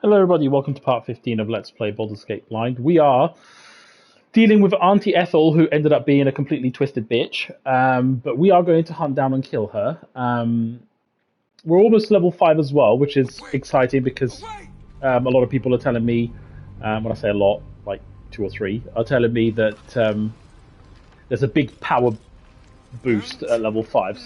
Hello, everybody. Welcome to part 15 of Let's Play Baldur's Gate Blind. We are dealing with Auntie Ethel, who ended up being a completely twisted bitch. But we are going to hunt down and kill her. We're almost level 5 as well, which is exciting because a lot of people are telling me, when I say a lot, like 2 or 3, are telling me that there's a big power boost at level 5.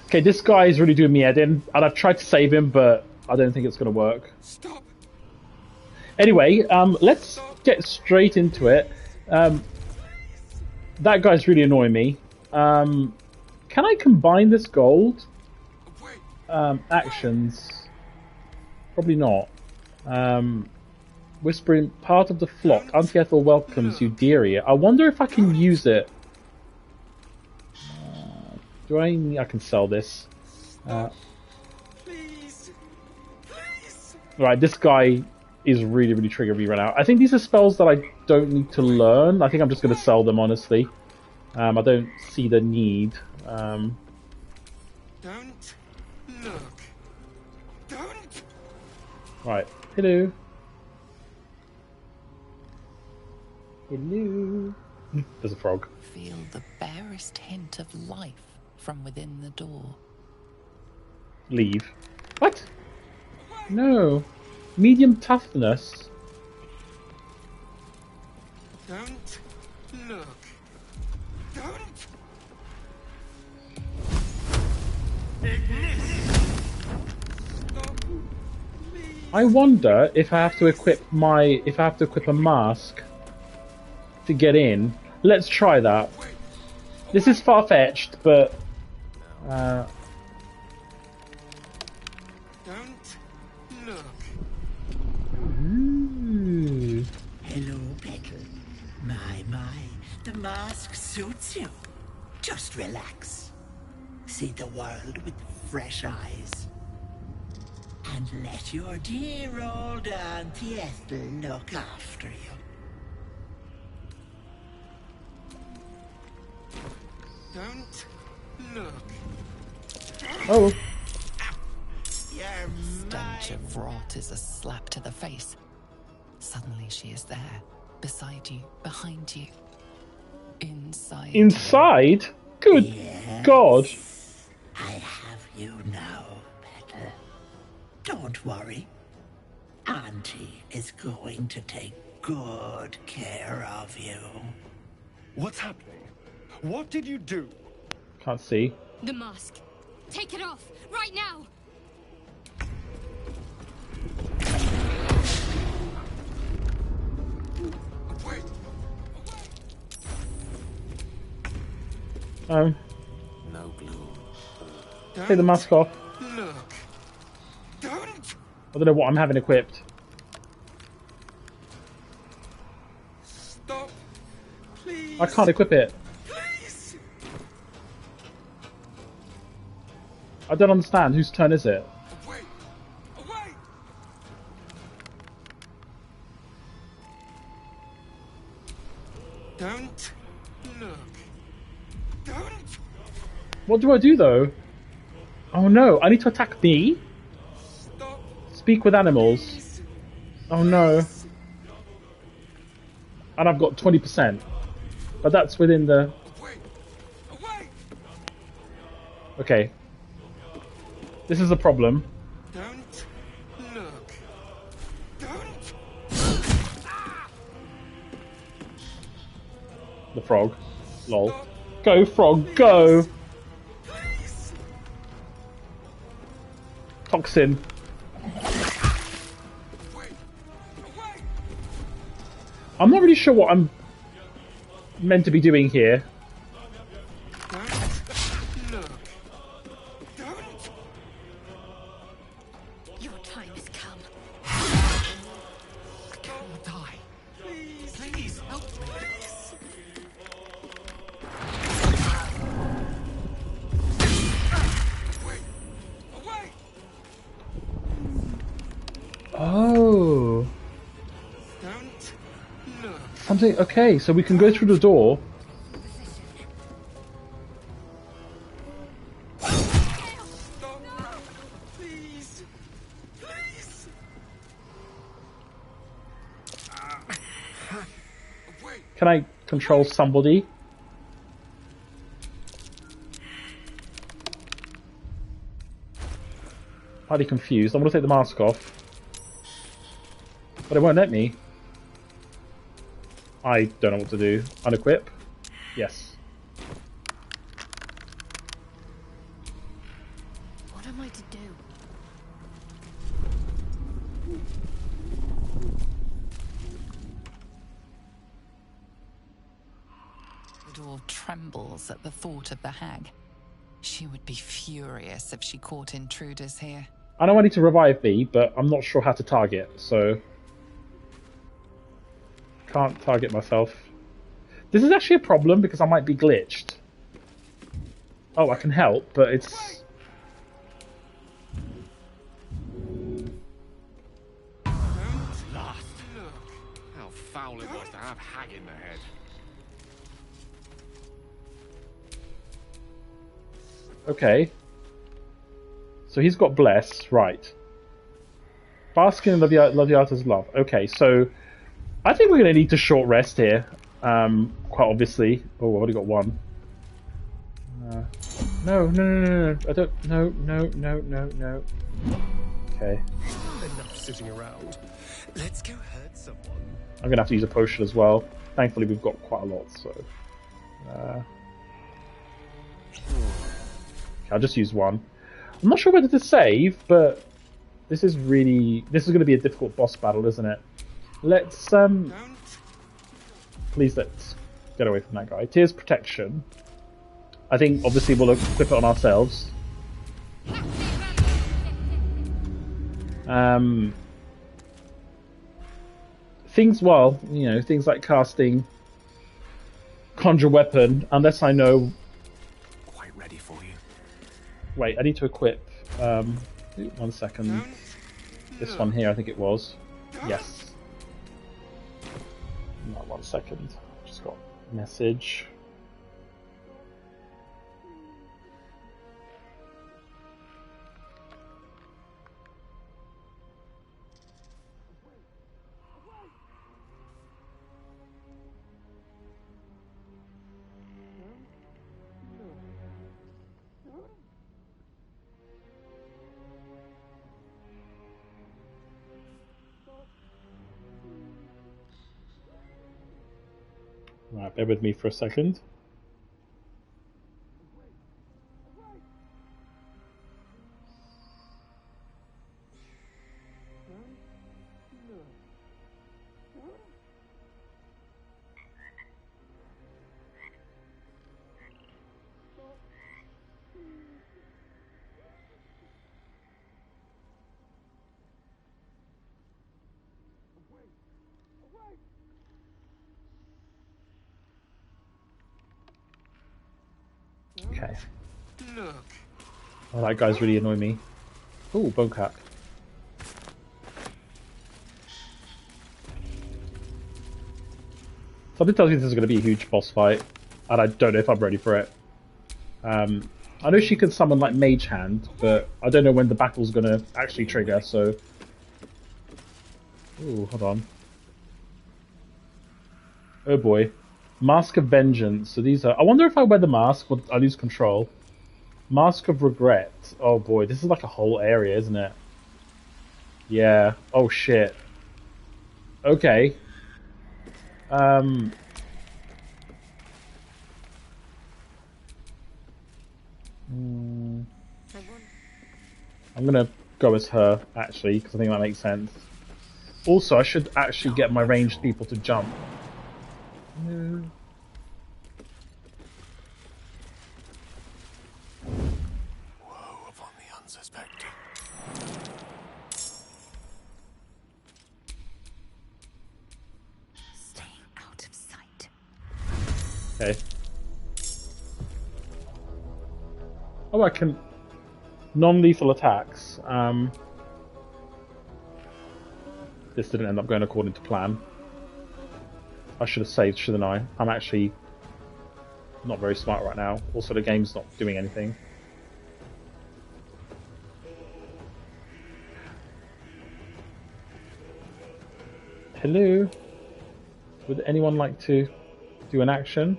Okay, this guy is really doing me head in, and I've tried to save him, but I don't think it's going to work. Stop. Anyway, let's get straight into it. That guy's really annoying me. Can I combine this gold? Actions? Probably not. Whispering, part of the flock. Auntie Ethel welcomes you, dearie. I wonder if I can use it. Do I can sell this. Please. Please. Right, this guy is really, really triggering me right now. I think these are spells that I don't need to learn. I think I'm just going to sell them, honestly. I don't see the need. Don't look. Don't. Right, hello. Hello. There's a frog. Feel the barest hint of life from within the door. Leave. What? No. Medium toughness. Don't look. Don't. Stop. Please. I wonder if I have to equip a mask to get in. Let's try that. This is far-fetched, but Don't look. ooh. Hello, Petal. My, the mask suits you. Just relax. See the world with fresh eyes. And let your dear old Auntie Ethel look after you. Don't look. Oh, You're Stench mine. of rot is a slap to the face. Suddenly she is there, beside you, behind you, inside. inside? Good Yes, God. I have you now, Petal. Don't worry. Auntie is going to take good care of you. What's happening? What did you do? Can't see. The mask. Take it off, right now! Wait. No glue. Take the mask off. Look. Don't. I don't know what I'm having equipped. Stop. Please. I can't equip it. Please. I don't understand. Whose turn is it? Away. Away. Don't look. Don't. What do I do, though? Oh no, I need to attack me? Stop. Speak with animals. Please. Oh no. And I've got 20%. But that's within the... Away. Away. Okay. This is a problem. Don't look. Don't. The frog. Lol. Go, frog, go! Please. Toxin. Away. Away. I'm not really sure what I'm meant to be doing here. Don't look. Don't. Your time has come. I cannot die. Please. Please help me. Please. Away. Away. Oh. Don't look. Something... Okay, so we can go through the door. Stop. Please. Can I control somebody? Highly confused. I want to take the mask off. But it won't let me. I don't know what to do. Unequip? Yes. What am I to do? The door trembles at the thought of the hag. She would be furious if she caught intruders here. I know I need to revive me, but I'm not sure how to target, so... Can't target myself. This is actually a problem because I might be glitched. Oh, I can help, but it's... Last. How foul it was to have hag in the head. Okay. So he's got Bless, right. Basking in Laviata's love. Okay, so... I think we're going to need to short rest here. Quite obviously. Oh, I've already got one. No. I don't... No. Okay. Enough sitting around. Let's go hurt someone. I'm going to have to use a potion as well. Thankfully, we've got quite a lot, so... Okay, I'll just use one. I'm not sure whether to save, but... This is going to be a difficult boss battle, isn't it? Let's, Please let's get away from that guy. Tears Protection. I think, obviously, we'll equip it on ourselves. Things like casting Conjure Weapon, unless I know... Quite ready for you. Wait, I need to equip... 1 second. This one here, I think it was. Yes. No, 1 second. Just got a message. Right, bear with me for a second. Okay. Look. Oh, that guy's really annoying me. Ooh, bone cap. Something tells me this is going to be a huge boss fight, and I don't know if I'm ready for it. I know she can summon like Mage Hand, but I don't know when the battle's going to actually trigger, so... Ooh, hold on. Oh boy. Mask of Vengeance. So these are... I wonder if I wear the mask, will I lose control? Mask of Regret. Oh boy, this is like a whole area, isn't it? Yeah. Oh shit. Okay. I'm gonna go as her, actually, because I think that makes sense. Also, I should actually get my ranged people to jump. No. Woe upon the unsuspecting. Staying out of sight. Okay. Oh, I can... Non-lethal attacks. This didn't end up going according to plan. I should have saved, shouldn't I? I'm actually not very smart right now. Also, the game's not doing anything. Hello? Would anyone like to do an action.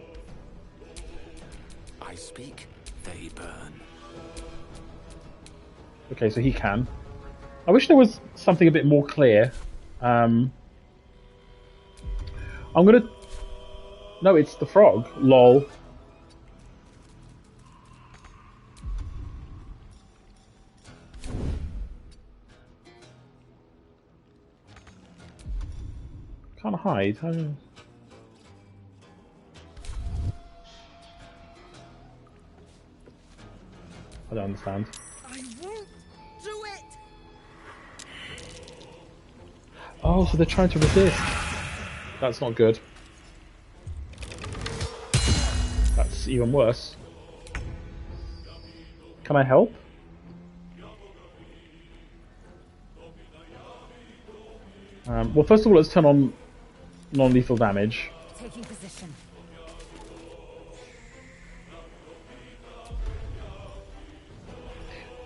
I speak, they burn. Okay, so he can. I wish there was something a bit more clear. I'm gonna... No, it's the frog. Lol. Can't hide. I don't understand. I won't do it! Oh, so they're trying to resist. That's not good. That's even worse. Can I help? Well, first of all, let's turn on non-lethal damage. Taking position.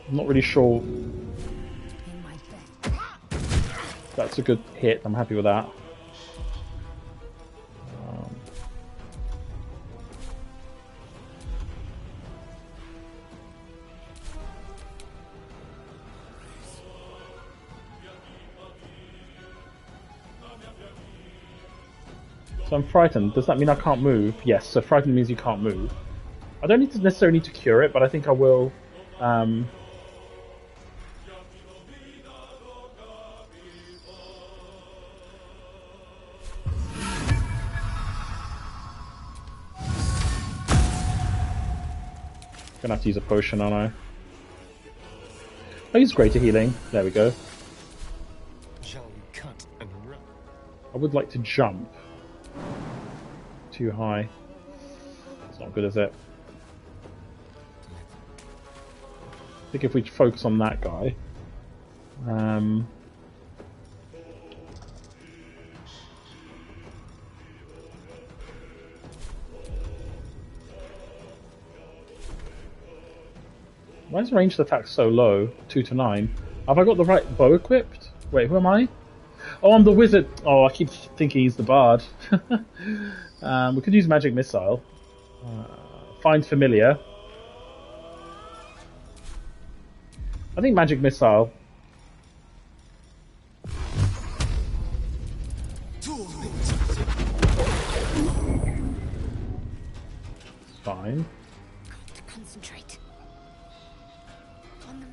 I'm not really sure In my bed. that's a good hit. I'm happy with that. So I'm frightened. Does that mean I can't move? Yes, so frightened means you can't move. I don't necessarily need to cure it, but I think I will... Gonna have to use a potion, aren't I? I use greater healing. There we go. Shall we cut and run? I would like to jump. Too high. It's not good, is it? I think if we focus on that guy... Why is ranged attack so low? 2 to 9. Have I got the right bow equipped? Wait, who am I? Oh, I'm the wizard! Oh, I keep thinking he's the bard. We could use magic missile. Find familiar. I think magic missile. It's fine. Concentrate. On the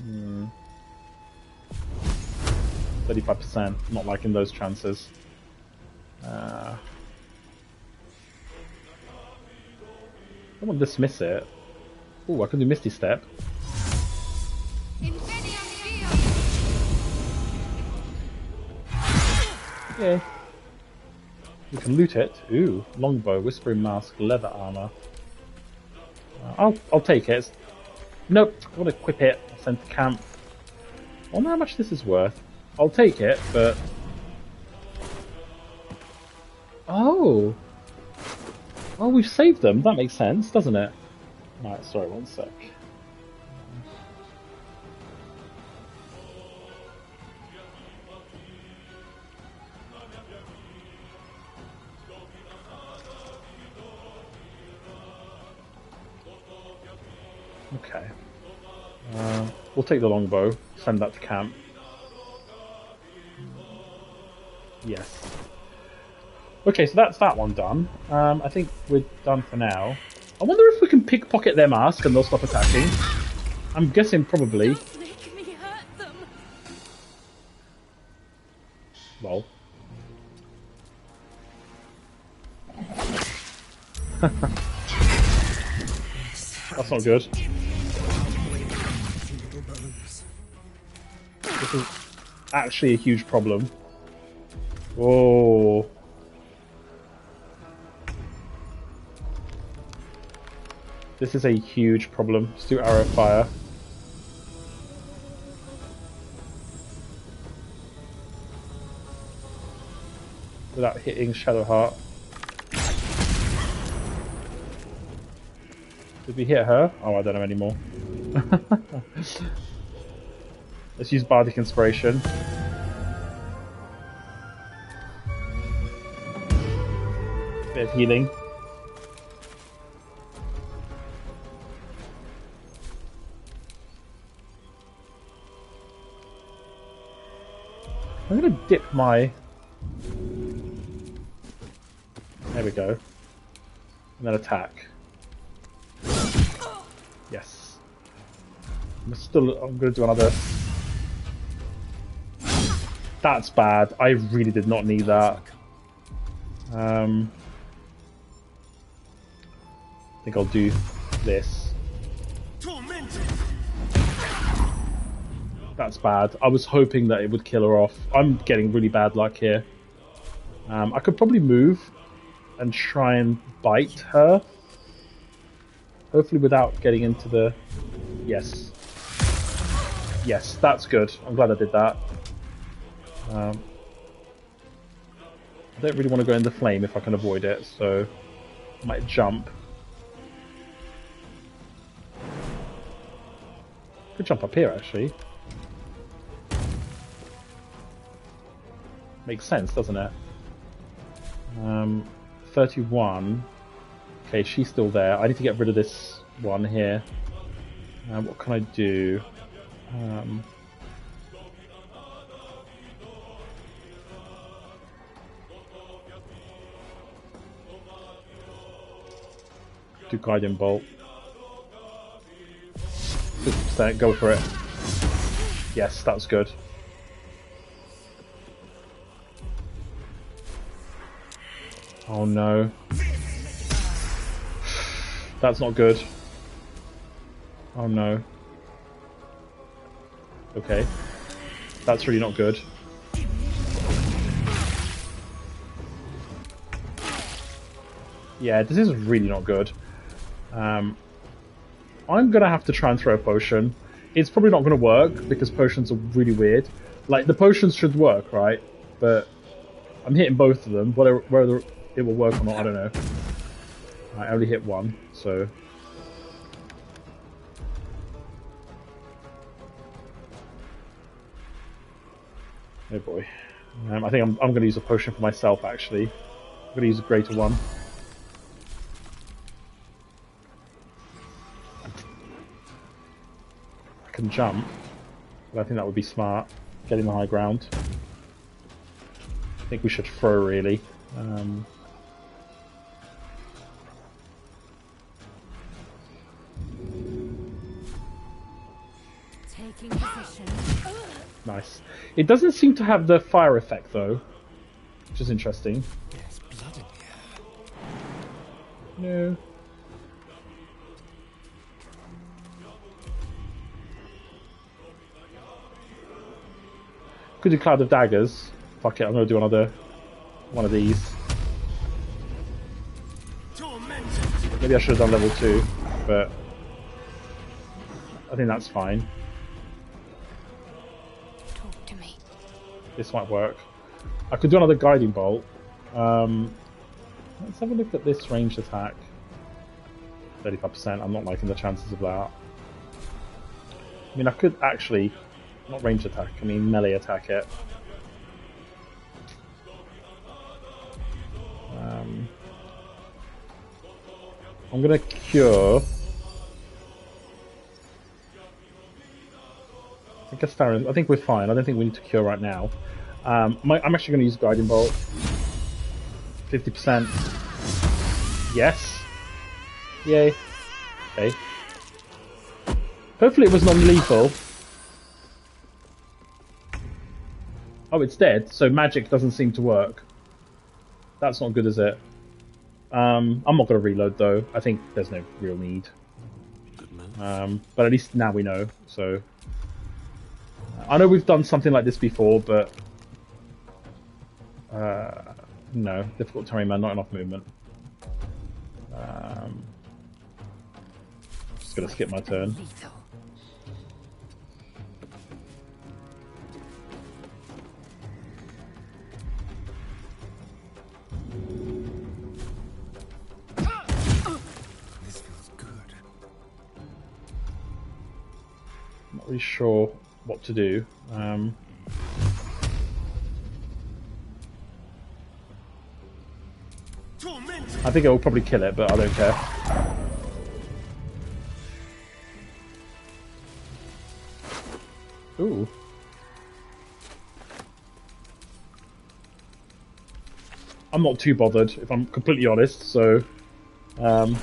move. 35%. Not liking those chances. I don't want to dismiss it. Oh, I can do Misty Step. Yeah. We can loot it. Ooh, longbow, whispering mask, leather armor. I'll take it. Nope, I want to equip it. I'll send to camp. I wonder how much this is worth. I'll take it, but... Oh! Oh, we've saved them. That makes sense, doesn't it? Right, sorry, one sec. Okay. We'll take the longbow, send that to camp. Yes. Okay, so that's that one done. I think we're done for now. I wonder if we can pickpocket their mask and they'll stop attacking. I'm guessing probably. Don't make me hurt them. Well. That's not good. This is actually a huge problem. Whoa. This is a huge problem. Let's do arrow fire. Without hitting Shadowheart. Did we hit her? Oh, I don't know anymore. Let's use Bardic Inspiration. Bit of healing. I'm gonna dip my... There we go. And then attack. Yes. I'm gonna do another... That's bad. I really did not need that. I think I'll do this. That's bad. I was hoping that it would kill her off. I'm getting really bad luck here. I could probably move and try and bite her. Hopefully without getting into the... Yes. Yes, that's good. I'm glad I did that. I don't really want to go in the flame if I can avoid it, so I might jump. Could jump up here, actually. Makes sense, doesn't it? 31. Okay, she's still there. I need to get rid of this one here. What can I do? Do Guardian Bolt. 50%, go for it. Yes, that's good. Oh no. That's not good. Oh no. Okay. That's really not good. Yeah, this is really not good. I'm gonna have to try and throw a potion. It's probably not gonna work because potions are really weird. Like, the potions should work, right? But I'm hitting both of them. Whether it will work or not, I don't know. I only hit one, so... Oh boy. I think I'm going to use a potion for myself, actually. I'm going to use a greater one. I can jump, but I think that would be smart. Getting the high ground. I think we should throw, really. Taking position. Nice. It doesn't seem to have the fire effect, though, which is interesting. There's blood in here. No. Could do Cloud of Daggers. Fuck it, I'm gonna do another one of these. Maybe I should have done level 2, but I think that's fine. Talk to me. This might work. I could do another Guiding Bolt. Let's have a look at this ranged attack. 35%, I'm not liking the chances of that. I mean, I could actually, not ranged attack, I mean melee attack it. I'm gonna cure. I think we're fine. I don't think we need to cure right now. I'm actually going to use Guiding Bolt. 50%. Yes. Yay. Okay. Hopefully it was non-lethal. Oh, it's dead, so magic doesn't seem to work. That's not good, is it? I'm not going to reload, though. I think there's no real need. But at least now we know, so... I know we've done something like this before, but... no, difficult terrain, man, not enough movement. Just gonna skip my turn. This feels good. Not really sure what to do. I think it will probably kill it, but I don't care. Ooh. I'm not too bothered, if I'm completely honest, so... I'm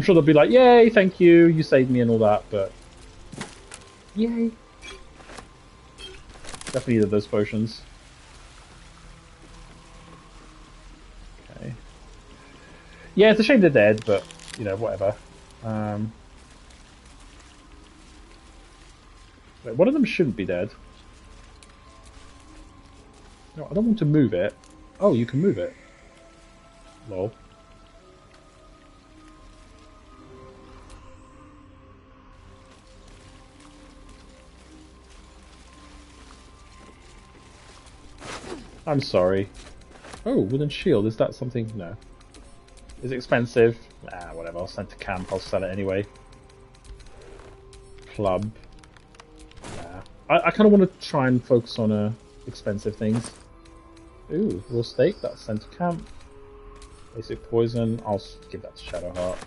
sure they'll be like, yay, thank you, you saved me and all that, but... Yay. Definitely needed those potions. Okay. Yeah, it's a shame they're dead, but, you know, whatever. Wait, one of them shouldn't be dead. No, I don't want to move it. Oh, you can move it. Lol. I'm sorry. Oh, wooden shield. Is that something? No. Is it expensive? Nah, whatever. I'll send it to camp. I'll sell it anyway. Club. Nah. I kind of want to try and focus on expensive things. Ooh, raw steak. That's sent to camp. Basic poison. I'll give that to Shadowheart.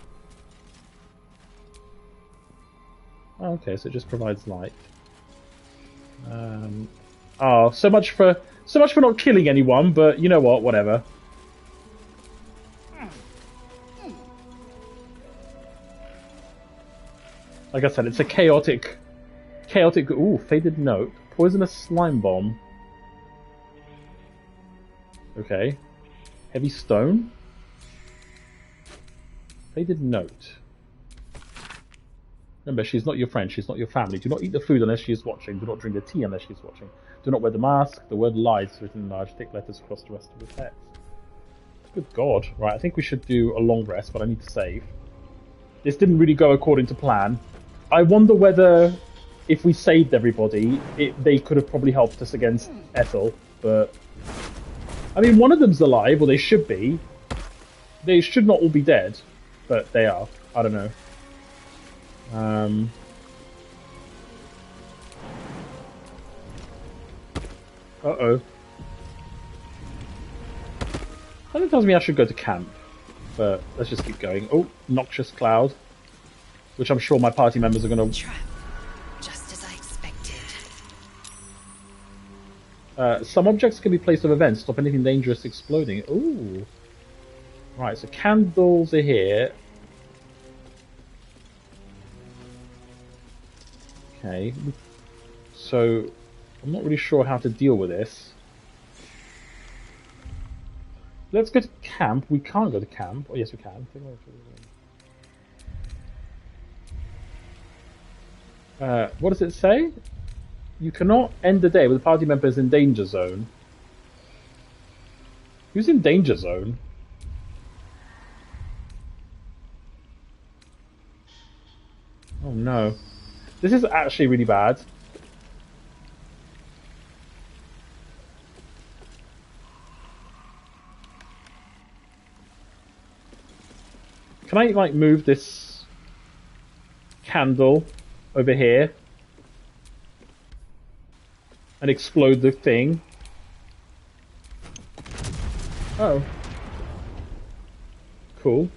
Oh, okay, so it just provides light. Oh, so much for not killing anyone, but you know what? Whatever. Like I said, it's a chaotic. Ooh, faded note. Poisonous slime bomb. Okay. Heavy stone. Faded note. Remember, she's not your friend, she's not your family. Do not eat the food unless she is watching. Do not drink the tea unless she is watching. Do not wear the mask. The word lies written in large thick letters across the rest of the text. Good God. Right, I think we should do a long rest, but I need to save. This didn't really go according to plan. I wonder whether, if we saved everybody, they could have probably helped us against Ethel, but... I mean, one of them's alive, or they should be. They should not all be dead, but they are. I don't know. Uh-oh. Something tells me I should go to camp, but let's just keep going. Oh, noxious cloud, which I'm sure my party members are going to... Trap. Just as I expected. Some objects can be placed over vents, stop anything dangerous exploding. Ooh. Right, so candles are here. Okay. So, I'm not really sure how to deal with this. Let's go to camp. We can't go to camp. Oh, yes, we can. What does it say? You cannot end the day with party members in danger zone. Who's in danger zone? Oh no. This is actually really bad. Can I, like, move this candle over here and explode the thing? Oh. Cool.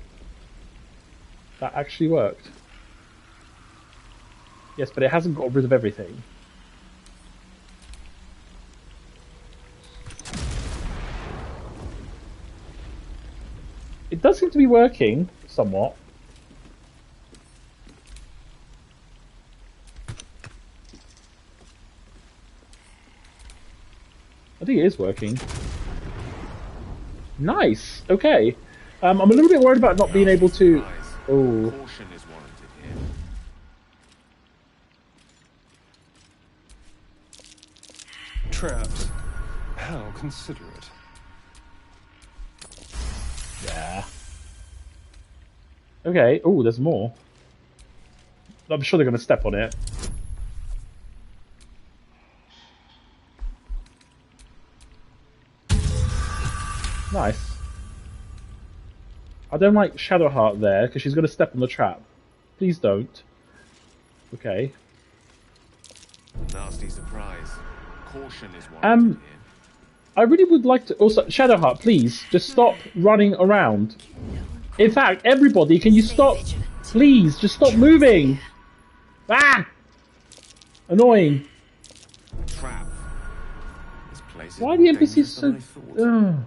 That actually worked. Yes, but it hasn't got rid of everything. It does seem to be working, somewhat. I think it is working. Nice! Okay. I'm a little bit worried about not being able to... Oh. Caution is warranted here. Trapped. How considerate. Yeah. Okay. Oh, there's more. I'm sure they're going to step on it. Nice. I don't like Shadowheart there, because she's going to step on the trap. Please don't. Okay. Nasty surprise. Caution is warranted here. I really would like to... Also, Shadowheart, please, just stop running around. In fact, everybody, can you stop? Please, just stop moving. Ah! Annoying. Trap. This place is Why are the more NPCs dangerous so... than I thought.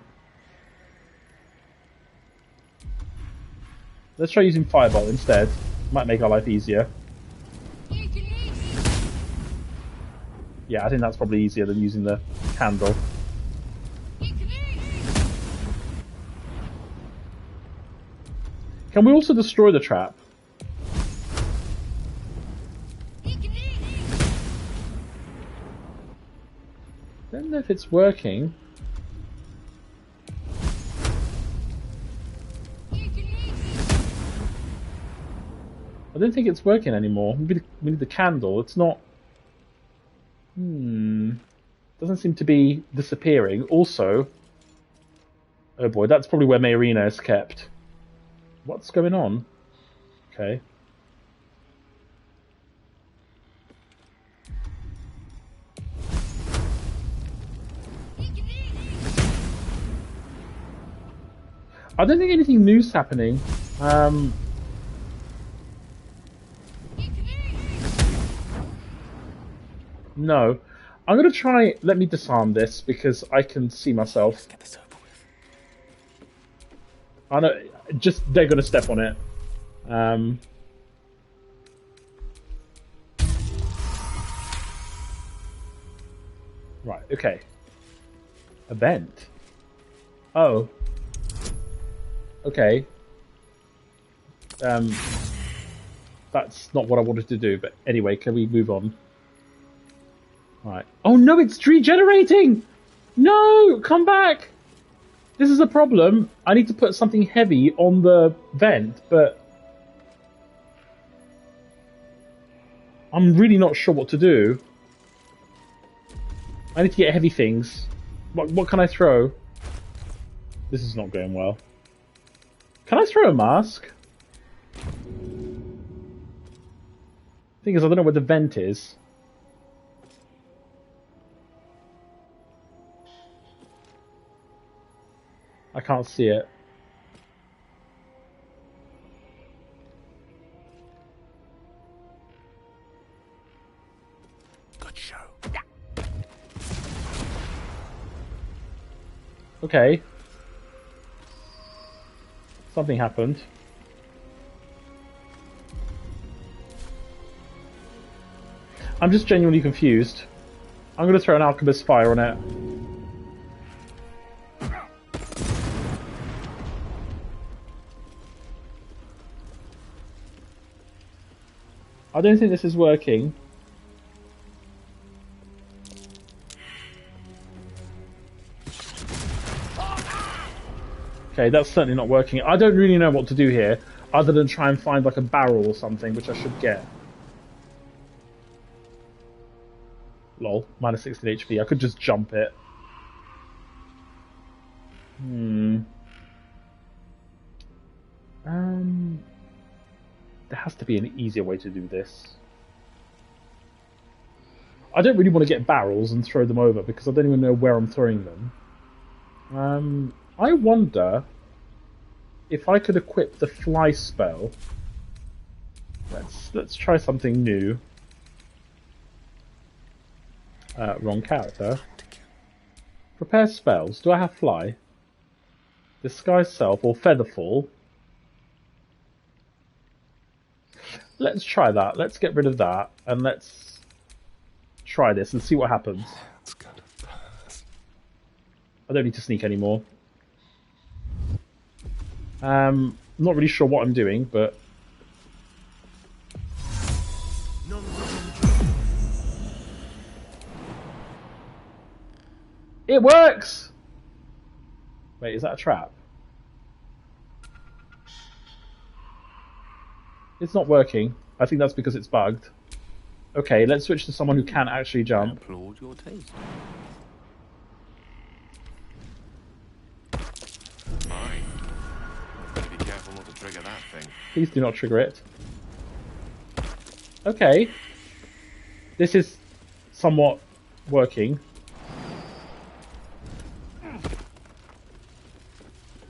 Let's try using Fireball instead. Might make our life easier. Yeah, I think that's probably easier than using the candle. Can we also destroy the trap? Don't know if it's working. I don't think it's working anymore. We need the candle. It's not... Doesn't seem to be disappearing. Also... Oh boy, that's probably where Mayrina is kept. What's going on? Okay. I don't think anything new's happening. No. I'm gonna try... Let me disarm this, because I can see myself. Let's get this over with. I know... Just... They're gonna step on it. Right, okay. Event? Oh. Okay. That's not what I wanted to do, but anyway, can we move on? Right. Oh no, it's regenerating! No! Come back! This is a problem. I need to put something heavy on the vent, but... I'm really not sure what to do. I need to get heavy things. What can I throw? This is not going well. Can I throw a mask? Thing is, I don't know where the vent is. I can't see it. Good show. Okay. Something happened. I'm just genuinely confused. I'm going to throw an alchemist fire on it. I don't think this is working. Okay, that's certainly not working. I don't really know what to do here, other than try and find like a barrel or something, which I should get. Lol, minus 16 HP. I could just jump it. There has to be an easier way to do this. I don't really want to get barrels and throw them over because I don't even know where I'm throwing them. I wonder if I could equip the fly spell. Let's try something new. Wrong character. Prepare spells. Do I have fly? Disguise self or featherfall? Let's try that. Let's get rid of that and let's try this and see what happens. It's gonna pass. I don't need to sneak anymore. Not really sure what I'm doing, but... It works! Wait, is that a trap? It's not working. I think that's because it's bugged. Okay, let's switch to someone who can actually jump. Applaud your taste. Mine. Better be careful not to trigger that thing. Please do not trigger it. Okay. This is somewhat working.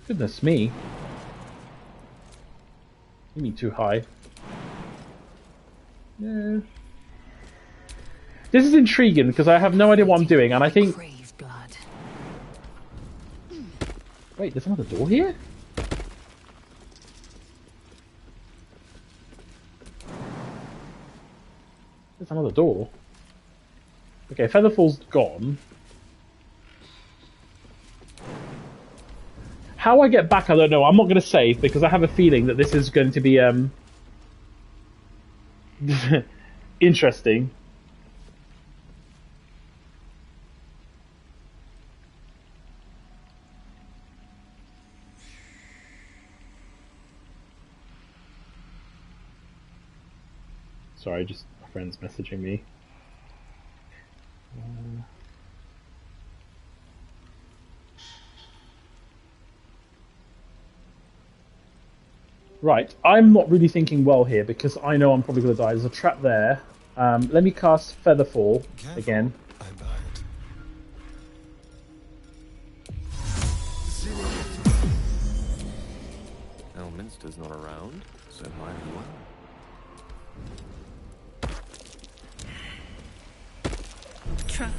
Goodness me. You mean too high. Yeah. This is intriguing because I have no idea what I'm doing, and I think... Crave blood. Wait, there's another door here? There's another door. Okay, Featherfall's gone. How I get back, I don't know. I'm not going to save because I have a feeling that this is going to be interesting. Sorry, just my friend's messaging me. Right, I'm not really thinking well here because I know I'm probably going to die. There's a trap there. Let me cast Featherfall again. I bite. Elminster's not around, so might as well. Trap.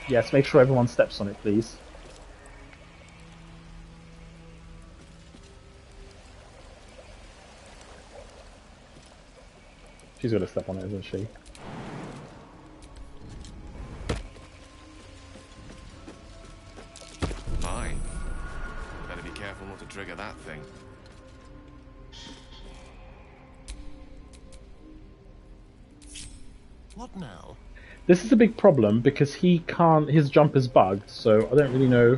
Yes, make sure everyone steps on it, please. She's going to step on it, isn't she? Mine. Better be careful not to trigger that thing. What now? This is a big problem because he can't... His jump is bugged, so I don't really know...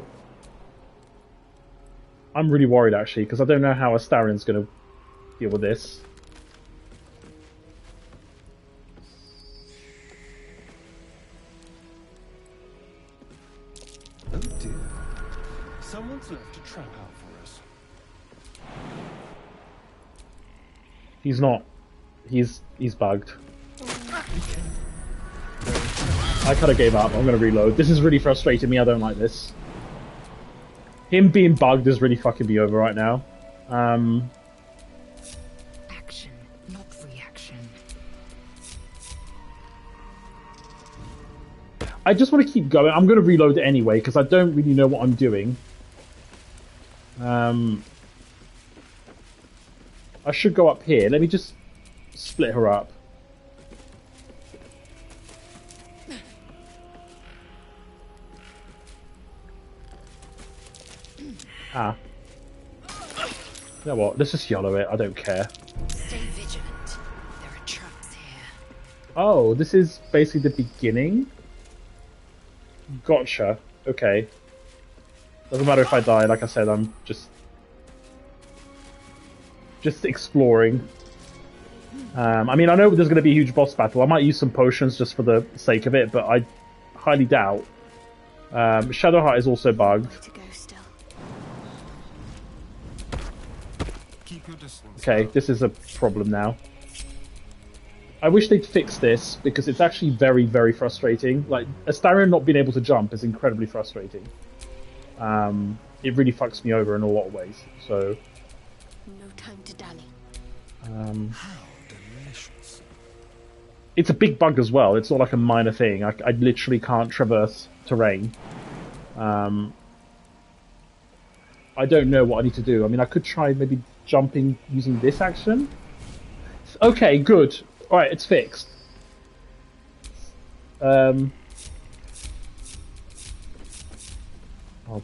I'm really worried, actually, because I don't know how Astarion's going to deal with this. Oh dear. Someone's left a trap out for us. He's not. He's bugged. I kind of gave up. I'm going to reload. This is really frustrating me. I don't like this. Him being bugged is really fucking me over right now. Action, not reaction. I just want to keep going. I'm going to reload it anyway because I don't really know what I'm doing. I should go up here. Let me just split her up. Ah. You know what? Let's just YOLO it. I don't care. Stay vigilant. There are traps here. Oh, this is basically the beginning? Gotcha. Okay. Doesn't matter if I die. Like I said, I'm just exploring. I mean, I know there's going to be a huge boss battle. I might use some potions just for the sake of it, but I highly doubt. Shadowheart is also bugged. To go still. Keep your distance. Okay, this is a problem now. I wish they'd fix this because it's actually very, very frustrating. Like, Astarion not being able to jump is incredibly frustrating. It really fucks me over in a lot of ways. So, No time to dally. How delicious. it's a big bug as well. It's not like a minor thing. I literally can't traverse terrain. I don't know what I need to do. I mean, I could try maybe jumping using this action. Okay, good. Alright, it's fixed. Oh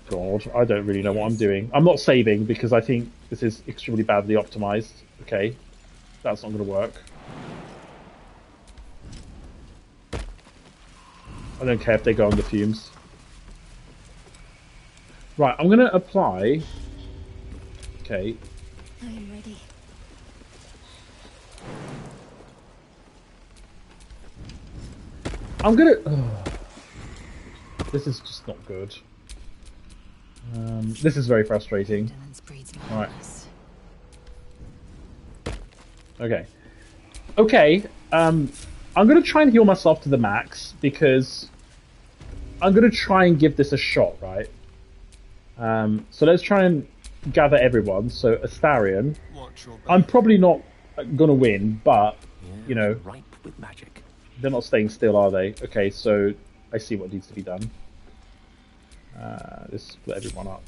god, I don't really know what I'm doing. I'm not saving because I think this is extremely badly optimized. Okay, that's not going to work. I don't care if they go on the fumes. Right, I'm going to apply... Okay. I am ready. I'm going to... This is just not good. This is very frustrating. Vigilance breeds Alright. madness. Okay. Okay, I'm going to try and heal myself to the max, because I'm going to try and give this a shot, right? So let's try and gather everyone. So Astarion, Watch your back. I'm probably not gonna win, but you know, Ripe with magic. they're not staying still, are they? Okay, so I see what needs to be done. Let's split everyone up.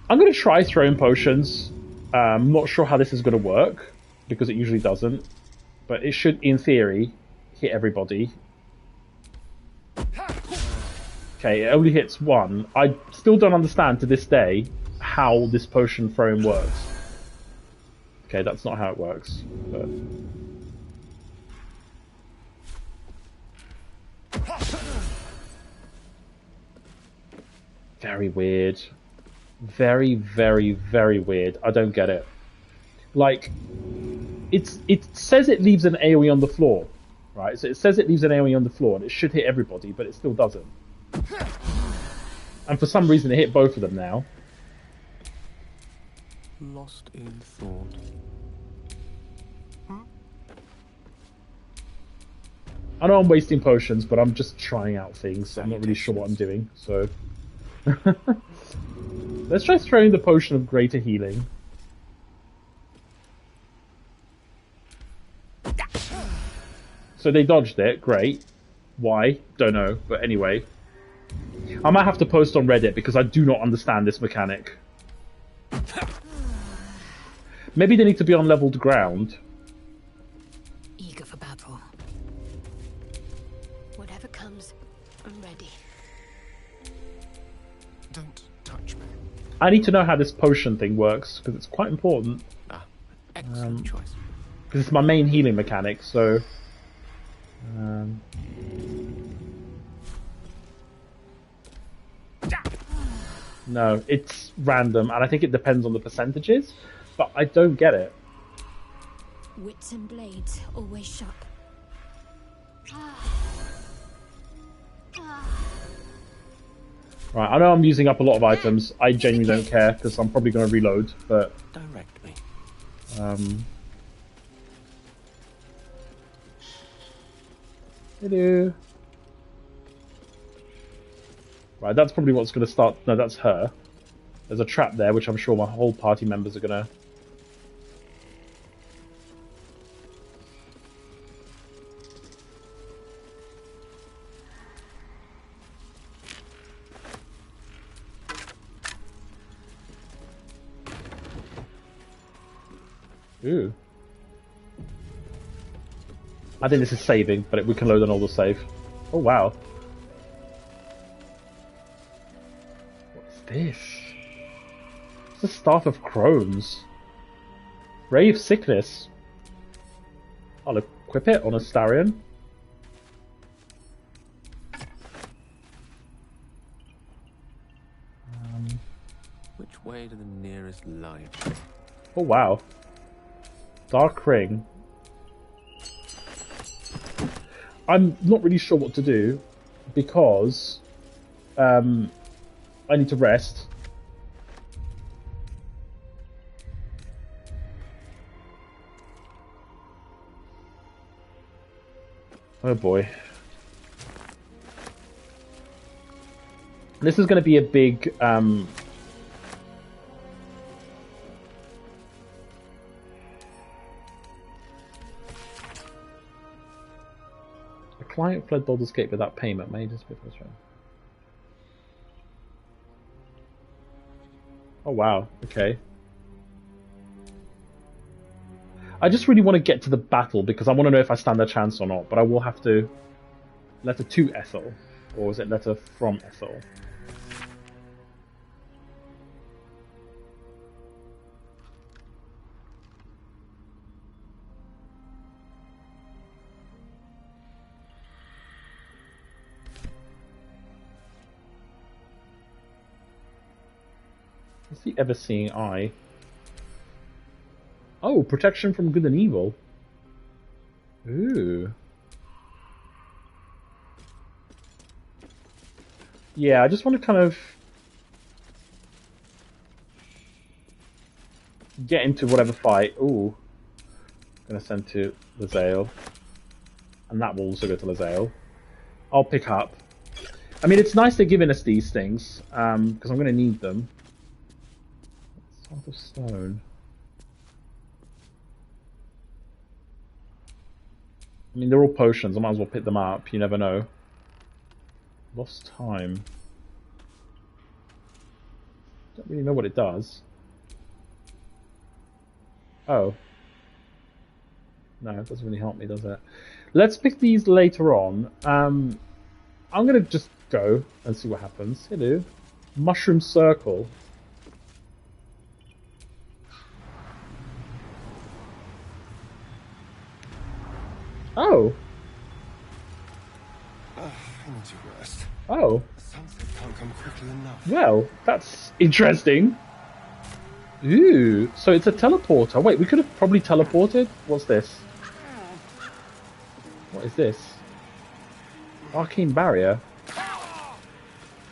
I'm going to try throwing potions. I'm not sure how this is going to work, because it usually doesn't. But it should, in theory, hit everybody. Okay, it only hits one. I still don't understand to this day how this potion throwing works. Okay, that's not how it works. But... very weird. Very, very, very weird. I don't get it. Like, it says it leaves an AoE on the floor, right? So it says it leaves an AoE on the floor, and it should hit everybody, but it still doesn't. And for some reason, it hit both of them now. Lost in thought. I know I'm wasting potions, but I'm just trying out things. I'm not really sure what I'm doing, so... Let's try throwing the potion of greater healing. So they dodged it, great. Why? Don't know, but anyway. I might have to post on Reddit because I do not understand this mechanic. Maybe they need to be on leveled ground. Eager for battle. Whatever comes, I'm ready. Don't touch me. I need to know how this potion thing works because it's quite important. Excellent choice. Because it's my main healing mechanic, so... No, it's random, and I think it depends on the percentages, but I don't get it. Wits and blades, always sharp. Right, I know I'm using up a lot of items. I genuinely don't care, because I'm probably going to reload, but... Direct me. Hello. Right, that's probably what's going to start... No, that's her. There's a trap there, which I'm sure my whole party members are going to... Ooh. I think this is saving, but we can load an older save. Oh, wow. What's this? It's the Staff of Crones. Ray of Sickness. I'll equip it on Astarion. Which way to the nearest light? Oh, wow. Dark Ring. I'm not really sure what to do because I need to rest. Oh boy. This is going to be a big client fled Baldur's Gate without payment. May just be frustrating. Oh wow, okay. I just really want to get to the battle because I want to know if I stand a chance or not, but I will have to... Letter to Ethel. Or is it letter from Ethel? What's the ever-seeing eye? Oh, protection from good and evil. Ooh. Yeah, I just want to kind of get into whatever fight. Ooh. Gonna send to Lae'zel. And that will also go to Lae'zel. I'll pick up. I mean, it's nice they're giving us these things, because I'm going to need them. Heart of Stone. I mean, they're all potions. I might as well pick them up. You never know. Lost time. Don't really know what it does. Oh. No, it doesn't really help me, does it? Let's pick these later on. I'm going to just go and see what happens. Hello. Mushroom Circle. Oh. I need to rest. Oh. The sunset can't come quickly enough. Well, that's interesting. Ooh, so it's a teleporter. Wait, we could have probably teleported? What's this? What is this? Arcane barrier.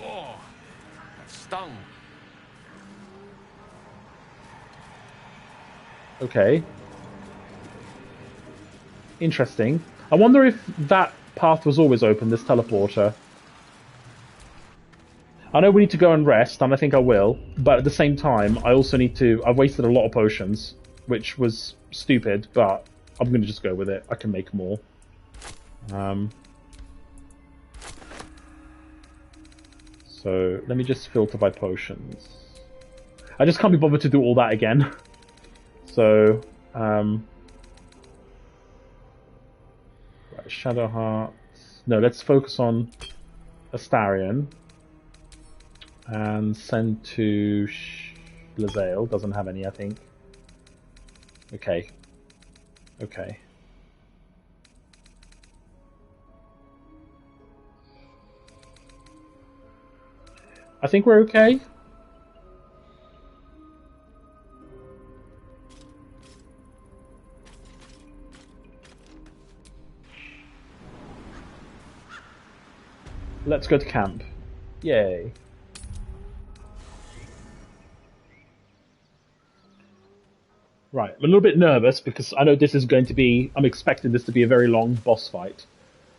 Oh, that stung. Okay. Interesting. I wonder if that path was always open, this teleporter. I know we need to go and rest, and I think I will, but at the same time, I also need to... I've wasted a lot of potions, which was stupid, but I'm going to just go with it. I can make more. So, let me just filter by potions. I just can't be bothered to do all that again. So, right, Shadow Hearts. No, let's focus on Astarion. And send to Lae'zel. Doesn't have any, I think. Okay. Okay. I think we're okay. Let's go to camp. Yay. Right, I'm a little bit nervous because I know this is going to be... I'm expecting this to be a very long boss fight.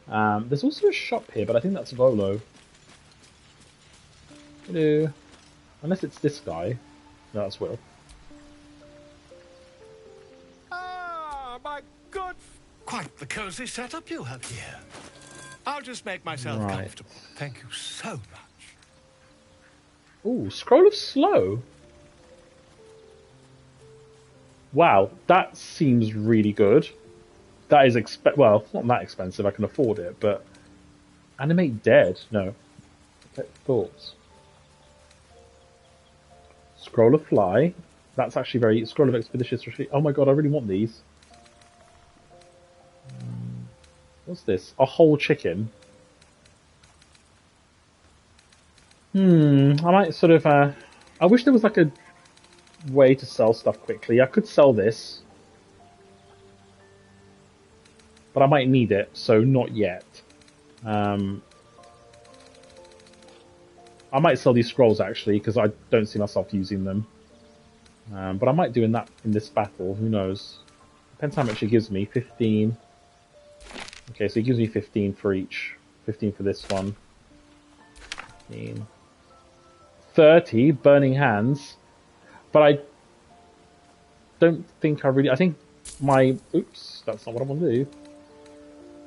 There's also a shop here, but I think that's Volo. Hello. Unless it's this guy. No, that's Will. Ah, my good... Quite the cozy setup you have here. I'll just make myself comfortable. Thank you so much. Ooh, Scroll of Slow. Wow, that seems really good. That is well, it's not that expensive, I can afford it, but... Animate Dead? No. Thoughts. Scroll of Fly. That's actually very... Scroll of Expeditious Retreat. Oh my god, I really want these. What's this? A whole chicken. I might sort of... I wish there was like a way to sell stuff quickly. I could sell this. But I might need it, so not yet. I might sell these scrolls actually, because I don't see myself using them. But I might do in this battle, who knows. Depends how much it gives me. 15. Okay, so it gives me 15 for each. 15 for this one. 15. 30, Burning Hands. But I don't think I really... I think my... Oops, that's not what I want to do.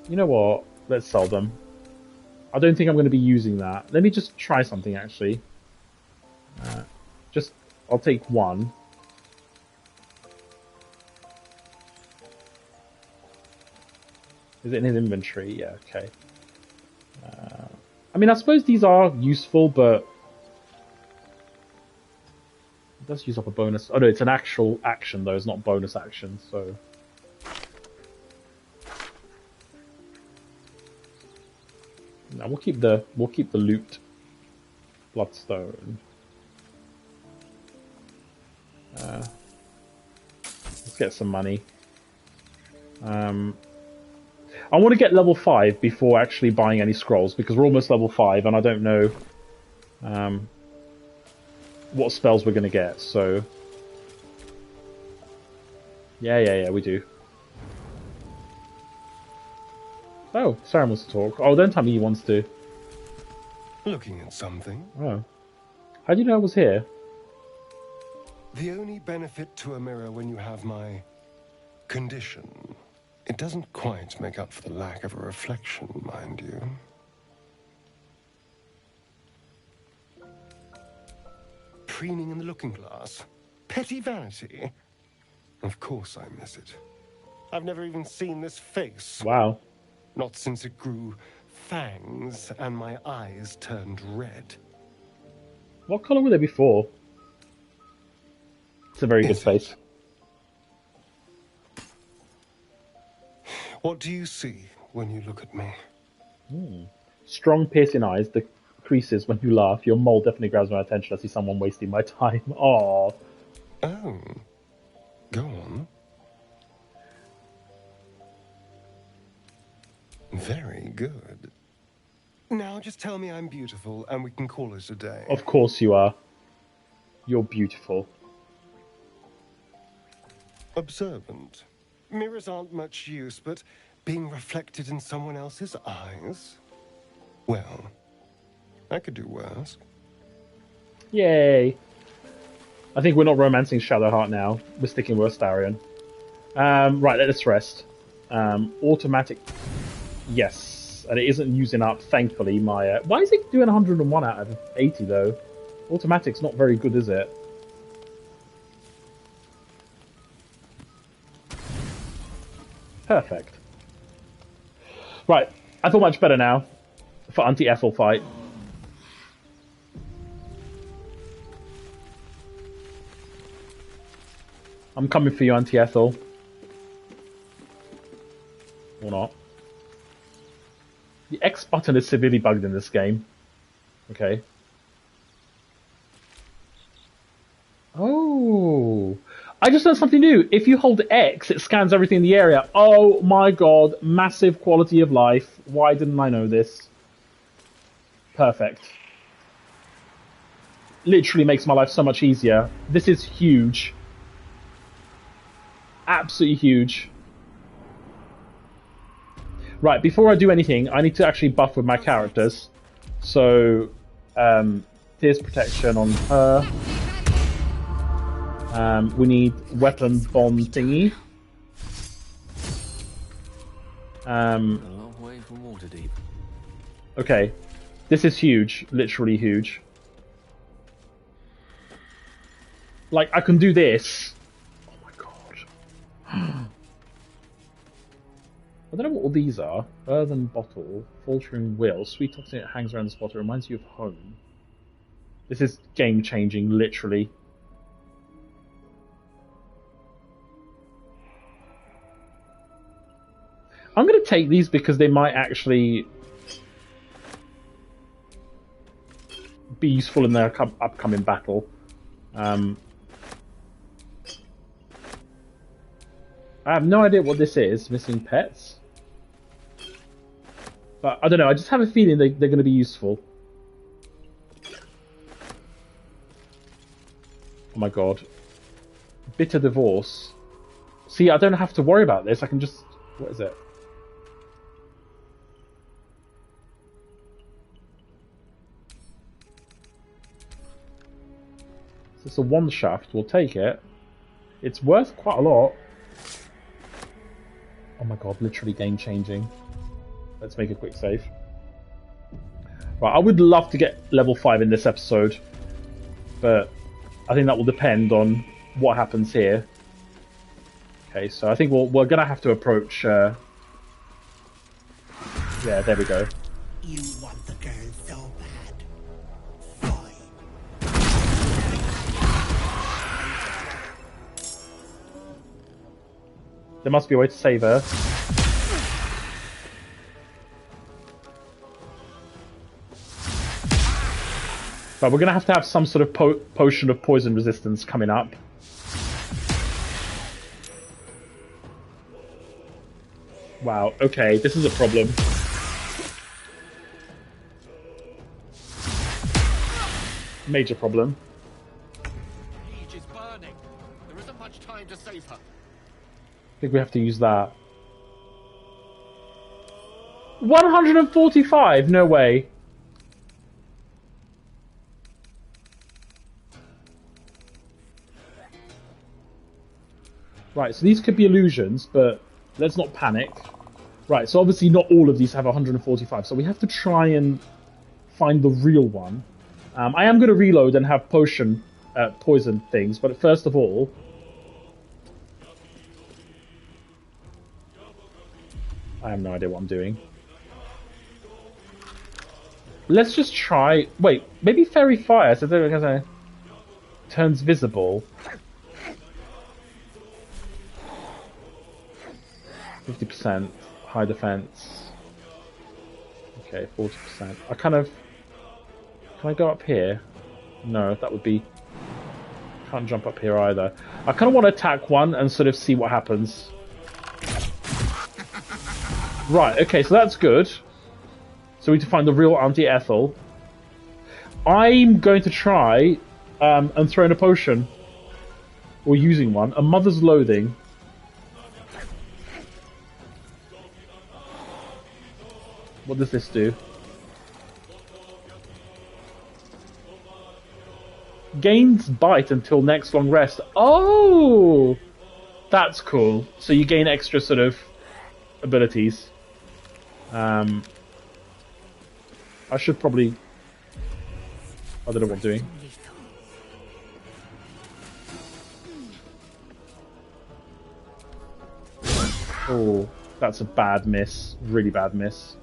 You know what? Let's sell them. I don't think I'm going to be using that. Let me just try something, actually. I'll take one. Is it in his inventory? Yeah, okay. I mean, I suppose these are useful, but... It does use up a bonus. Oh no, it's an actual action, though. It's not bonus action, so... No, we'll keep the loot. Bloodstone. Let's get some money. I want to get level 5 before actually buying any scrolls, because we're almost level 5 and I don't know what spells we're going to get, so... Yeah, we do. Oh, Saren wants to talk. Oh, don't tell me he wants to. Looking at something. Oh. How do you know I was here? The only benefit to a mirror when you have my condition, it doesn't quite make up for the lack of a reflection, mind you. Preening in the looking glass. Petty vanity. Of course I miss it. I've never even seen this face. Wow. Not since it grew fangs and my eyes turned red. What colour were they before? It's a very good Is face. it? What do you see when you look at me? Strong, piercing eyes, the creases when you laugh. Your mole definitely grabs my attention. I see someone wasting my time. Aww. Oh. Go on. Very good. Now just tell me I'm beautiful and we can call it a day. Of course you are. You're beautiful. Observant. Mirrors aren't much use, but being reflected in someone else's eyes? Well, I could do worse. Yay. I think we're not romancing Shadowheart now. We're sticking with Astarion. Right, let us rest. Automatic. Yes. And it isn't using up, thankfully, my... Why is it doing 101 out of 80, though? Automatic's not very good, is it? Perfect. Right, I feel much better now for Auntie Ethel fight. I'm coming for you, Auntie Ethel. Or not. The X button is severely bugged in this game. Okay. Oh. I just learned something new. If you hold X, it scans everything in the area. Oh my god. Massive quality of life. Why didn't I know this? Perfect. Literally makes my life so much easier. This is huge. Absolutely huge. Right, before I do anything, I need to actually buff with my characters. So, Tears Protection on her. We need Weapon Bomb thingy. A long way from Waterdeep. Okay, this is huge, literally huge. Like, I can do this. Oh my god. I don't know what all these are. Earthen Bottle, Faltering Will, Sweet Toxin, it hangs around the spot, it reminds you of home. This is game changing, literally. I'm going to take these because they might actually be useful in their upcoming battle. I have no idea what this is, Missing Pets. But I don't know, I just have a feeling they're going to be useful. Oh my god. Bitter Divorce. See, I don't have to worry about this, I can just... What is it? So it's a one shaft, we'll take it. It's worth quite a lot. Oh my god, literally game changing. Let's make a quick save. Right, I would love to get level 5 in this episode, but I think that will depend on what happens here. Okay, so I think we're gonna have to approach. Yeah, there we go. You want the girl so bad. Fine. There must be a way to save her. But we're going to have some sort of potion of poison resistance coming up. Wow, okay, this is a problem. Major problem. Siege is burning. There isn't much time to save her. I think we have to use that. 145? No way. Right, so these could be illusions, but let's not panic. Right, so obviously not all of these have 145, so we have to try and find the real one. I am going to reload and have potion, poison things, but first of all... I have no idea what I'm doing. Let's just try... Wait, maybe Fairy Fire, so they're going to say... Turns visible. 50%. High defense. Okay, 40%. I kind of... Can I go up here? No, that would be... Can't jump up here either. I kind of want to attack one and sort of see what happens. Right, okay, so that's good. So we need to find the real Auntie Ethel. I'm going to try and throw in a potion. Or using one. A Mother's Loathing. What does this do? Gains bite until next long rest. Oh! That's cool. So you gain extra sort of abilities. I should probably... I don't know what I'm doing. Oh, that's a bad miss. Really bad miss.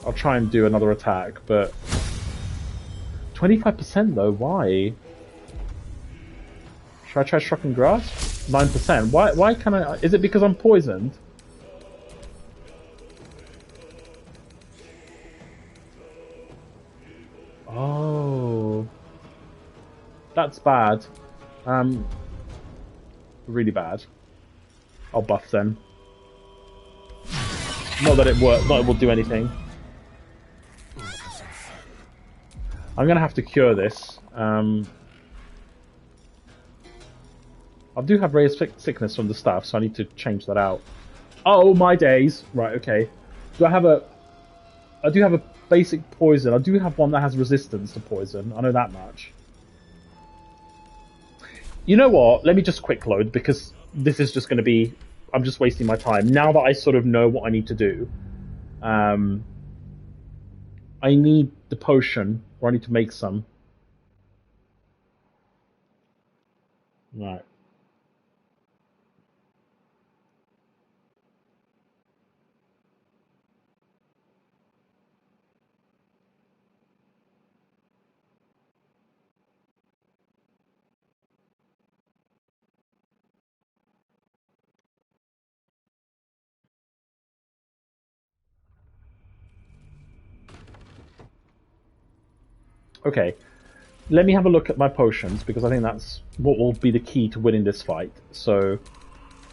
I'll try and do another attack, but... 25% though, why? Should I try Shocking Grasp? 9%. Why can I... Is it because I'm poisoned? Oh... That's bad. Really bad. I'll buff then. Not that it works, not that it will do anything. I'm gonna have to cure this. I do have raised sickness from the stuff, so I need to change that out. Oh my days! Right, okay. Do I have a... I do have a basic poison. I do have one that has resistance to poison. I know that much. You know what? Let me just quick load, because this is just going to be... I'm just wasting my time. Now that I sort of know what I need to do, I need the potion, or I need to make some. Right. Okay, let me have a look at my potions, because I think that's what will be the key to winning this fight. So,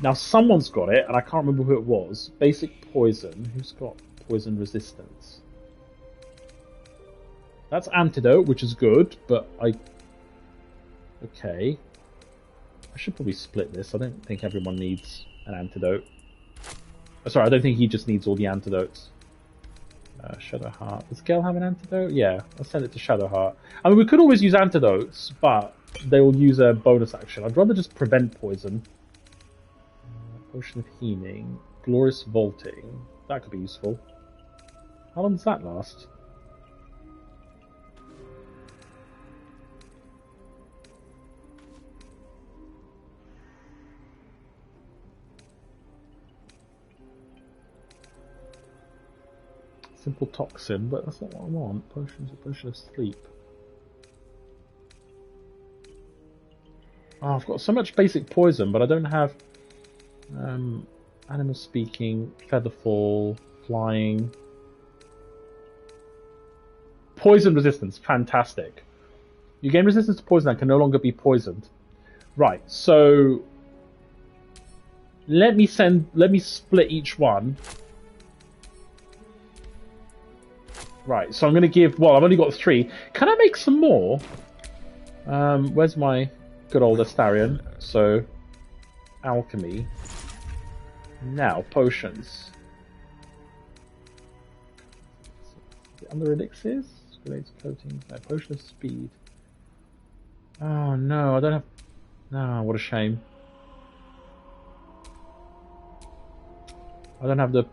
now someone's got it, and I can't remember who it was. Basic poison. Who's got poison resistance? That's antidote, which is good, but I... Okay. I should probably split this. I don't think everyone needs an antidote. Oh, sorry, I don't think he just needs all the antidotes. Shadowheart. Does Gale have an antidote? Yeah, I'll send it to Shadowheart. I mean, we could always use antidotes, but they will use a bonus action. I'd rather just prevent poison. Potion of Healing. Glorious Vaulting. That could be useful. How long does that last? Simple Toxin, but that's not what I want. Potions, a potion of sleep. Oh, I've got so much basic poison, but I don't have Animal Speaking, Featherfall, Flying. Poison resistance, fantastic. You gain resistance to poison and can no longer be poisoned. Right, so let me split each one. Right, so I'm going to give... Well, I've only got 3. Can I make some more? Where's my good old Astarion? So, alchemy. Now, potions. Under elixirs? Relates coatings. No, potion of speed. Oh no, I don't have... No, what a shame. I don't have the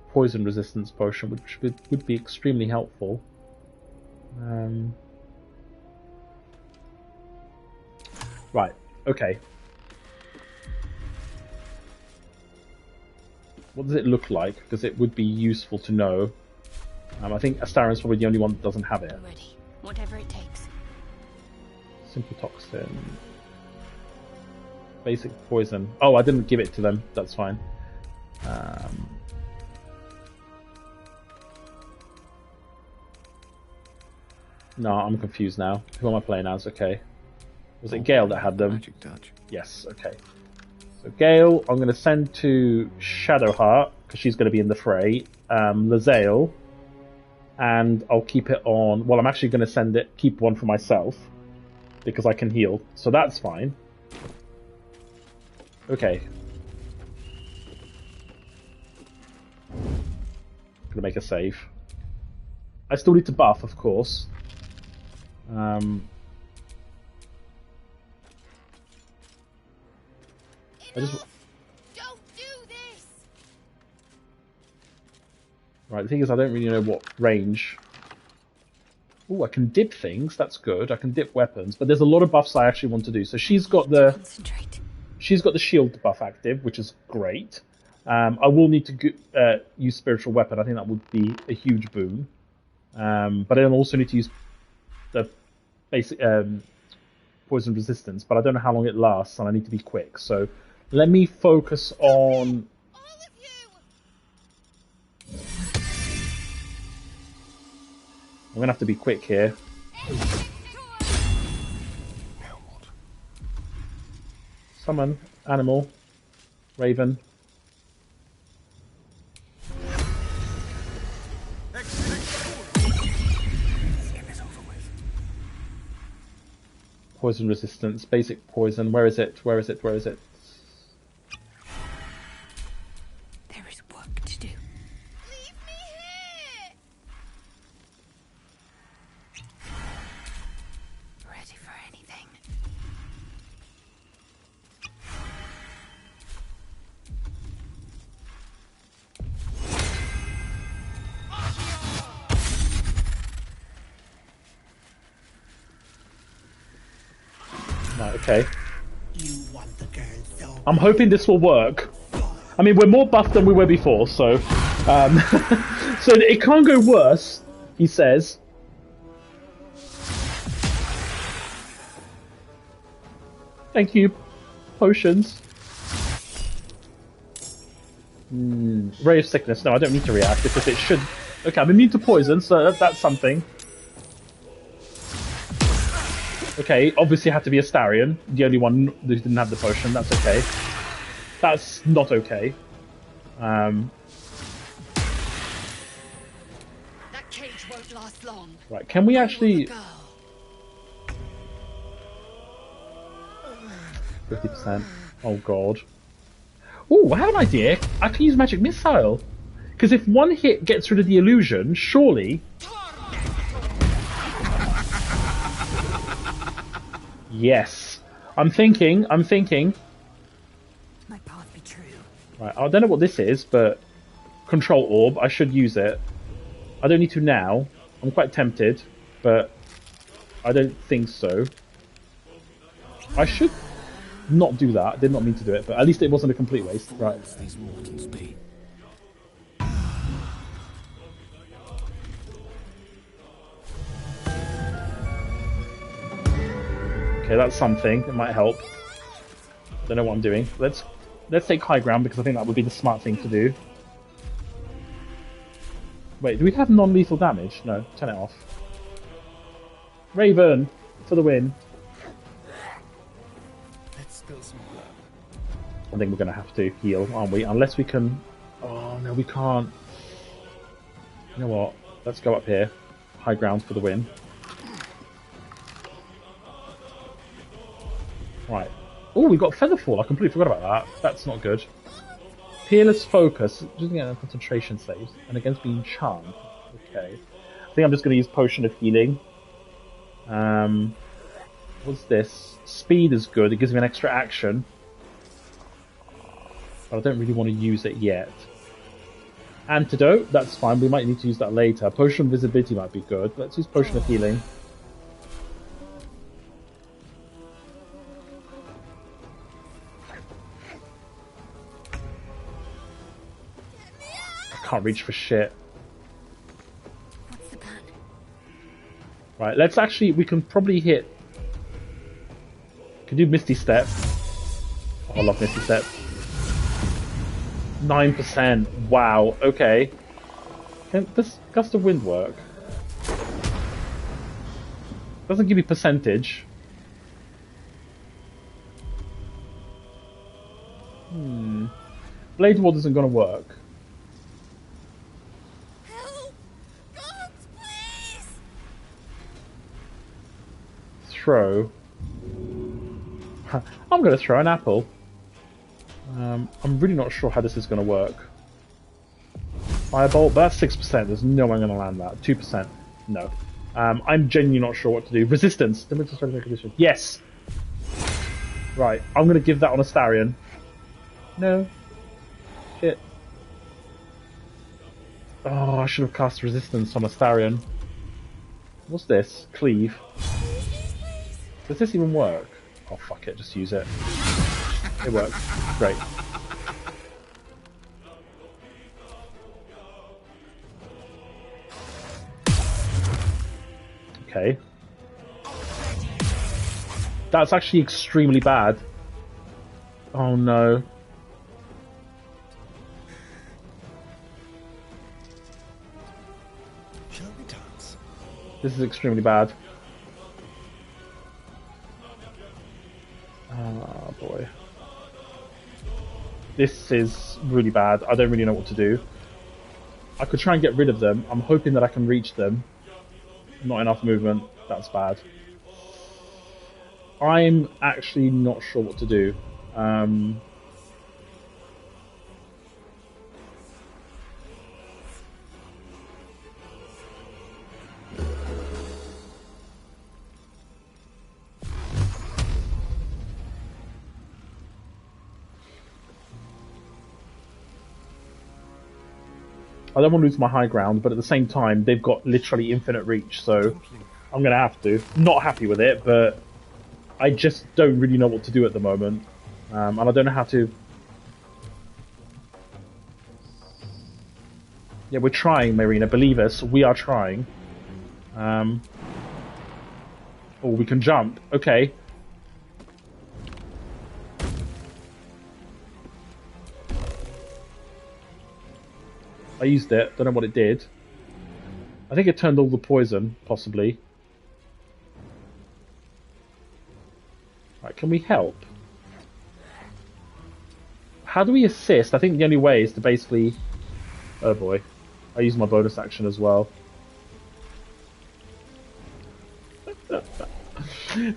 poison resistance potion, which would be extremely helpful. Right, okay. What does it look like? Because it would be useful to know. I think Astarion's probably the only one that doesn't have it. I'm ready. Whatever it takes. Simple toxin. Basic poison. Oh, I didn't give it to them. That's fine. No, I'm confused now. Who am I playing as? Okay. Was it Gale that had them? Magic touch. Yes, okay. So Gale, I'm going to send to Shadowheart, because she's going to be in the fray. Lae'zel, and I'll keep it on... Well, I'm actually going to keep one for myself, because I can heal. So that's fine. Okay. I'm going to make a save. I still need to buff, of course. Don't do this. Right, the thing is, I don't really know what range. Oh, I can dip things. That's good. I can dip weapons, but there's a lot of buffs I actually want to do. So she's got the shield buff active, which is great. I will need to use spiritual weapon. I think that would be a huge boon. But I also need to use the basic poison resistance. But I don't know how long it lasts, and I need to be quick. So let me focus on. I'm gonna have to be quick here. Summon, animal, raven. Poison resistance, basic poison. Where is it? Where is it? Where is it? There is work to do. Leave me here. Ready for anything. Right, okay. You want the girl so I'm hoping this will work. I mean, we're more buffed than we were before, so... so it can't go worse, he says. Thank you, potions. Ray of sickness. No, I don't need to react because it should... Okay, I'm immune to poison, so that's something. Okay, obviously it had to be Astarion, the only one that didn't have the potion. That's okay. That's not okay. That cage won't last long. Right, can we actually... 50%. Oh god. Ooh, I have an idea. I can use magic missile. Because if one hit gets rid of the illusion, surely... Yes. I'm thinking. My path be true. Right, I don't know what this is, but... Control orb, I should use it. I don't need to now. I'm quite tempted, but... I don't think so. I should not do that. I did not mean to do it, but at least it wasn't a complete waste. Right. These mortals be. Okay, that's something. It might help. Don't know what I'm doing. Let's take high ground because I think that would be the smart thing to do. Wait, do we have non-lethal damage? No, turn it off. Raven for the win. Let's spill some blood. I think we're going to have to heal, aren't we? Unless we can... Oh, no, we can't. You know what? Let's go up here. High ground for the win. Right. Oh, we got Featherfall. I completely forgot about that. That's not good. Peerless focus, just getting concentration saves, and against being charmed. Okay. I think I'm just going to use Potion of Healing. What's this? Speed is good, it gives me an extra action. But I don't really want to use it yet. Antidote, that's fine, we might need to use that later. Potion of Visibility might be good. Let's use Potion of Healing. I can't reach for shit. What's the plan? Right, let's actually, we can probably hit... Can do Misty Step. Oh, I love Misty Step. 9%. Wow, okay. Can this Gust of Wind work? Doesn't give me percentage. Blade Ward isn't going to work. Help! God, please! Throw. I'm going to throw an apple. I'm really not sure how this is going to work. Firebolt, that's 6%. There's no way I'm going to land that. 2%. No. I'm genuinely not sure what to do. Resistance. Yes! Right, I'm going to give that on Astarion. No. Shit. Oh, I should have cast Resistance on Astarion. What's this? Cleave. Does this even work? Oh, fuck it, just use it. It works. Great. Okay. That's actually extremely bad. Oh no. Shall we dance? This is extremely bad. Oh boy. This is really bad. I don't really know what to do. I could try and get rid of them. I'm hoping that I can reach them. Not enough movement. That's bad. I'm actually not sure what to do. I don't want to lose my high ground, but at the same time, they've got literally infinite reach, so I'm going to have to. Not happy with it, but I just don't really know what to do at the moment. And I don't know how to... Yeah, we're trying, Marina. Believe us, we are trying. Oh, we can jump. Okay. I used it. Don't know what it did. I think it turned all the poison, possibly. Right, can we help? How do we assist? I think the only way is to basically... Oh boy. I used my bonus action as well.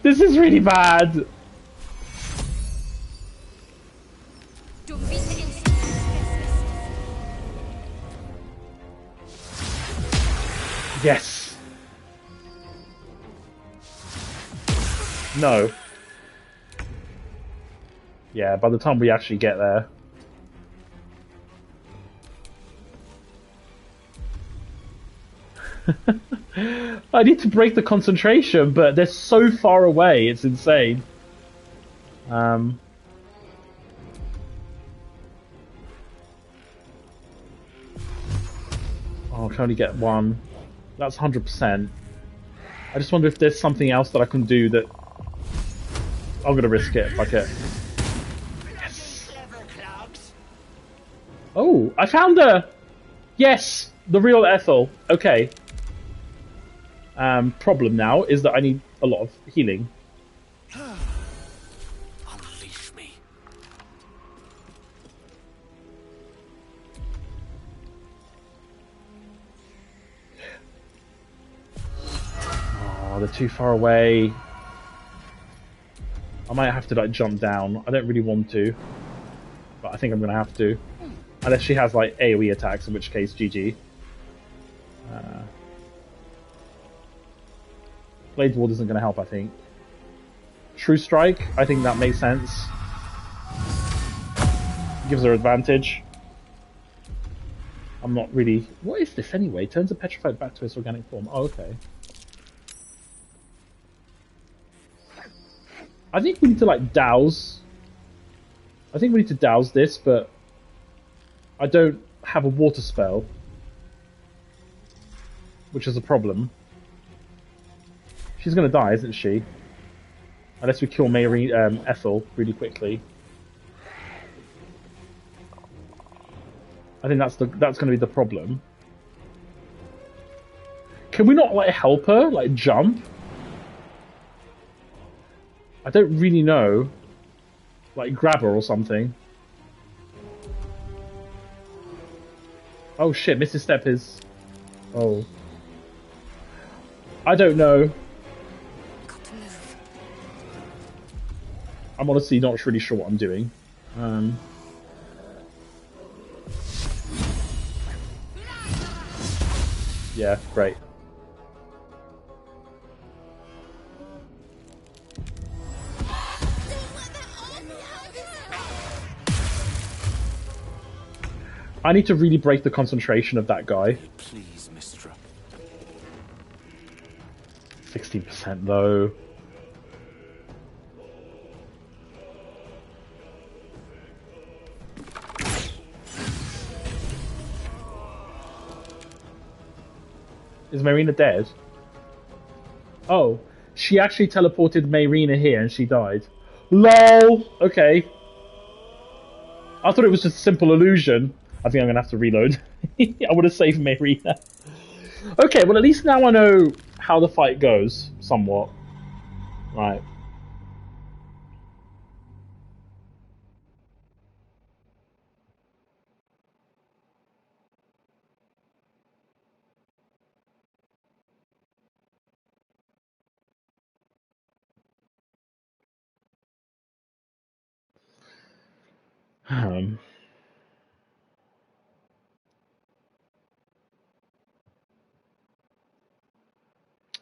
This is really bad! Yes! No. Yeah, by the time we actually get there. I need to break the concentration, but they're so far away, it's insane. Oh, I can only get one. That's 100%. I just wonder if there's something else that I can do that... I'm gonna risk it, fuck it. Yes! Oh, I found her! Yes! The real Ethel. Okay. Problem now is that I need a lot of healing. Unleash me. Oh, they're too far away. I might have to like jump down. I don't really want to, but I think I'm gonna have to. Unless she has like AoE attacks, in which case GG. Blade Ward isn't going to help, I think. True Strike, I think that makes sense. Gives her advantage. I'm not really... What is this anyway? Turns a petrified back to its organic form. Oh, okay. I think we need to like douse. I think we need to douse this, but I don't have a water spell, which is a problem. She's gonna die, isn't she? Unless we kill Ethel really quickly. I think that's gonna be the problem. Can we not like help her, like jump? I don't really know. Like grab her or something. Oh shit, Mrs. Step is... Oh. I don't know. I'm honestly not really sure what I'm doing. Yeah, great. I need to really break the concentration of that guy. Please, Mistra. 16% though. Is Marina dead? Oh, she actually teleported Marina here and she died. LOL! Okay. I thought it was just a simple illusion. I think I'm going to have to reload. I would have saved Marina. Okay, well at least now I know how the fight goes, somewhat. Right.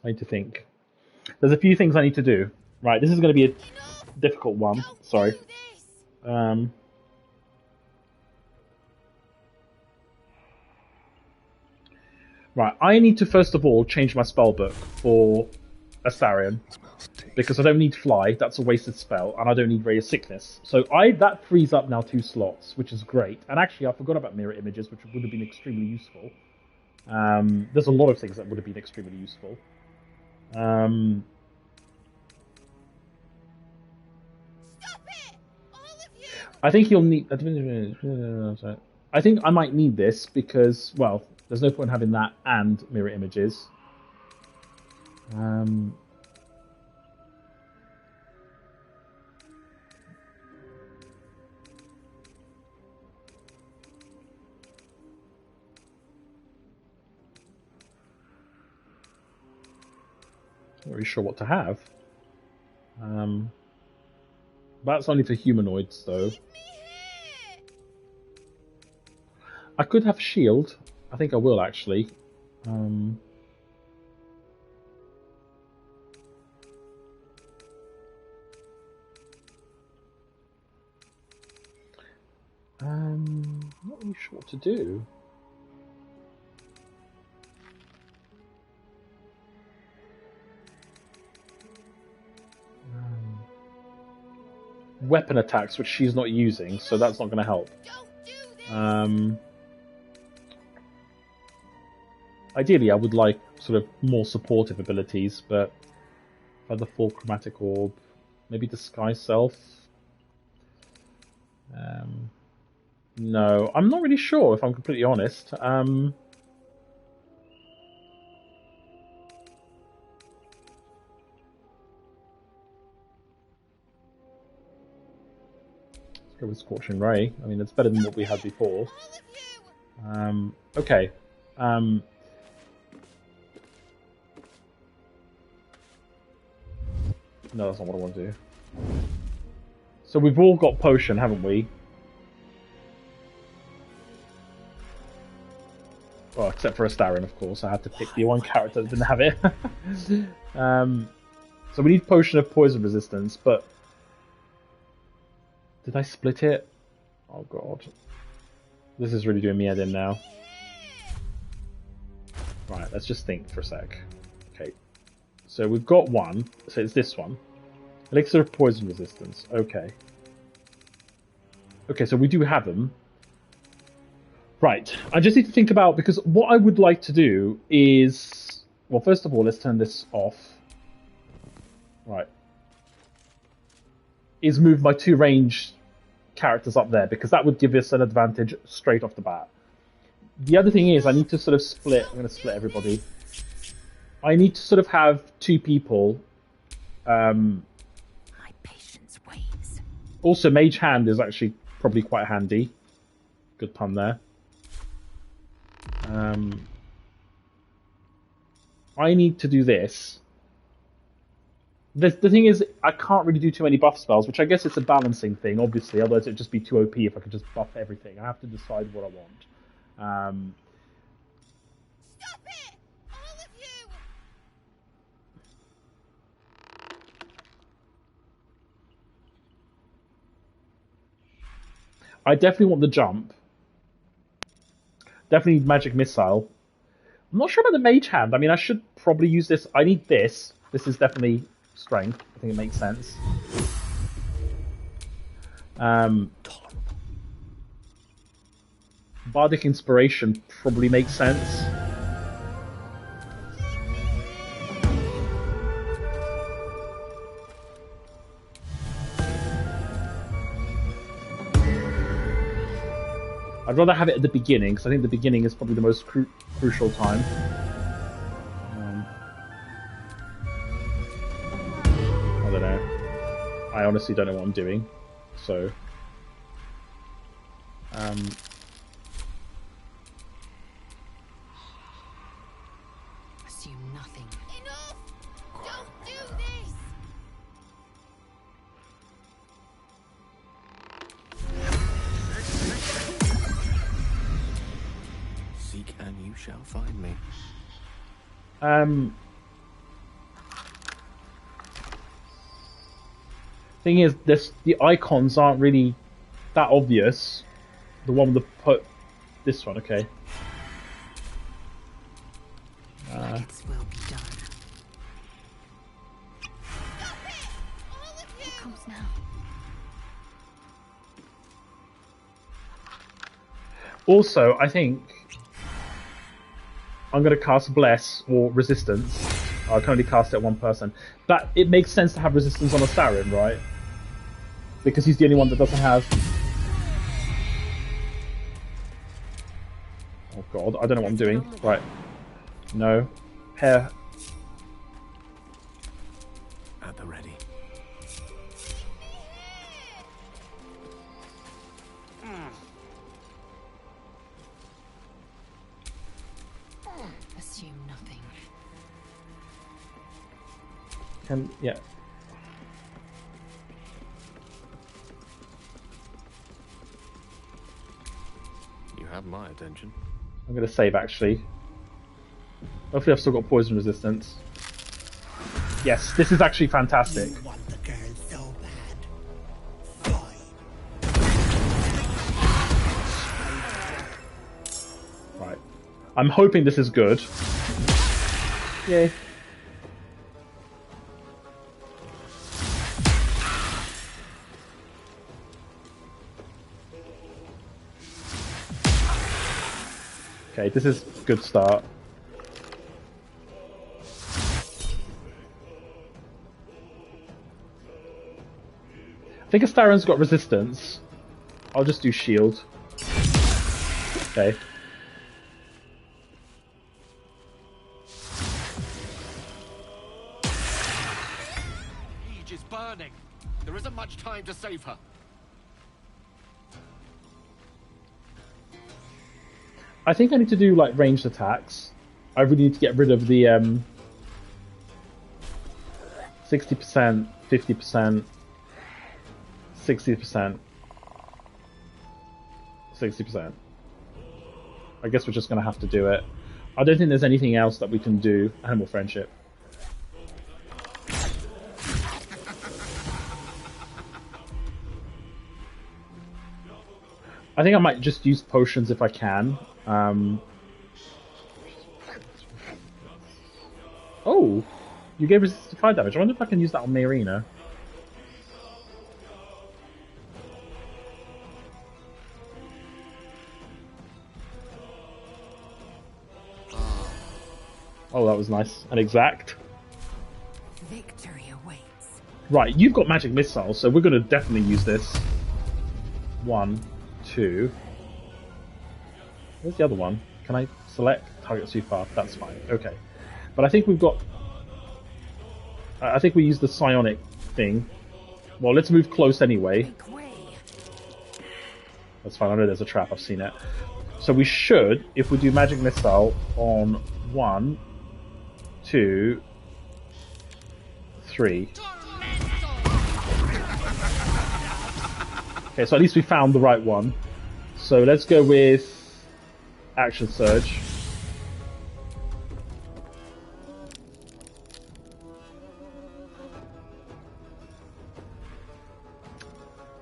I need to think. There's a few things I need to do. Right, this is going to be a difficult one. Sorry. Right, I need to first of all change my spellbook for Astarion. Because I don't need Fly, that's a wasted spell, and I don't need Ray of Sickness. So that frees up now 2 slots, which is great. And actually, I forgot about Mirror Images, which would have been extremely useful. There's a lot of things that would have been extremely useful. Stop it! All of you! I think you'll need... I think I might need this because, well, there's no point in having that and Mirror Images. Not really sure what to have. That's only for humanoids, though. I could have shield. I think I will, actually. Not really sure what to do. Weapon attacks, which she's not using, so that's not going to help. Ideally, I would like sort of more supportive abilities, but if I had the full chromatic orb, maybe disguise self. No, I'm not really sure, if I'm completely honest. Let's go with Scorching Ray. I mean, it's better than what we had before. Okay. No, that's not what I want to do. So we've all got potion, haven't we? Well, except for Astarin, of course. I had to pick the one character that didn't have it. So we need Potion of Poison Resistance, but... Did I split it? Oh god. This is really doing me head in now. Right, let's just think for a sec. Okay. So we've got one. So it's this one. Elixir of Poison Resistance. Okay. Okay, so we do have them. Right. I just need to think about... Because what I would like to do is... Well, first of all, let's turn this off. Right. Is move my 2 ranged characters up there, because that would give us an advantage straight off the bat. The other thing is, I need to sort of split... I'm going to split everybody. I need to sort of have 2 people. My patience wanes. Also, Mage Hand is actually probably quite handy. Good pun there. I need to do this. The thing is, I can't really do too many buff spells, which I guess it's a balancing thing, obviously, otherwise it'd just be too OP if I could just buff everything. I have to decide what I want. Stop it! All of you! I definitely want the jump. Definitely need Magic Missile. I'm not sure about the Mage Hand. I mean, I should probably use this. I need this. This is definitely strength. I think it makes sense. Bardic Inspiration probably makes sense. I'd rather have it at the beginning, because I think the beginning is probably the most crucial time. I don't know. I honestly don't know what I'm doing, so... Assume nothing. Enough! Don't do this! Seek and you shall find me. Thing is, the icons aren't really that obvious. The one with the this one, okay. Its will be done. Stop it! All of you! What comes now? Also, I think I'm going to cast Bless or Resistance. I can only cast it at one person. But it makes sense to have Resistance on Astarin, right? Because he's the only one that doesn't have... Oh god, I don't know what I'm doing. Right. No. Hair. At the ready. Assume nothing. Yeah. You have my attention. I'm going to save, actually. Hopefully I've still got poison resistance. Yes, this is actually fantastic. You want the girl so bad. Fine. Right. I'm hoping this is good. Yay. Okay, this is a good start. I think Astarin's got resistance. I'll just do shield. Okay. Siege is burning. There isn't much time to save her. I think I need to do like ranged attacks. I really need to get rid of the 60%, 50%, 60%, 60%. I guess we're just going to have to do it. I don't think there's anything else that we can do. Animal friendship. I think I might just use potions if I can. Oh, you gave resisted fire damage. I wonder if I can use that on Marina. Oh, that was nice and exact. Victory awaits. Right, you've got magic missiles, so we're going to definitely use this. 1, 2. Where's the other one? Can I select target too far? That's fine. Okay, but I think we've got. I think we use the psionic thing. Well, let's move close anyway. That's fine. I know there's a trap. I've seen it. So we should, if we do magic missile on 1, 2, 3. Okay, so at least we found the right one. So let's go with action surge.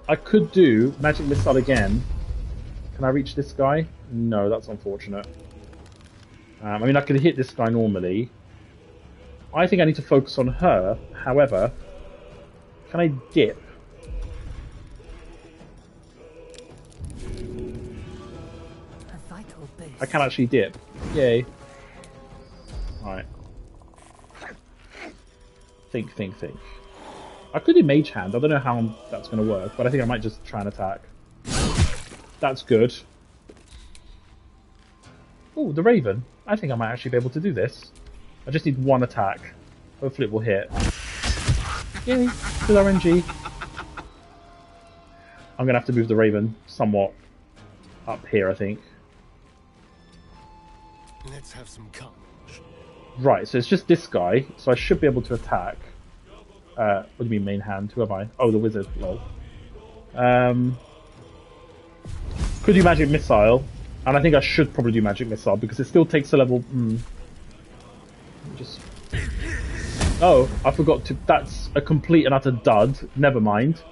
I could do magic missile again. Can I reach this guy? No, that's unfortunate. I mean, I could hit this guy normally. I think I need to focus on her. However, can I dip? I can actually dip. Yay. Alright. Think. I could do Mage Hand. I don't know how that's going to work, but I think I might just try and attack. That's good. Oh, the Raven. I think I might actually be able to do this. I just need one attack. Hopefully it will hit. Yay, good RNG. I'm going to have to move the Raven somewhat up here, I think. Let's have some carnage. Right, so it's just this guy, so I should be able to attack. What do you mean main hand? Who am I? Oh, the wizard. Lol. Could do magic missile, and I think I should probably do magic missile because it still takes a level. Just. Oh, I forgot to. That's a complete and utter dud. Never mind.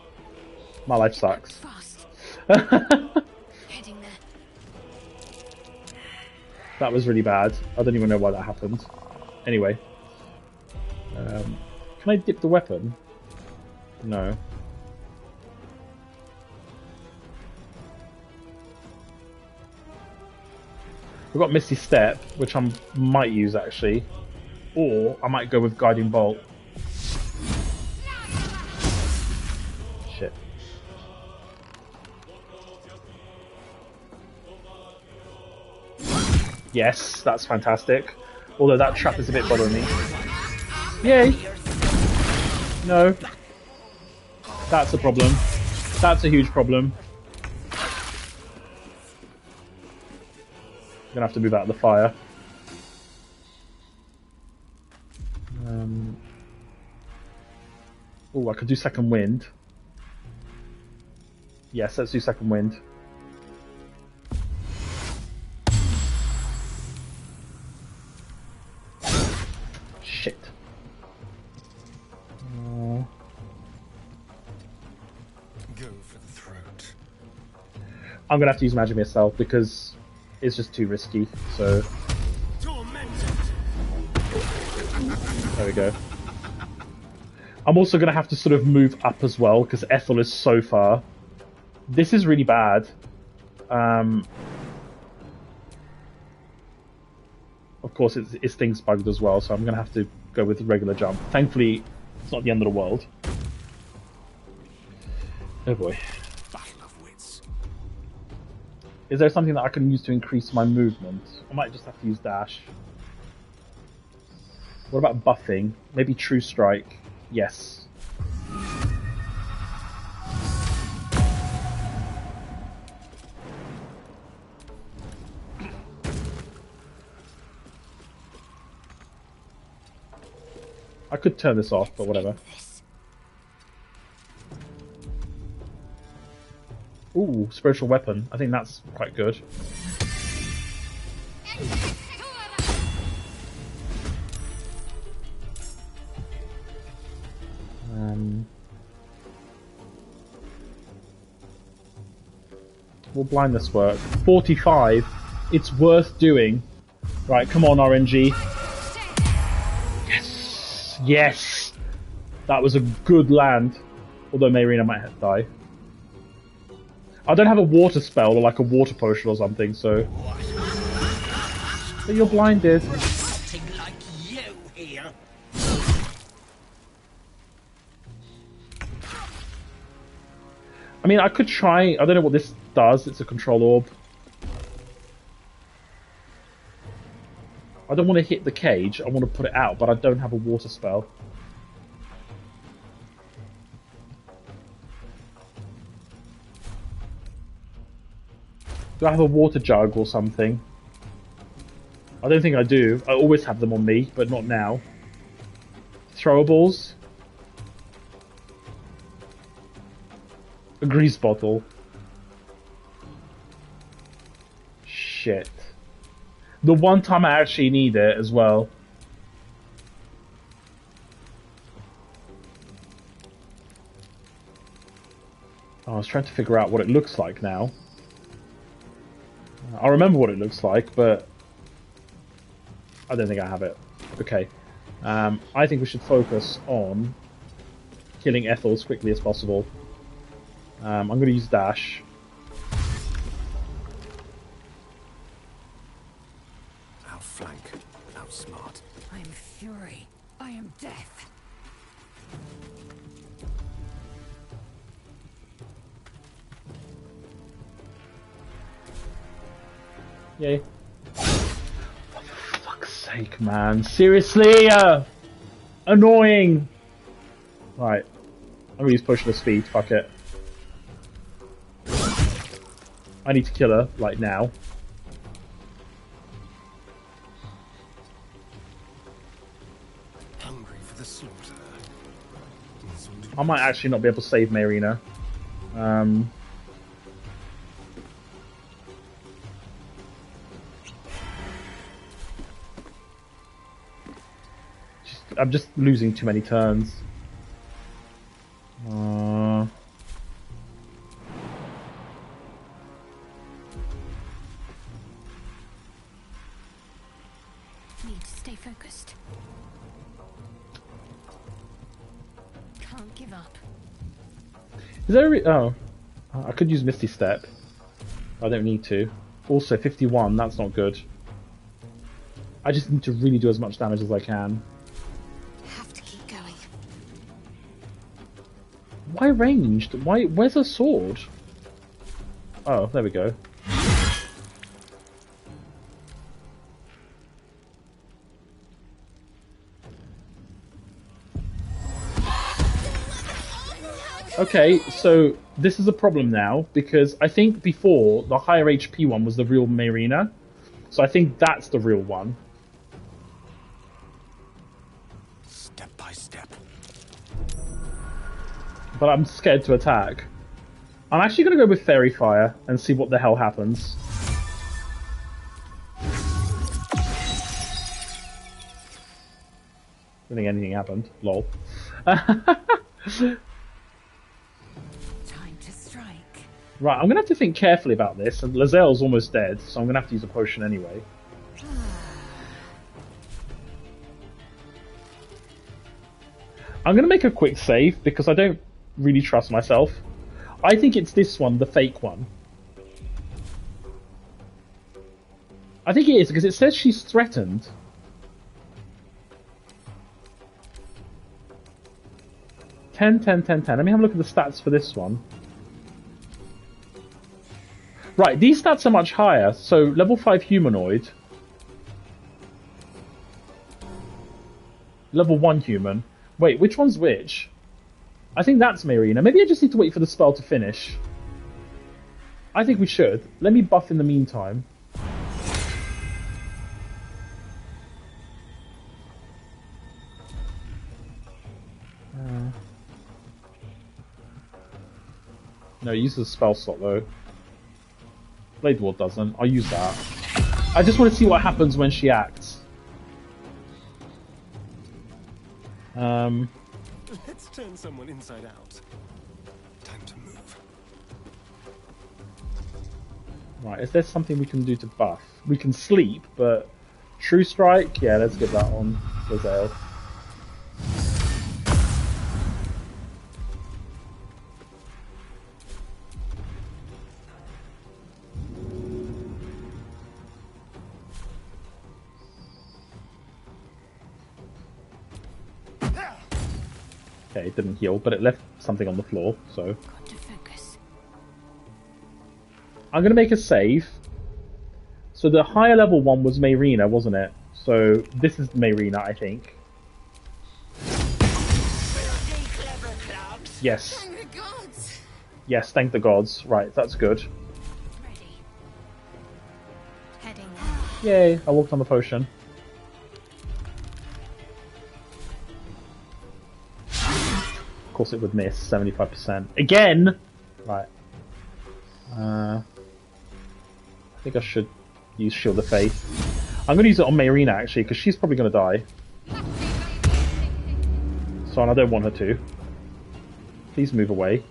My life sucks. Heading there. That was really bad. I don't even know why that happened. Anyway. Can I dip the weapon? No. We've got Misty Step, which I might use actually. Or I might go with Guiding Bolt. Shit. Yes, that's fantastic. Although that trap is a bit bothering me. Yay! No. That's a problem. That's a huge problem. I'm gonna have to move out of the fire. Oh, I could do second wind. Yes, let's do second wind. Shit. Go for the throat. I'm gonna have to use magic missile because it's just too risky. So there we go. I'm also gonna have to sort of move up as well because Ethel is so far. This is really bad. Of course, it's things bugged as well, so I'm gonna have to go with regular jump. Thankfully, it's not the end of the world. Oh boy. Battle of wits. Is there something that I can use to increase my movement? I might just have to use dash. What about buffing? Maybe True Strike. Yes. I could turn this off, but whatever. Ooh, spiritual weapon. I think that's quite good. Will blindness work? 45. It's worth doing. Right, come on, RNG. Yes! Yes! That was a good land. Although Mayrina might have to die. I don't have a water spell or like a water potion or something, so... But you're blinded. Like you here. I mean, I could try... I don't know what this does. It's a control orb. I don't want to hit the cage. I want to put it out, but I don't have a water spell. Do I have a water jug or something? I don't think I do. I always have them on me, but not now. Throwables? A grease bottle. Shit. The one time I actually need it as well. I was trying to figure out what it looks like now. I remember what it looks like, but I don't think I have it. Okay. I think we should focus on killing Ethel as quickly as possible. I'm going to use dash. Outflank, outsmart. I am fury. I am death. Yay. For fuck's sake, man. Seriously? Annoying! Right. I'm gonna use potion of speed, fuck it. I need to kill her, like now. Hungry for the slaughter. I might actually not be able to save Mayrina. I'm just losing too many turns. Need to stay focused. Can't give up. Is there oh. I could use Misty Step. I don't need to. Also, 51, that's not good. I just need to really do as much damage as I can. Have to keep going. Why ranged? Why? Where's a sword? Oh, there we go. Okay, so this is a problem now, because I think before, the higher HP one was the real Mayrina. So I think that's the real one. Step by step. But I'm scared to attack. I'm actually going to go with Fairy Fire and see what the hell happens. I don't think anything happened. Lol. Right, I'm going to have to think carefully about this, and Lazelle's almost dead, so I'm going to have to use a potion anyway. I'm going to make a quick save, because I don't really trust myself. I think it's this one, the fake one. I think it is, because it says she's threatened. Ten. Let me have a look at the stats for this one. Right, these stats are much higher. So, level 5 humanoid. Level 1 human. Wait, which one's which? I think that's Mayrina. Maybe I just need to wait for the spell to finish. I think we should. Let me buff in the meantime. No, it uses a spell slot though. Blade Ward doesn't. I'll use that. I just want to see what happens when she acts. Let's turn someone inside out. Time to move. Right, is there something we can do to buff? We can sleep, but True Strike? Yeah, let's get that on Lizelle. Okay, it didn't heal, but it left something on the floor, so... Got to focus. I'm going to make a save. So the higher level one was Mayrina, wasn't it? So this is Mayrina, I think. Yes. Thank the gods. Yes, thank the gods. Right, that's good. Ready. Heading Yay, I walked on the potion. Of course it would miss, 75%. Again! Right. I think I should use Shield of Faith. I'm going to use it on Mayrina, actually, because she's probably going to die. So, and I don't want her to. Please move away.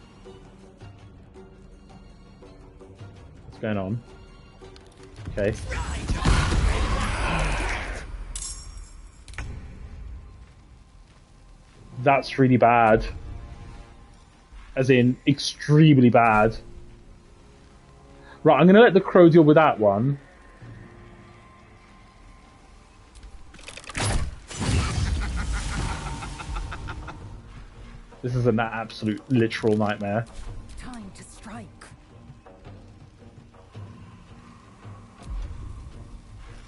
What's going on? Okay. That's really bad. As in, extremely bad. Right, I'm going to let the crow deal with that one. This is an absolute, literal nightmare. time to strike.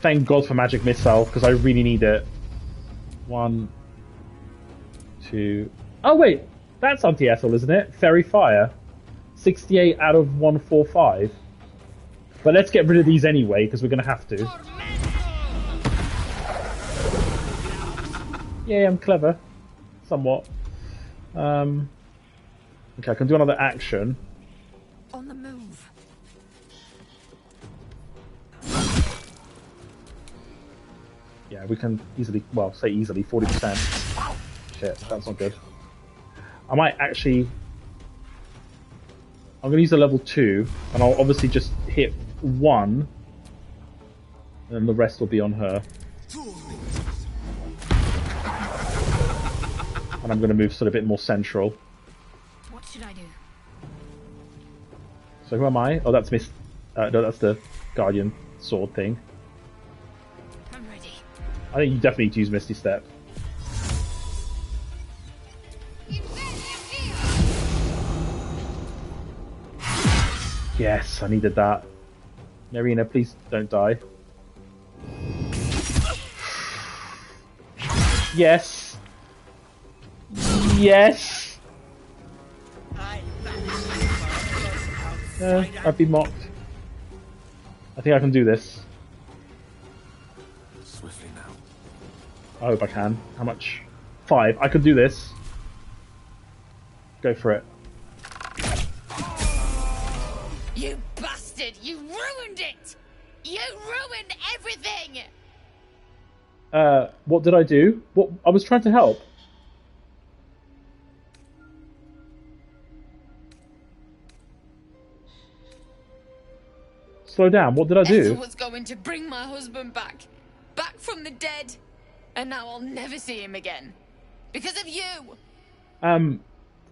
Thank God for Magic Missile, because I really need it. 1, 2... Oh wait! That's anti-Ethel, isn't it? Fairy Fire. 68 out of 145. But let's get rid of these anyway, because we're going to have to. Yeah, I'm clever. Somewhat. Okay, I can do another action. On the move. Yeah, we can easily, well, say easily, 40%. Shit, that's not good. I might actually... I'm going to use a level 2, and I'll obviously just hit 1, and then the rest will be on her. And I'm going to move sort of a bit more central. What should I do? So who am I? Oh, that's Miss... no, that's the Guardian sword thing. I'm ready. I think you definitely need to use Misty Step. Yes, I needed that. Marina, please don't die. Yes. Yes. I've been mocked. I think I can do this. Swiftly now. I hope I can. How much? 5. I could do this. Go for it. You bastard! You ruined it! You ruined everything! What did I do? What? I was trying to help. Slow down. What did I do? Ethel was going to bring my husband back. Back from the dead. And now I'll never see him again. Because of you!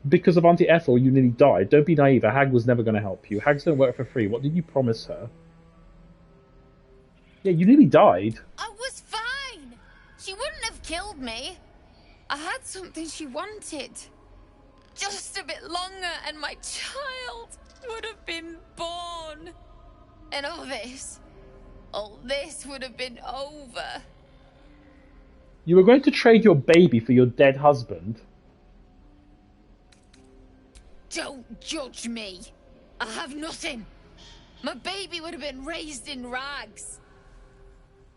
Because of Auntie Ethel, you nearly died. Don't be naive. A hag was never going to help you. Hags don't work for free. What did you promise her? Yeah, you nearly died. I was fine! She wouldn't have killed me. I had something she wanted. Just a bit longer and my child would have been born. And all this would have been over. You were going to trade your baby for your dead husband. Don't judge me. I have nothing. My baby would have been raised in rags.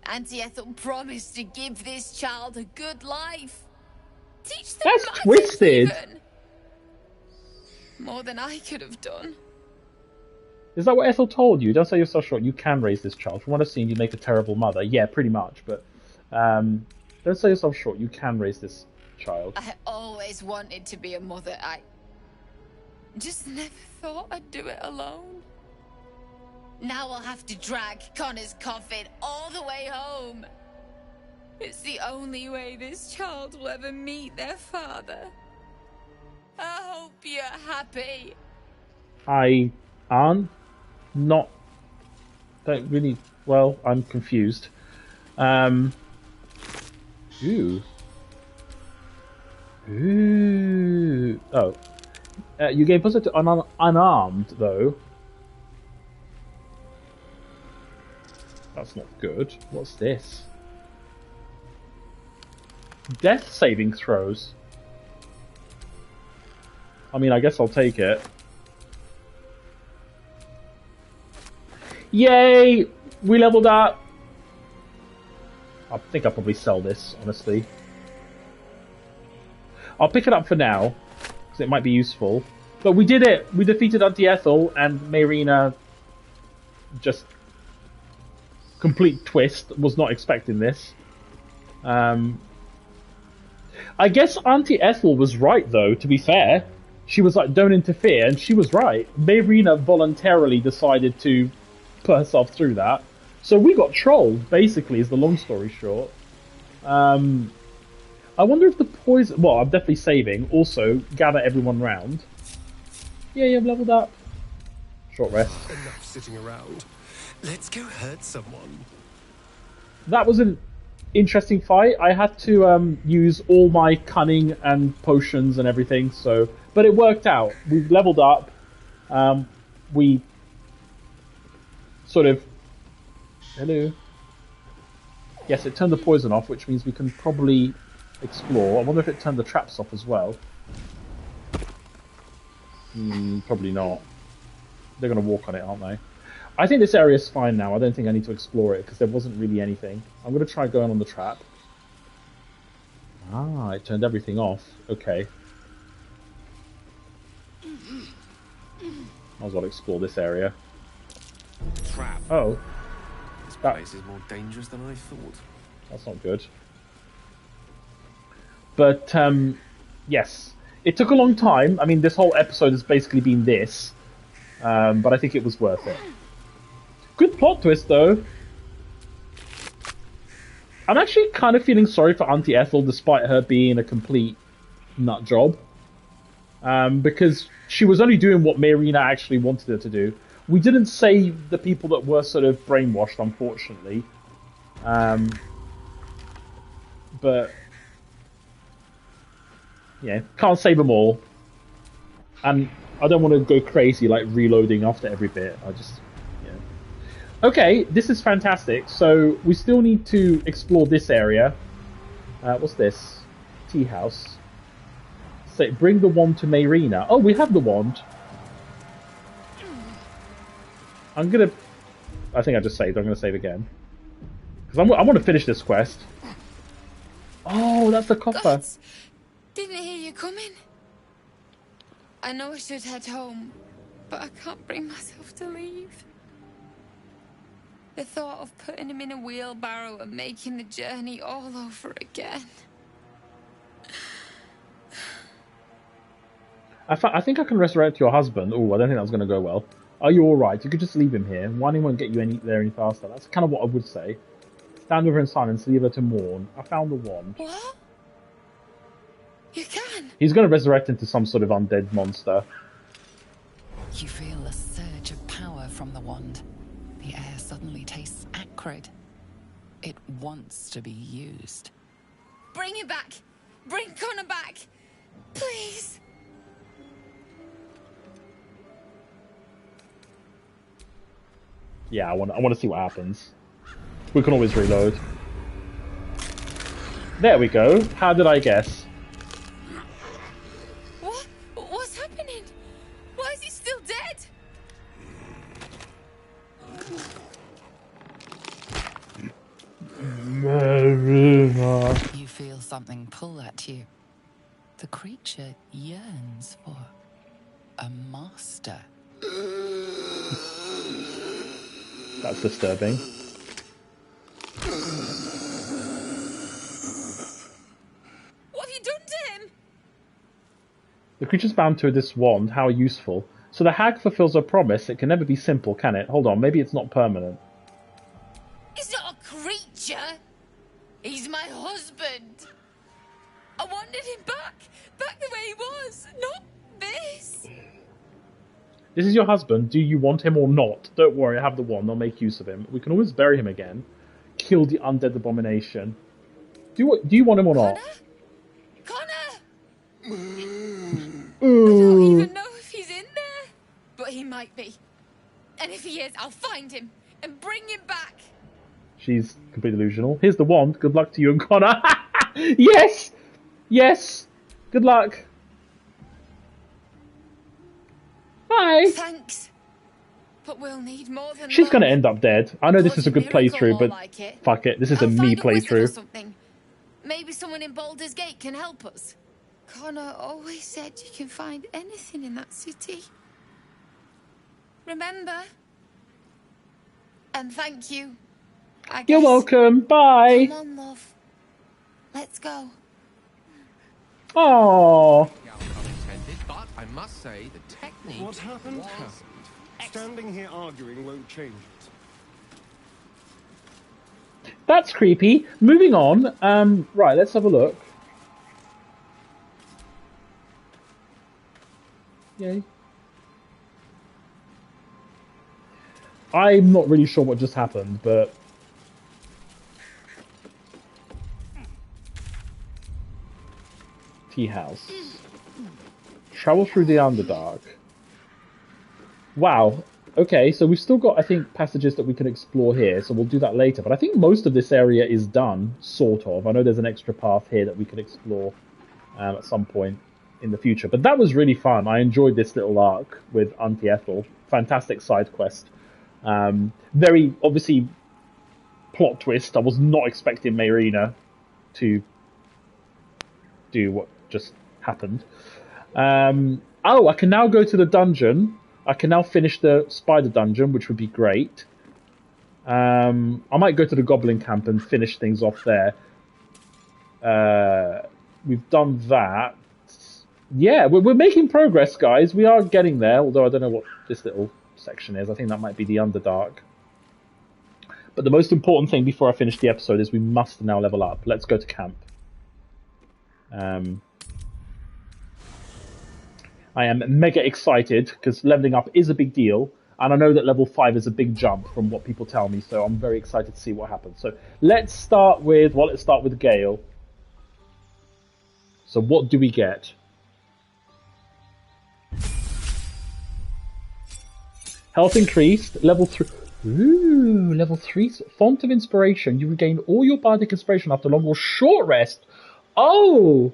Auntie Ethel promised to give this child a good life. Teach them That's magic twisted. even. More than I could have done. Is that what Ethel told you? Don't sell yourself short. You can raise this child. From what I've seen, you make a terrible mother. Yeah, pretty much. But don't sell yourself short. You can raise this child. I always wanted to be a mother. I just never thought I'd do it alone. Now I'll have to drag Connor's coffin all the way home. It's the only way this child will ever meet their father. I hope you're happy. I aren't. Not. Don't really. Well, I'm confused. Ooh. Ooh. Oh. You gave pussy to unarmed, though. That's not good. What's this? Death saving throws. I mean, I guess I'll take it. Yay! We leveled up! I think I'll probably sell this, honestly. I'll pick it up for now, because it might be useful. But we did it! We defeated Auntie Ethel, and Mayrina just... complete twist. Was not expecting this. I guess Auntie Ethel was right, though, to be fair. She was like, don't interfere, and she was right. Mayrina voluntarily decided to put herself through that. So we got trolled, basically, is the long story short. I wonder if the poison... Well, I'm definitely saving. Also, gather everyone round. Yeah, you've leveled up. Short rest. Enough sitting around. Let's go hurt someone. That was an interesting fight. I had to use all my cunning and potions and everything, so... But it worked out. We leveled up. We sort of... Hello? Yes, it turned the poison off, which means we can probably explore. I wonder if it turned the traps off as well. Probably not. They're going to walk on it, aren't they? I think this area is fine now. I don't think I need to explore it, because there wasn't really anything. I'm going to try going on the trap. Ah, it turned everything off. Okay. Might as well explore this area. Trap. Oh. This place is more dangerous than I thought. That's not good. But, yes. It took a long time. I mean, this whole episode has basically been this. But I think it was worth it. Good plot twist, though. I'm actually kind of feeling sorry for Auntie Ethel, despite her being a complete nut job. Because she was only doing what Mayrina actually wanted her to do. We didn't save the people that were sort of brainwashed, unfortunately. But... yeah, can't save them all. And I don't want to go crazy, like, reloading after every bit. I just... yeah. Okay, this is fantastic. So, we still need to explore this area. What's this? Tea house. So, bring the wand to Mayrina. Oh, we have the wand. I'm gonna... I think I just saved. I'm gonna save again. Because I want to finish this quest. Oh, that's the copper. Gods, didn't hear you coming. I know I should head home, but I can't bring myself to leave. The thought of putting him in a wheelbarrow and making the journey all over again. I think I can resurrect your husband. Oh, I don't think that was going to go well. Are you alright? You could just leave him here. Winding won't get you there any faster. That's kind of what I would say. Stand with her in silence, leave her to mourn. I found the wand. What? You can? He's going to resurrect into some sort of undead monster. You feel a surge of power from the wand. The air suddenly tastes acrid. It wants to be used. Bring it back! Bring Connor back! Please! Yeah, I want to see what happens. We can always reload. There we go. How did I guess? What? What's happening? Why is he still dead? You feel something pull at you. The creature yearns for a master. That's disturbing. What have you done to him? The creature's bound to this wand. How useful. So the hag fulfills her promise. It can never be simple, can it? Hold on, maybe it's not permanent. He's not a creature. He's my husband. I wanted him back the way he was, not this. This is your husband. Do you want him or not? Don't worry, I have the wand. I'll make use of him. We can always bury him again. Kill the undead abomination. Do you want him or not? Connor! I don't even know if he's in there, but he might be. And if he is, I'll find him and bring him back. She's completely delusional. Here's the wand. Good luck to you and Connor. Yes! Yes! Good luck. Bye. Thanks. But we'll need more than She's that. going to end up dead. I know this is a good playthrough, but fuck it. This is a me playthrough. Something. Maybe someone in Baldur's Gate can help us. Connor always said you can find anything in that city. Remember? And thank you. You're welcome. Bye. Come on, love. Let's go. Oh. But I must say the technique. What happened? Standing here arguing won't change it. That's creepy. Moving on. Right, let's have a look. Yay. I'm not really sure what just happened, but... Tea house. Travel through the Underdark. Wow. Okay, so we've still got, I think, passages that we can explore here, so we'll do that later. But I think most of this area is done, sort of. I know there's an extra path here that we can explore at some point in the future. But that was really fun. I enjoyed this little arc with Auntie Ethel. Fantastic side quest. Very, obviously, plot twist. I was not expecting Mayrina to do what just happened. Oh, I can now go to the dungeon. I can now finish the spider dungeon, which would be great. I might go to the goblin camp and finish things off there. We've done that. Yeah, we're making progress, guys. We are getting there, although I don't know what this little section is. I think that might be the Underdark. But the most important thing before I finish the episode is we must now level up. Let's go to camp. I am mega excited because leveling up is a big deal, and I know that level 5 is a big jump from what people tell me, so I'm very excited to see what happens. So let's start with Gale. So what do we get? Health increased, level 3. Ooh, level 3. Font of Inspiration. You regain all your bardic inspiration after long or short rest. Oh!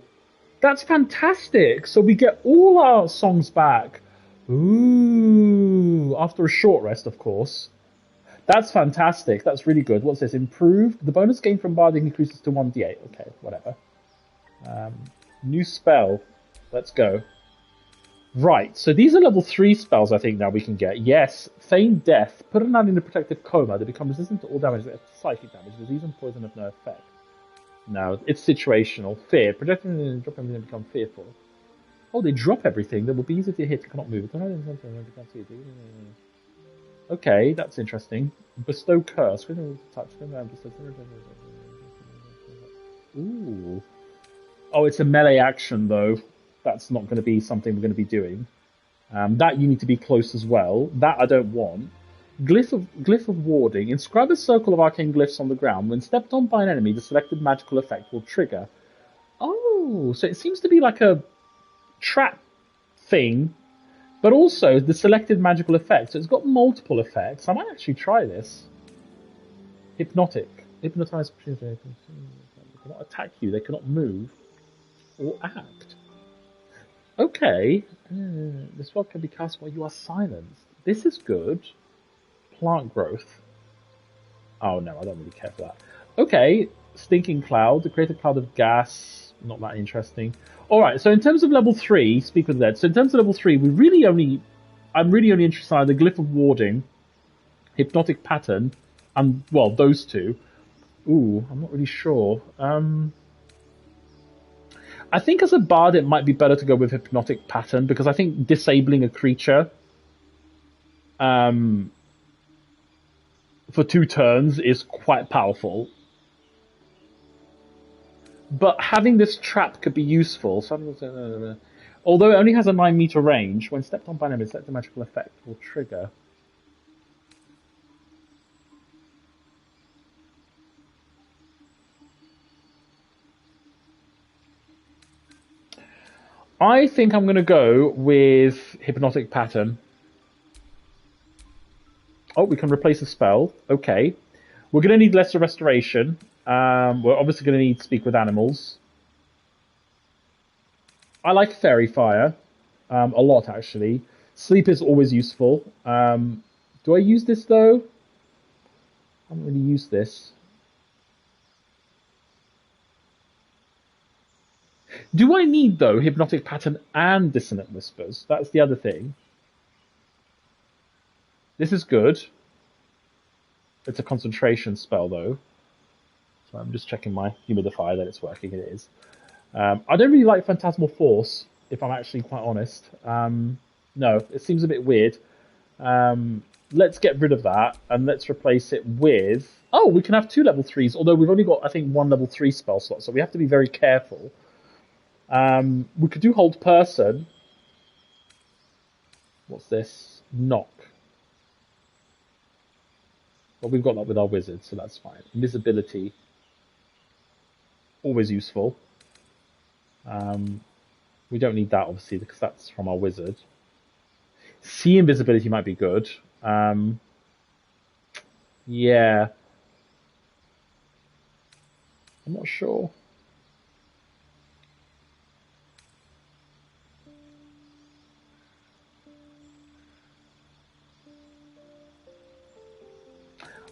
That's fantastic. So we get all our songs back. Ooh, after a short rest, of course. That's fantastic. That's really good. What's this? Improved. The bonus gain from Bardic increases to 1d8. Okay, whatever. New spell. Let's go. Right, so these are level 3 spells I think now we can get. Yes, Feign Death. Put an ally in a protective coma. They become resistant to all damage except psychic damage. Disease and poison have no effect. No, it's situational. Fear. Projecting and drop everything and become fearful. Oh, they drop everything. That will be easy to hit. Cannot move. Okay, that's interesting. Bestow Curse. Ooh. Oh, it's a melee action, though. That's not going to be something we're going to be doing. That you need to be close as well. That I don't want. Glyph of Warding. Inscribe a circle of arcane glyphs on the ground. When stepped on by an enemy, the selected magical effect will trigger. Oh, so it seems to be like a trap thing, but also the selected magical effect. So it's got multiple effects. I might actually try this. Hypnotic. Hypnotize. They cannot attack you. They cannot move or act. Okay. This spell can be cast while you are silenced. This is good. Plant growth. Oh no, I don't really care for that. Okay, Stinking Cloud, the create a cloud of gas. Not that interesting. Alright, so in terms of level 3, speak with the dead. So in terms of level 3, I'm really only interested in the Glyph of Warding Hypnotic Pattern, and, well, those two. Ooh, I'm not really sure. I think as a bard it might be better to go with Hypnotic Pattern, because I think disabling a creature for 2 turns is quite powerful. But having this trap could be useful. Although it only has a 9-meter range, when stepped on by enemies, let the magical effect will trigger. I think I'm going to go with Hypnotic Pattern. Oh, we can replace a spell. Okay. We're going to need Lesser Restoration. We're obviously going to need Speak with Animals. I like Fairy Fire. A lot, actually. Sleep is always useful. Do I use this, though? I haven't really used this. Do I need, though, Hypnotic Pattern and Dissonant Whispers? That's the other thing. This is good. It's a concentration spell, though. So I'm just checking my humidifier that it's working. It is. I don't really like Phantasmal Force, if I'm actually quite honest. No, it seems a bit weird. Let's get rid of that, and let's replace it with... Oh, we can have 2 level 3s, although we've only got, I think, 1 level 3 spell slot, so we have to be very careful. We could do Hold Person. What's this? Knock. Well, we've got that with our wizard, so that's fine. Invisibility. Always useful. We don't need that, obviously, because that's from our wizard. See Invisibility might be good. Yeah. I'm not sure.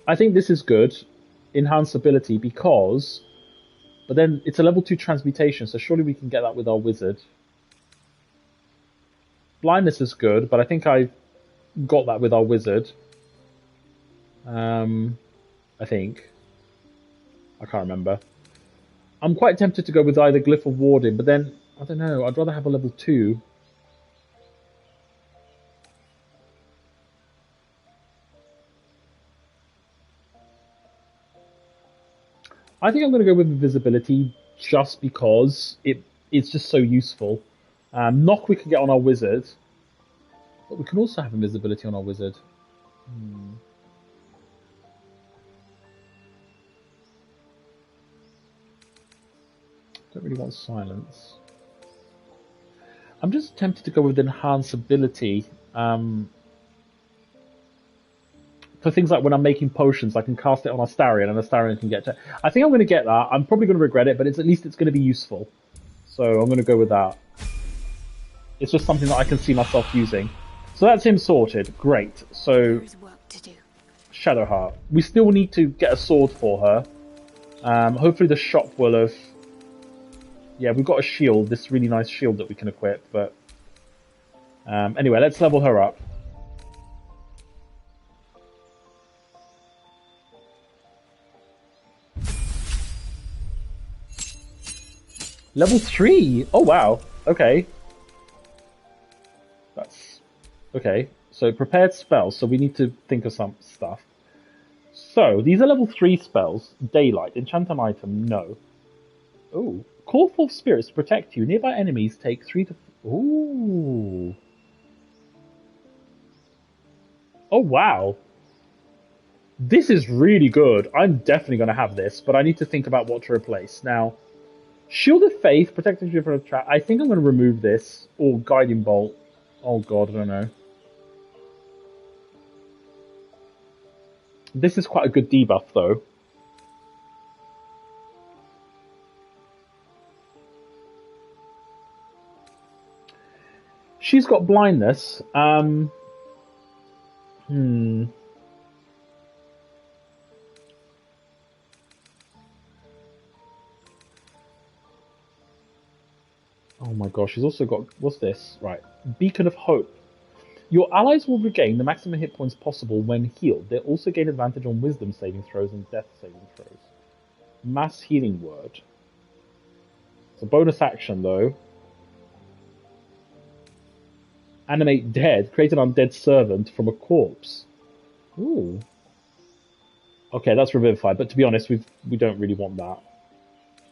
I think this is good. Enhance ability, because... But then it's a level 2 transmutation, so surely we can get that with our wizard. Blindness is good, but I think I got that with our wizard. I think. I can't remember. I'm quite tempted to go with either Glyph or Warding, but then, I don't know, I'd rather have a level 2. I think I'm going to go with Invisibility just because it's just so useful. Knock we can get on our wizard, but we can also have Invisibility on our wizard. Don't really want Silence. I'm just tempted to go with Enhance Ability. For things like when I'm making potions, I can cast it on Astarion, and Astarion can get to... I think I'm going to get that. I'm probably going to regret it, but at least it's going to be useful. So I'm going to go with that. It's just something that I can see myself using. So that's him sorted. Great. So Shadowheart. We still need to get a sword for her. Hopefully the shop will have... Yeah, we've got a shield, this really nice shield that we can equip, but... Anyway, let's level her up. Level 3! Oh, wow. Okay. That's... Okay. So, prepared spells, so we need to think of some stuff. So, these are level 3 spells. Daylight. Enchant an item. No. Ooh. Call forth spirits to protect you. Nearby enemies take 3 to... Ooh. Oh, wow. This is really good. I'm definitely going to have this, but I need to think about what to replace. Now... Shield of Faith, protecting you from a trap. I think I'm going to remove this. Or Guiding Bolt. Oh god, I don't know. This is quite a good debuff, though. She's got blindness. Oh my gosh, she's also got... What's this? Right. Beacon of Hope. Your allies will regain the maximum hit points possible when healed. They also gain advantage on wisdom saving throws and death saving throws. Mass healing word. It's a bonus action though. Animate dead. Create an undead servant from a corpse. Ooh. Okay, that's Revivify, but to be honest, we don't really want that.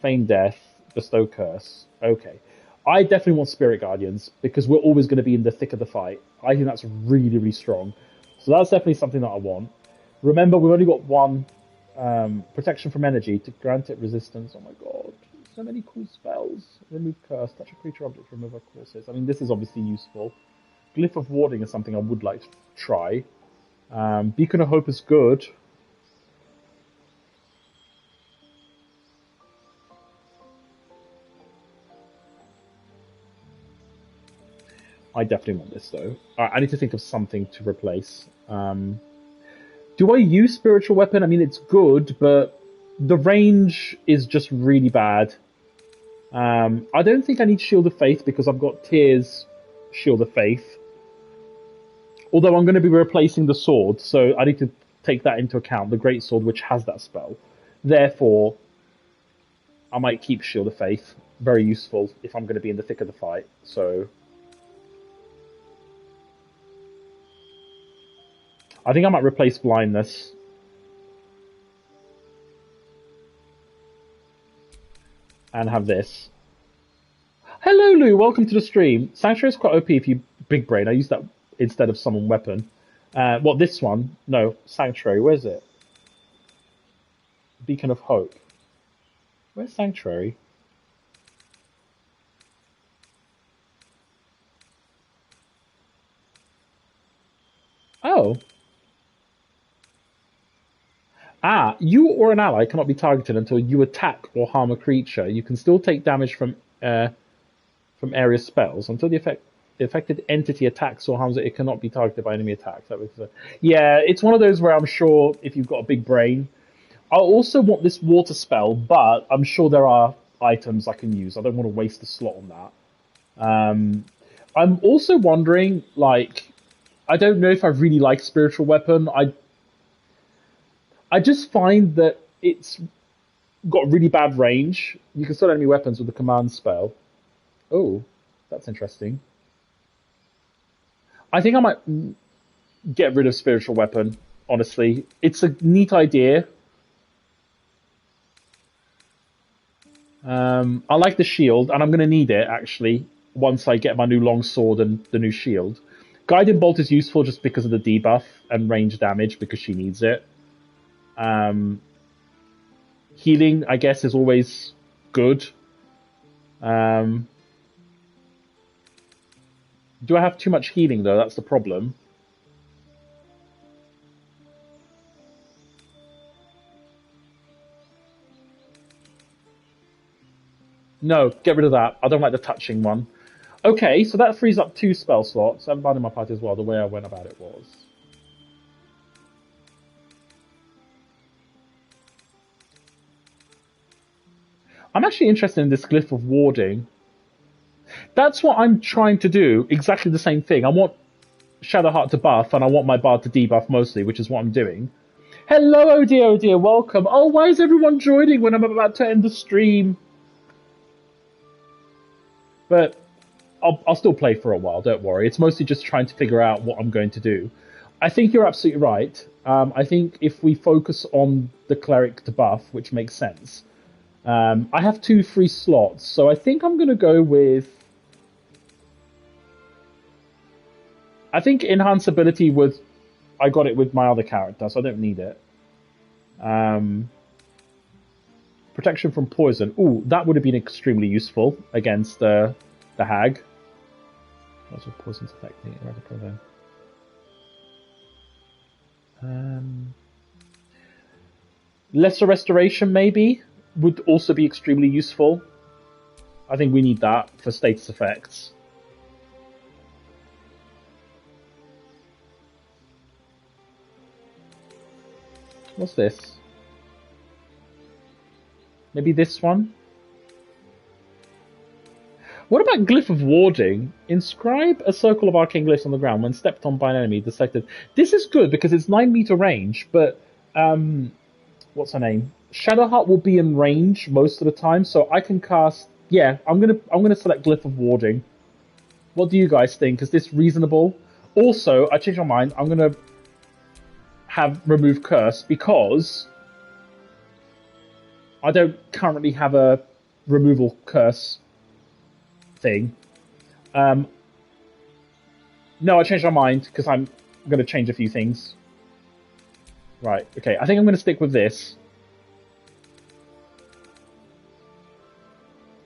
Feign death, bestow curse. Okay. I definitely want Spirit Guardians, because we're always going to be in the thick of the fight. I think that's really, really strong. So that's definitely something that I want. Remember, we've only got one protection from energy to grant it resistance. Oh my god. So many cool spells. Remove curse, touch a creature object, remove our courses. I mean, this is obviously useful. Glyph of Warding is something I would like to try. Beacon of Hope is good. I definitely want this though. I need to think of something to replace. Do I use Spiritual Weapon? I mean, it's good, but the range is just really bad. I don't think I need Shield of Faith because I've got Tyr's Shield of Faith. Although I'm going to be replacing the sword, so I need to take that into account. The Great Sword, which has that spell. Therefore, I might keep Shield of Faith. Very useful if I'm going to be in the thick of the fight. So I think I might replace Blindness. And have this. Hello, Lou. Welcome to the stream. Sanctuary is quite OP if you big brain. I use that instead of summon weapon. What, this one? No, Sanctuary. Where's it? Beacon of Hope. Where's Sanctuary? Oh. Ah, you or an ally cannot be targeted until you attack or harm a creature. You can still take damage from area spells. Until the affected entity attacks or harms it, it cannot be targeted by enemy attacks. Yeah, it's one of those where I'm sure if you've got a big brain. I also want this water spell, but I'm sure there are items I can use. I don't want to waste a slot on that. I'm also wondering, like, I don't know if I really like Spiritual Weapon. I just find that it's got really bad range. You can stun enemy weapons with the command spell. Oh, that's interesting. I think I might get rid of Spiritual Weapon, honestly. It's a neat idea. I like the shield, and I'm going to need it, actually, once I get my new longsword and the new shield. Guiding Bolt is useful just because of the debuff and range damage, because she needs it. Healing, I guess, is always good. Do I have too much healing, though? That's the problem. No, get rid of that. I don't like the touching one. Okay, so that frees up 2 spell slots. I haven't found in my party as well. The way I went about it was. I'm actually interested in this Glyph of Warding. That's what I'm trying to do. Exactly the same thing. I want Shadowheart to buff, and I want my Bard to debuff mostly, which is what I'm doing. Hello, oh dear, welcome. Oh, why is everyone joining when I'm about to end the stream? But I'll still play for a while, don't worry. It's mostly just trying to figure out what I'm going to do. I think you're absolutely right. I think if we focus on the Cleric to buff, which makes sense. I have 2 free slots, so I think I'm going to go with... I think Enhance Ability with... I got it with my other character, so I don't need it. Protection from Poison. Ooh, that would have been extremely useful against the Hag. What's with poison's affect me? Lesser Restoration, maybe, would also be extremely useful. I think we need that for status effects. What's this? Maybe this one? What about Glyph of Warding? Inscribe a circle of arcane glyphs on the ground when stepped on by an enemy detected. This is good because it's 9-meter range, but what's her name? Shadowheart will be in range most of the time, so I can cast. Yeah, I'm gonna select Glyph of Warding. What do you guys think? Is this reasonable? Also, I changed my mind. I'm gonna have remove curse because I don't currently have a removal curse thing. No, I changed my mind because I'm going to change a few things. Right, okay, I think I'm going to stick with this.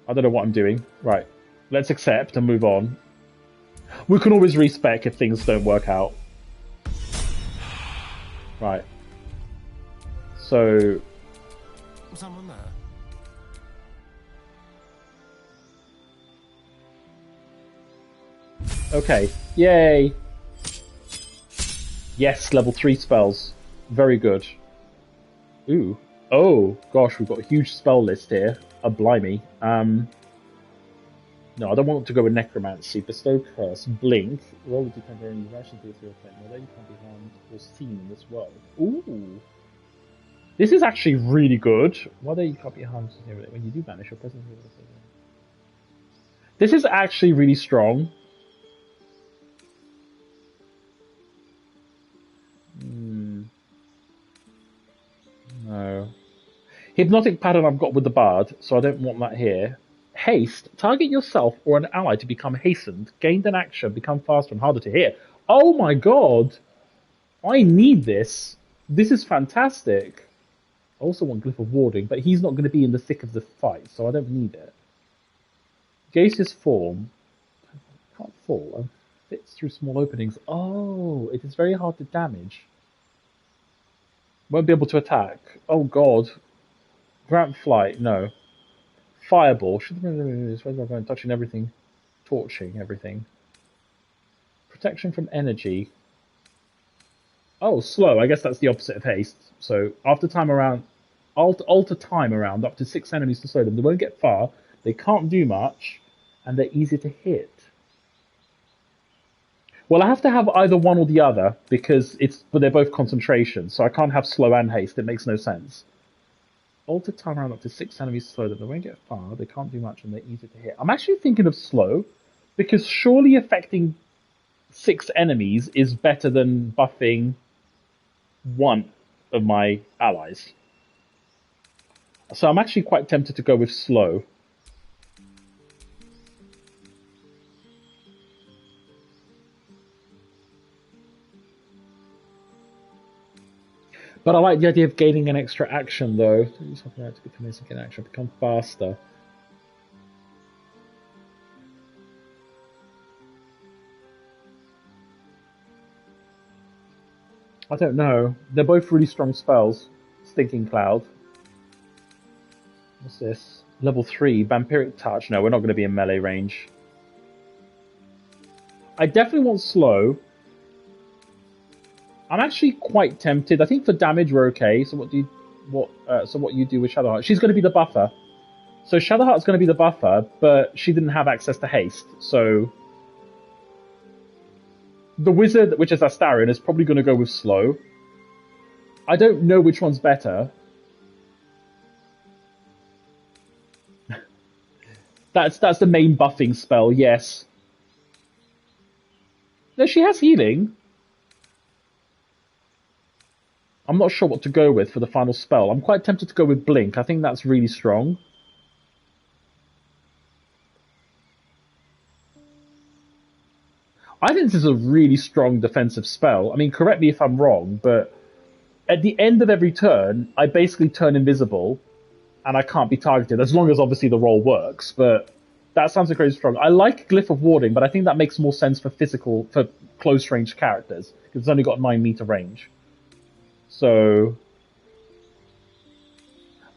I don't know what I'm doing. Right, let's accept and move on. We can always respec if things don't work out. Right. So... Someone there? Okay, yay! Yes, level 3 spells. Very good. Ooh. Oh, gosh, we've got a huge spell list here. Blimey. No, I don't want to go with Necromancy. Bestow Curse. Blink. Roll a d10 during the reaction to your effect. Although you can't be harmed or seen in this world. Ooh. This is actually really good. Although you can't be harmed when you do vanish, your presence will... This is actually really strong. No. Hypnotic Pattern I've got with the Bard, so I don't want that here. Haste. Target yourself or an ally to become hastened. Gained an action, become faster and harder to hit. Oh my god! I need this. This is fantastic. I also want Glyph of Warding, but he's not going to be in the thick of the fight, so I don't need it. Gaseous Form. Can't fall and fits through small openings. Oh, it is very hard to damage. Won't be able to attack. Oh god. Grant Flight, no. Fireball. Should be touching everything. Torching everything. Protection from energy. Oh, slow. I guess that's the opposite of haste. So after time around, alter time around up to 6 enemies to slow them. They won't get far. They can't do much, and they're easy to hit. Well, I have to have either one or the other because but they're both concentration, so I can't have slow and haste. It makes no sense. Alter time around up to 6 enemies slow that they won't get far. They can't do much, and they're easy to hit. I'm actually thinking of slow because surely affecting 6 enemies is better than buffing one of my allies. So I'm actually quite tempted to go with slow. But I like the idea of gaining an extra action, though. Do something like to become an action, become faster. I don't know. They're both really strong spells. Stinking Cloud. What's this? Level 3, Vampiric Touch. No, we're not going to be in melee range. I definitely want slow. I'm actually quite tempted. I think for damage we're okay. So what you do with Shadowheart? She's going to be the buffer. So Shadowheart's going to be the buffer, but she didn't have access to haste. So the wizard, which is Astarion, is probably going to go with slow. I don't know which one's better. That's the main buffing spell. Yes. No, she has healing. I'm not sure what to go with for the final spell. I'm quite tempted to go with Blink. I think that's really strong. I think this is a really strong defensive spell. I mean, correct me if I'm wrong, but at the end of every turn, I basically turn invisible, and I can't be targeted, as long as obviously the roll works, but that sounds like very strong. I like Glyph of Warding, but I think that makes more sense for close-range characters, because it's only got 9-meter range. So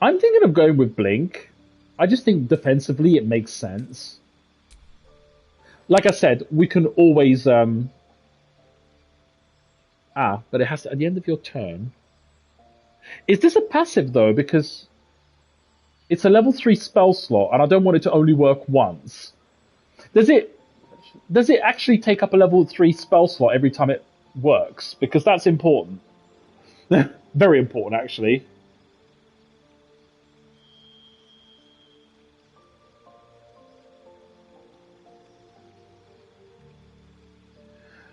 I'm thinking of going with Blink. I just think defensively it makes sense. Like I said, we can always but it has to at the end of your turn. Is this a passive though? Because it's a level 3 spell slot and I don't want it to only work once. Does it actually take up a level 3 spell slot every time it works? Because that's important. Very important, actually.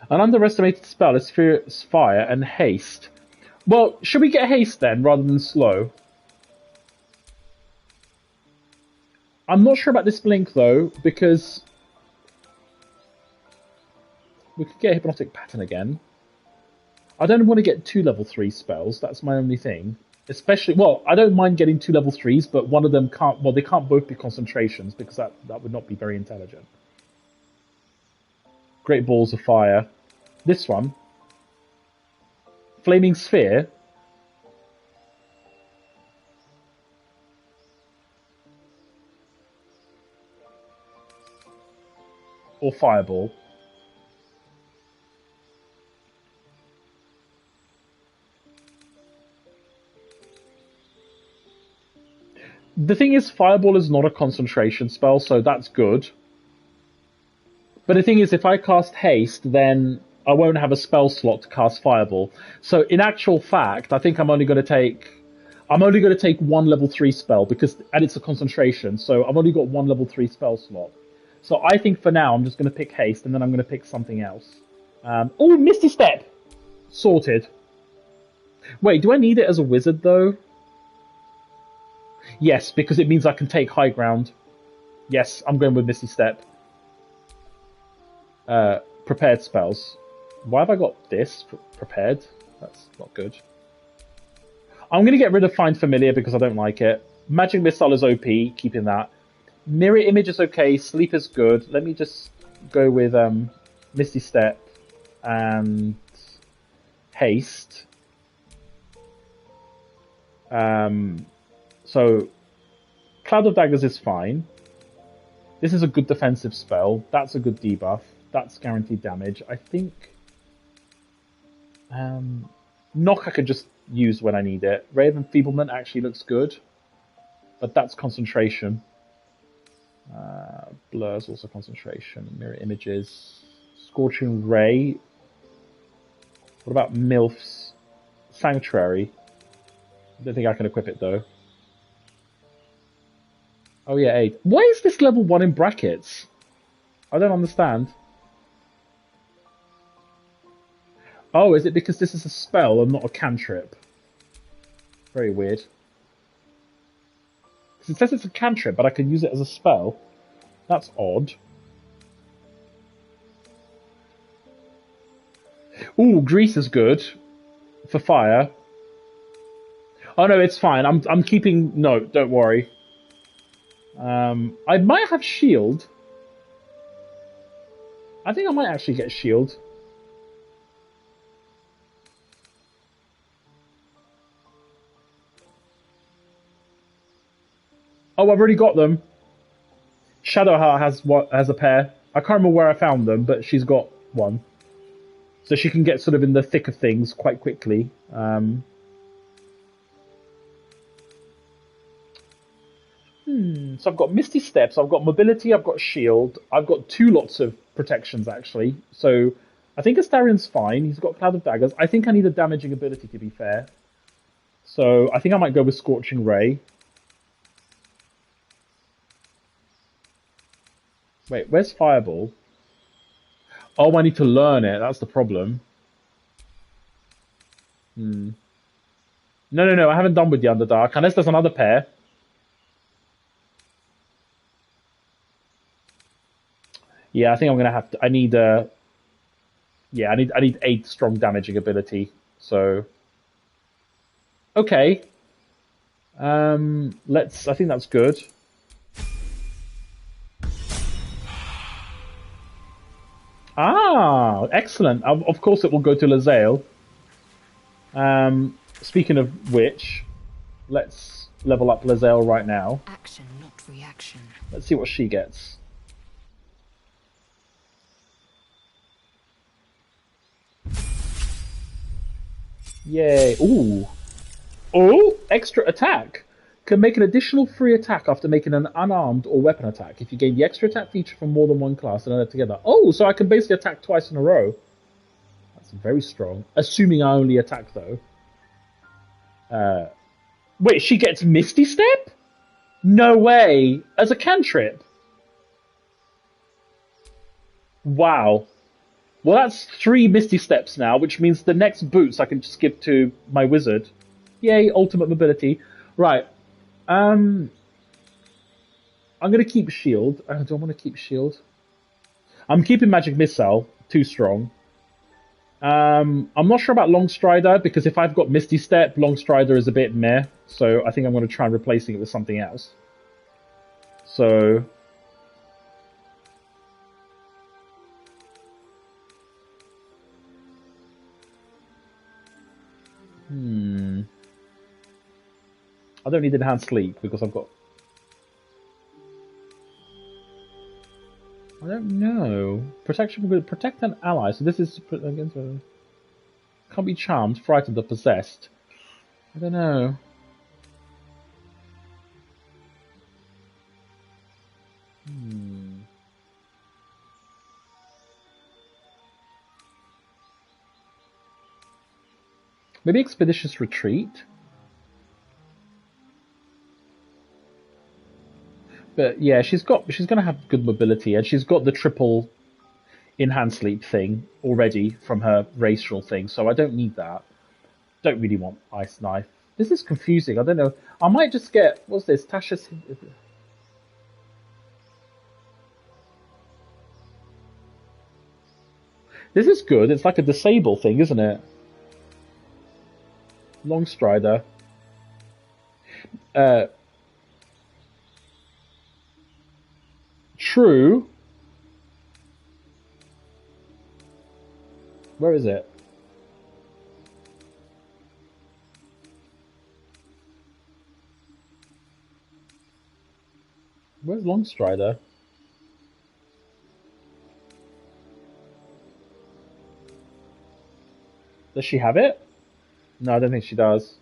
An underestimated spell is Fierce Fire and Haste. Well, should we get Haste then, rather than Slow? I'm not sure about this Blink, though, because we could get Hypnotic Pattern again. I don't want to get 2 level 3 spells, that's my only thing. Especially, well, I don't mind getting 2 level 3s, but one of them can't, well, they can't both be concentrations, because that would not be very intelligent. Great Balls of Fire. This one. Flaming Sphere. Or Fireball. The thing is, Fireball is not a concentration spell, so that's good. But the thing is, if I cast Haste, then I won't have a spell slot to cast Fireball. So in actual fact, I think I'm only going to take 1 level 3 spell, and it's a concentration, so I've only got 1 level 3 spell slot. So I think for now I'm just going to pick Haste, and then I'm going to pick something else. Oh, Misty Step! Sorted. Wait, do I need it as a wizard, though? Yes, because it means I can take high ground. Yes, I'm going with Misty Step. Prepared spells. Why have I got this prepared? That's not good. I'm going to get rid of Find Familiar because I don't like it. Magic Missile is OP, keeping that. Mirror Image is okay, Sleep is good. Let me just go with Misty Step and Haste. So, Cloud of Daggers is fine. This is a good defensive spell. That's a good debuff. That's guaranteed damage. I think Knock I could just use when I need it. Ray of Enfeeblement actually looks good, but that's concentration. Blur is also concentration. Mirror Images. Scorching Ray. What about Milf's Sanctuary? I don't think I can equip it though. Oh yeah, 8. Why is this level 1 in brackets? I don't understand. Oh, is it because this is a spell and not a cantrip? Very weird. Because it says it's a cantrip, but I can use it as a spell. That's odd. Ooh, Grease is good. For fire. Oh no, it's fine. I'm keeping note, don't worry. I might have shield. I think I might actually get shield. Oh, I've already got them. Shadowheart has a pair. I can't remember where I found them, but she's got one. So she can get sort of in the thick of things quite quickly. So I've got Misty Steps, I've got Mobility, I've got Shield, I've got 2 lots of protections actually. So I think Astarion's fine, he's got Cloud of Daggers. I think I need a damaging ability to be fair. So I think I might go with Scorching Ray. Wait, where's Fireball? Oh, I need to learn it, that's the problem. No, I haven't done with the Underdark, unless there's another pair. Yeah, I think I'm gonna have to. I need yeah, I need 8 strong damaging ability. So, okay. I think that's good. Ah, excellent. Of course, it will go to Lae'zel. Speaking of which, let's level up Lae'zel right now. Action, not reaction. Let's see what she gets. Yay. Ooh. Oh, extra attack. Can make an additional free attack after making an unarmed or weapon attack. If you gain the extra attack feature from more than one class and add it together. Oh, so I can basically attack twice in a row. That's very strong. Assuming I only attack, though. Wait, she gets Misty Step? No way! As a cantrip? Wow. Well, that's 3 Misty Steps now, which means the next boots I can just give to my wizard. Yay, ultimate mobility. Right. I'm going to keep shield. Do I want to keep shield? I'm keeping magic missile. Too strong. I'm not sure about long strider because if I've got misty step, long strider is a bit meh. So I think I'm going to try replacing it with something else. So I don't need enhanced sleep because I've got. I don't know. Protection will protect an ally. So this is against. Can't be charmed, frightened, or possessed. I don't know. Maybe expeditious retreat. But yeah, she's gonna have good mobility, and she's got the triple enhanced sleep thing already from her racial thing, so I don't need that. Don't really want ice knife. This is confusing. I don't know. I might just get what's this? Tasha's. This is good. It's like a disable thing, isn't it? Long strider. True. Where is it? Where's Longstrider? Does she have it? No, I don't think she does.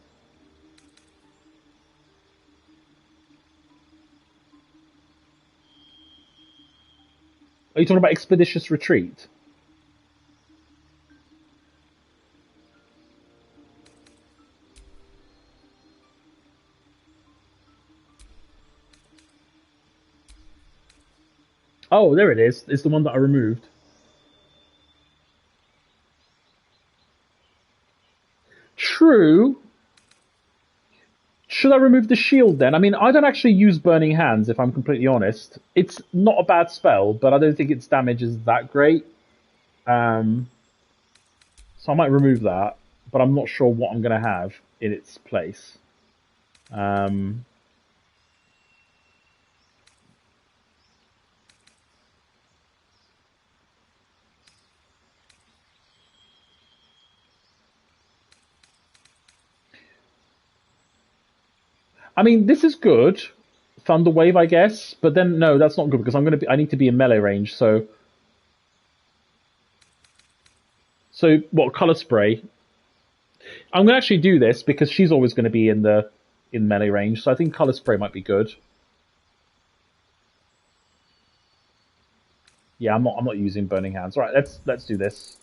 Are you talking about Expeditious Retreat? Oh, there it is. It's the one that I removed. True. Should I remove the shield then? I mean, I don't actually use Burning Hands, if I'm completely honest. It's not a bad spell, but I don't think its damage is that great. So I might remove that, but I'm not sure what I'm going to have in its place. I mean, this is good. Thunder Wave, I guess, but then no, that's not good because I need to be in melee range. So what? Color Spray. I'm gonna actually do this because she's always going to be in melee range. So I think Color Spray might be good. Yeah, I'm not using Burning Hands. All right, let's do this.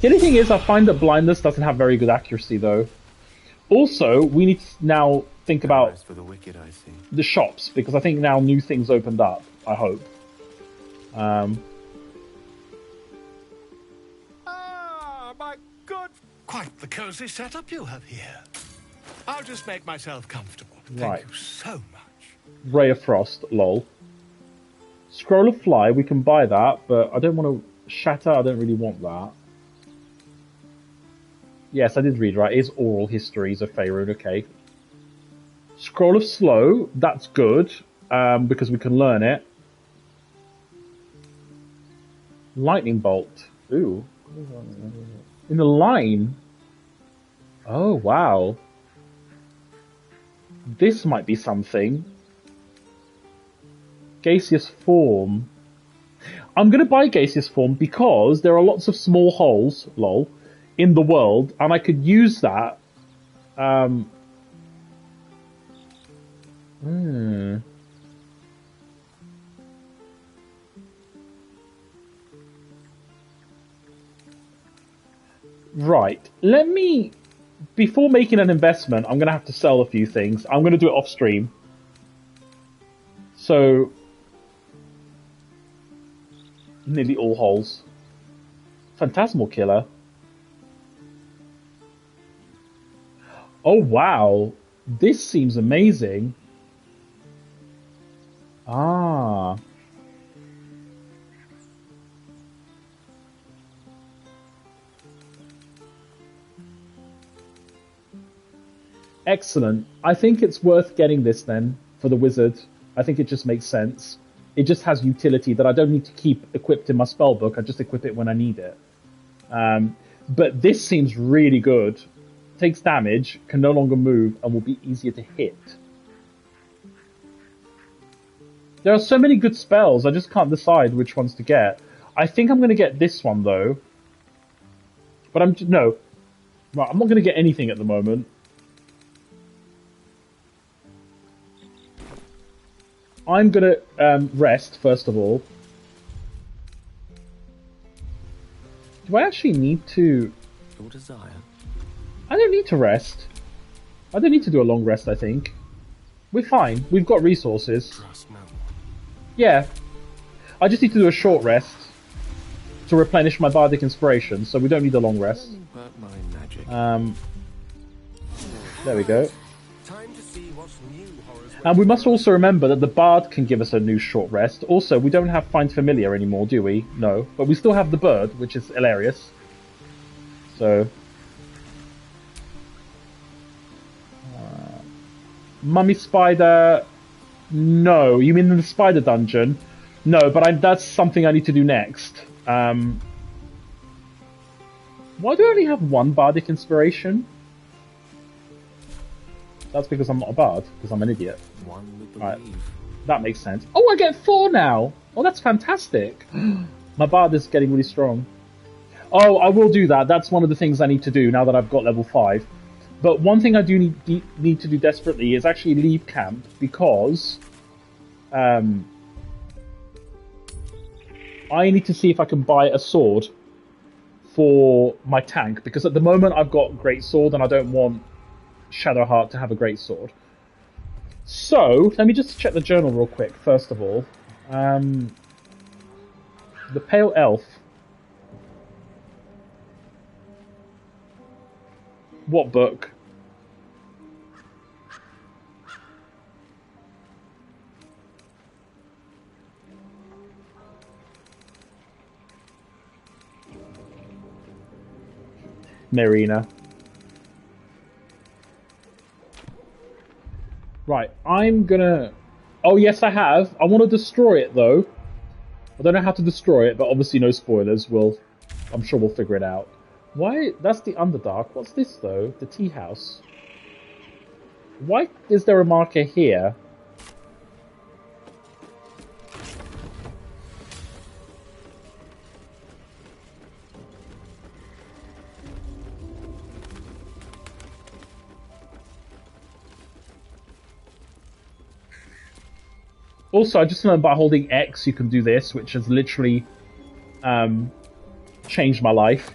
The only thing is, I find that blindness doesn't have very good accuracy, though. Also, we need to now think about for the wicked, I see. The shops, because I think now new things opened up, I hope. My good... Quite the cozy setup you have here. I'll just make myself comfortable. Thank you so much. Ray of Frost, lol. Scroll of Fly, we can buy that, but I don't want to... Shatter, I don't really want that. Yes, I did read right. It is oral histories of Faerun, okay. Scroll of Slow, that's good, because we can learn it. Lightning Bolt. Ooh. In the line. Oh, wow. This might be something. Gaseous Form. I'm going to buy Gaseous Form because there are lots of small holes, lol, in the world, and I could use that Hmm. Right. Let me... Before making an investment, I'm going to have to sell a few things. I'm going to do it off stream. So... Nearly all holes. Phantasmal Killer. Oh, wow. This seems amazing. Ah. Excellent. I think it's worth getting this then for the wizard. I think it just makes sense. It just has utility that I don't need to keep equipped in my spellbook. I just equip it when I need it. But this seems really good. Takes damage, can no longer move, and will be easier to hit. There are so many good spells, I just can't decide which ones to get. I think I'm going to get this one, though. But no. Right, I'm not going to get anything at the moment. I'm going to rest, first of all. Do I actually need to... Your desire? I don't need to rest. I don't need to do a long rest, I think. We're fine. We've got resources. Trust no one. Yeah. I just need to do a short rest to replenish my bardic inspiration, so we don't need a long rest. But my magic. There we go. Time to see what's new, horrors. And we must also remember that the bard can give us a new short rest. Also, we don't have Find Familiar anymore, do we? No. But we still have the bird, which is hilarious. So... Mummy Spider... No. You mean in the Spider Dungeon? No, but that's something I need to do next. Why do I only have one bardic inspiration? That's because I'm not a bard, because I'm an idiot. One would believe. Right. That makes sense. Oh, I get 4 now! Oh, that's fantastic. My bard is getting really strong. Oh, I will do that. That's one of the things I need to do now that I've got level 5. But one thing I do need to do desperately is actually leave camp, because I need to see if I can buy a sword for my tank, because at the moment I've got great sword and I don't want Shadowheart to have a great sword. So, let me just check the journal real quick, first of all. The Pale Elf. What book? Marina. Right, I'm gonna... Oh, yes, I have. I want to destroy it, though. I don't know how to destroy it, but obviously no spoilers. I'm sure we'll figure it out. Why? That's the Underdark. What's this, though? The tea house. Why is there a marker here? Also, I just learned by holding X you can do this, which has literally changed my life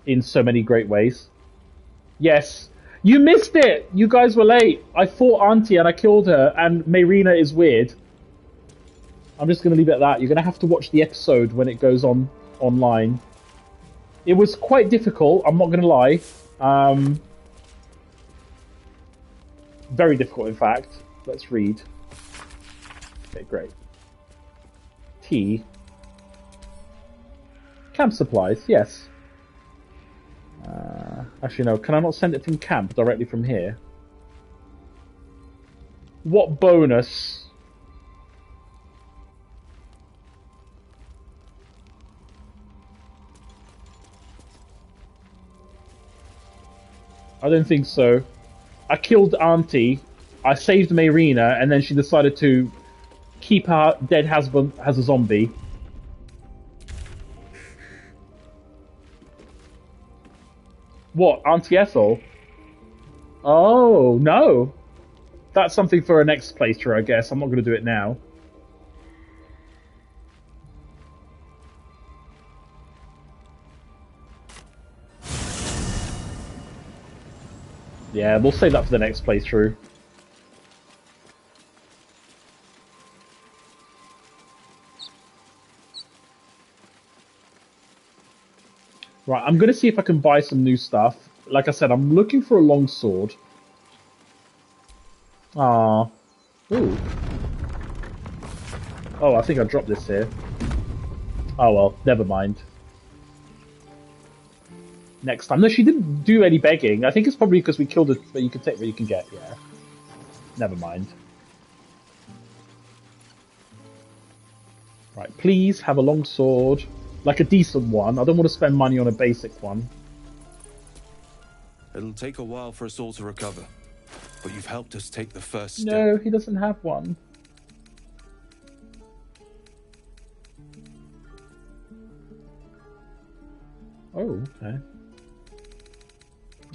in so many great ways. Yes. You missed it! You guys were late. I fought Auntie and I killed her, and Marina is weird. I'm just going to leave it at that. You're going to have to watch the episode when it goes on online. It was quite difficult, I'm not going to lie. Very difficult, in fact. Let's read. Okay, great. Tea. Camp supplies, yes. Actually, no. Can I not send it from camp directly from here? What bonus? I don't think so. I killed Auntie. I saved Marina, and then she decided to keep her dead husband as a zombie. What, Auntie Ethel? Oh, no. That's something for a next playthrough, I guess. I'm not going to do it now. Yeah, we'll save that for the next playthrough. Right, I'm going to see if I can buy some new stuff. Like I said, I'm looking for a long sword. Ah. Ooh. Oh, I think I dropped this here. Oh well, never mind. Next time. No, she didn't do any begging. I think it's probably because we killed it, but you can take what you can get, yeah. Never mind. Right, please have a long sword. Like a decent one. I don't want to spend money on a basic one. It'll take a while for us all to recover, but you've helped us take the first step. No, he doesn't have one. Oh, okay.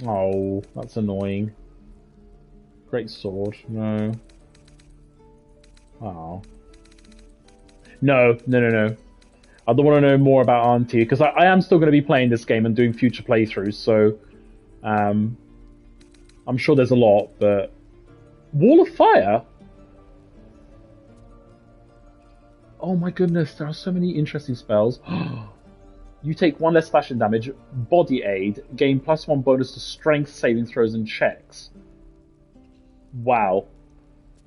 Oh, that's annoying. Great sword. No. Oh. No. I don't want to know more about Auntie, because I am still going to be playing this game and doing future playthroughs, so... I'm sure there's a lot, but... Wall of Fire? Oh my goodness, there are so many interesting spells. You take 1 less slashing damage, body aid, gain +1 bonus to strength, saving throws, and checks. Wow.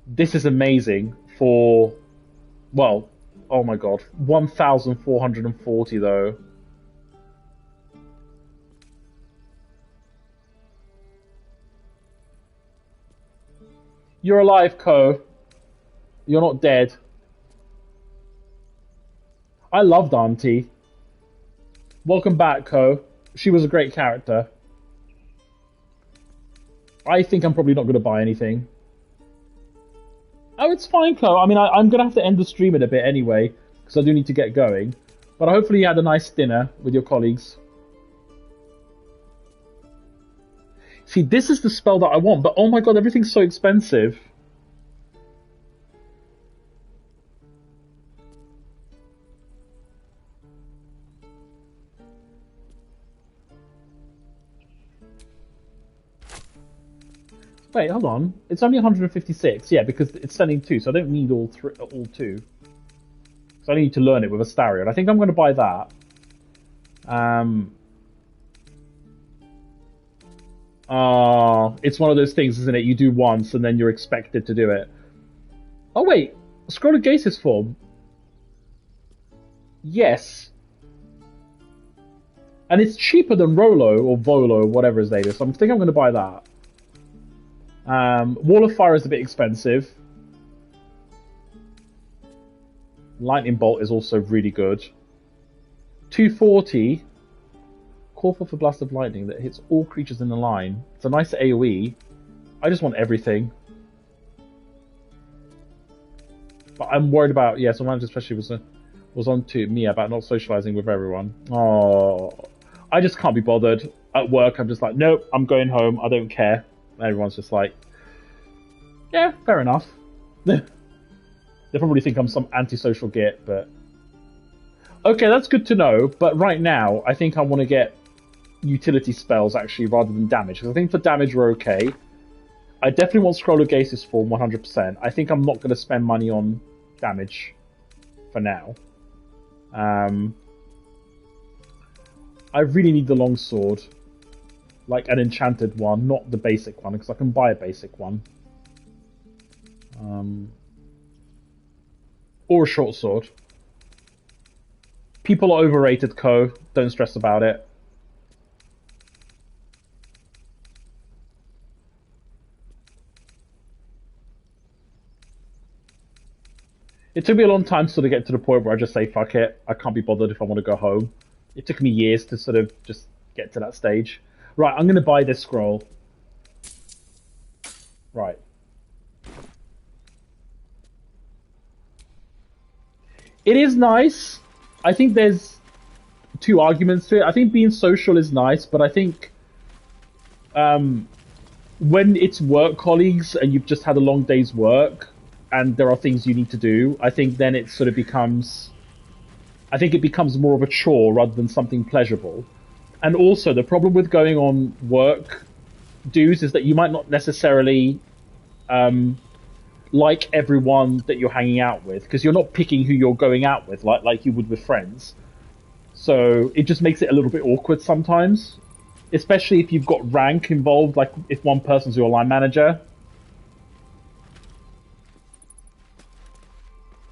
This is amazing for... Well, oh my god. 1,440 though. You're alive, Ko. You're not dead. I loved Auntie. Welcome back, Ko. She was a great character. I think I'm probably not going to buy anything. Oh, it's fine, Ko. I mean, I'm going to have to end the stream in a bit anyway, because I do need to get going. But hopefully you had a nice dinner with your colleagues. See, this is the spell that I want, but oh my god, everything's so expensive. Wait, hold on. It's only 156. Yeah, because it's sending 2, so I don't need all 2. So I need to learn it with Astarion. I think I'm going to buy that. It's one of those things, isn't it? You do once, and then you're expected to do it. Oh, wait. Scroll of Gaseous form. Yes. And it's cheaper than Rolo, or Volo, whatever his name is. So I think I'm going to buy that. Wall of Fire is a bit expensive. Lightning Bolt is also really good. 240. Call for Blast of Lightning that hits all creatures in the line. It's a nice AoE. I just want everything. But I'm worried about... Yeah, someone especially was on to me about not socializing with everyone. Oh, I just can't be bothered. At work, I'm just like, nope, I'm going home. I don't care. Everyone's just like, yeah, fair enough. They probably think I'm some antisocial git, but... Okay, that's good to know, but right now, I think I want to get utility spells, actually, rather than damage. Because I think for damage, we're okay. I definitely want Scroll of Gaseous form, 100%. I think I'm not going to spend money on damage for now. I really need the longsword. Like an enchanted one, not the basic one, because I can buy a basic one. Or a short sword. People are overrated, Ko. Don't stress about it. It took me a long time to sort of get to the point where I just say, fuck it, I can't be bothered if I want to go home. It took me years to sort of just get to that stage. Right, I'm going to buy this scroll. Right. It is nice. I think there's two arguments to it. I think being social is nice, but I think when it's work colleagues and you've just had a long day's work and there are things you need to do, I think then it sort of becomes... I think it becomes more of a chore rather than something pleasurable. And also, the problem with going on work dues is that you might not necessarily like everyone that you're hanging out with, because you're not picking who you're going out with like you would with friends. So it just makes it a little bit awkward sometimes, especially if you've got rank involved, like if one person's your line manager.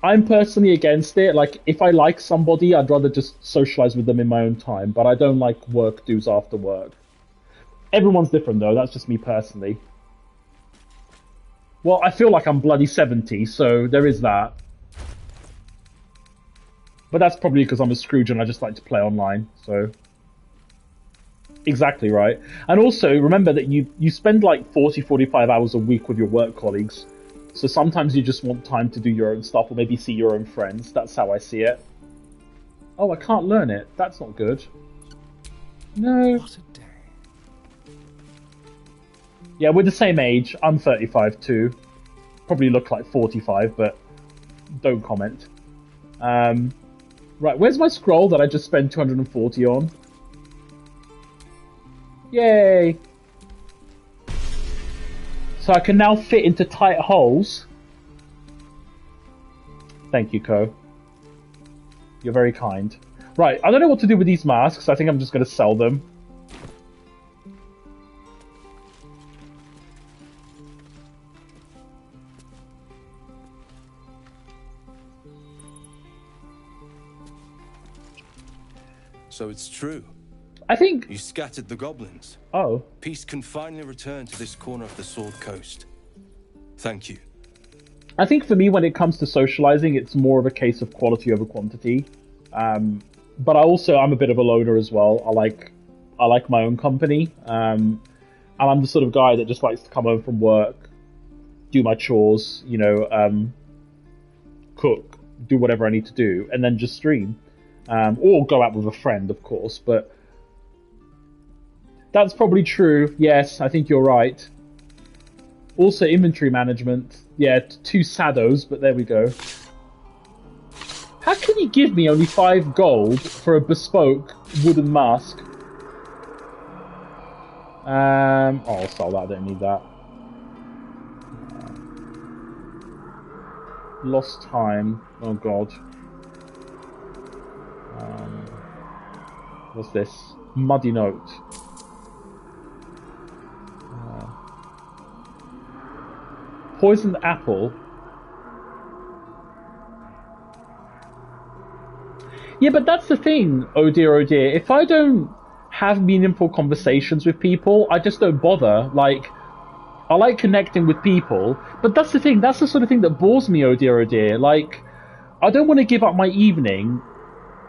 I'm personally against it. Like, if I like somebody, I'd rather just socialize with them in my own time, but I don't like work dues after work. Everyone's different, though. That's just me personally. Well, I feel like I'm bloody 70, so there is that. But that's probably because I'm a Scrooge and I just like to play online, so... Exactly right. And also, remember that you spend like 40-45 hours a week with your work colleagues. So sometimes you just want time to do your own stuff or maybe see your own friends. That's how I see it. Oh, I can't learn it. That's not good. No. What a day. Yeah, we're the same age. I'm 35 too. Probably look like 45, but don't comment. Right, where's my scroll that I just spent 240 on? Yay! So I can now fit into tight holes. Thank you, Ko. You're very kind. Right, I don't know what to do with these masks. I think I'm just going to sell them. So it's true. I think... You scattered the goblins. Oh. Peace can finally return to this corner of the Sword Coast. Thank you. I think for me, when it comes to socializing, it's more of a case of quality over quantity. But I'm a bit of a loner as well. I like my own company. And I'm the sort of guy that just likes to come home from work, do my chores, you know, cook, do whatever I need to do, and then just stream. Or go out with a friend, of course, but that's probably true. Yes, I think you're right. Also, inventory management. Yeah, 2 Sados, but there we go. How can you give me only 5 gold for a bespoke wooden mask? Oh, I'll sell that. I don't need that. Lost time. Oh god. What's this? Muddy note. Poisoned apple. Yeah, but that's the thing, oh dear, oh dear. If I don't have meaningful conversations with people, I just don't bother. Like, I like connecting with people, but that's the thing, that's the sort of thing that bores me, oh dear, oh dear. Like, I don't want to give up my evening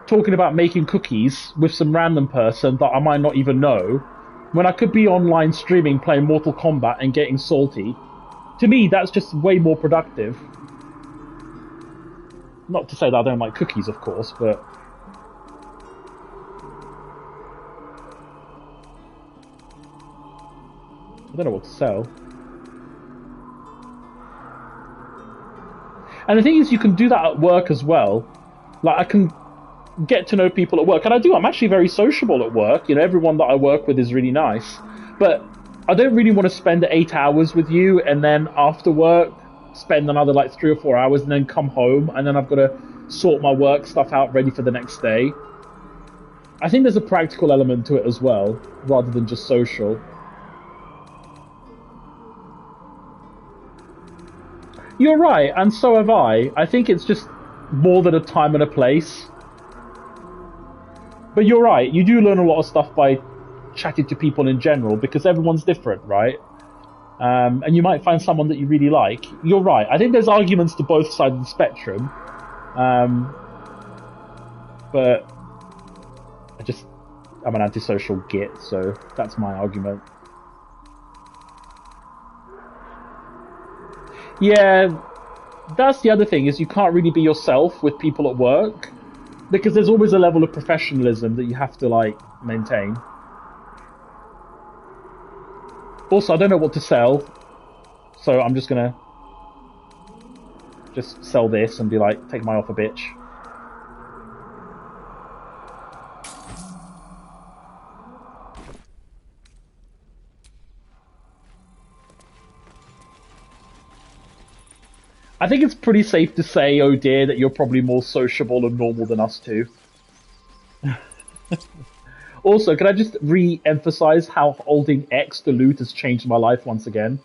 talking about making cookies with some random person that I might not even know, when I could be online streaming playing Mortal Kombat and getting salty. To me, that's just way more productive. Not to say that I don't like cookies, of course, but... I don't know what to sell. And the thing is, you can do that at work as well. Like, I can get to know people at work, and I do. I'm actually very sociable at work. You know, everyone that I work with is really nice. But I don't really want to spend 8 hours with you, and then after work, spend another like 3 or 4 hours, and then come home, and then I've got to sort my work stuff out ready for the next day. I think there's a practical element to it as well, rather than just social. You're right, and so have I. I think it's just more than a time and a place. But you're right, you do learn a lot of stuff by chatting to people in general, because everyone's different, right? And you might find someone that you really like. You're right, I think there's arguments to both sides of the spectrum. But I'm an antisocial git, so that's my argument. Yeah, that's the other thing, is you can't really be yourself with people at work, because there's always a level of professionalism that you have to, like, maintain. Also, I don't know what to sell, so I'm just gonna just sell this and be like, take my offer, bitch. I think it's pretty safe to say, oh dear, that you're probably more sociable and normal than us two. Also, can I just re-emphasize how holding X to loot has changed my life once again?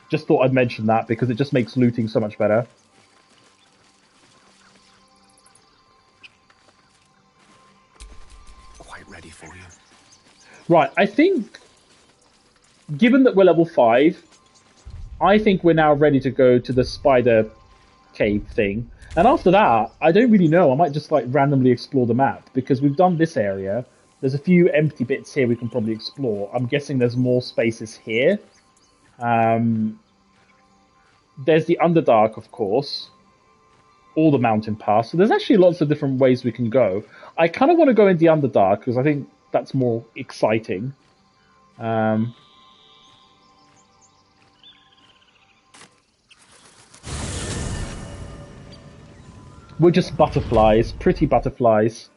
Just thought I'd mention that because it just makes looting so much better. Quite ready for you. Right, I think, given that we're level 5, I think we're now ready to go to the spider cave thing. And after that, I don't really know. I might just like randomly explore the map because we've done this area. There's a few empty bits here we can probably explore. I'm guessing there's more spaces here. There's the Underdark, of course. All the mountain pass. So there's actually lots of different ways we can go. I kind of want to go in the Underdark because I think that's more exciting. We're just butterflies, pretty butterflies.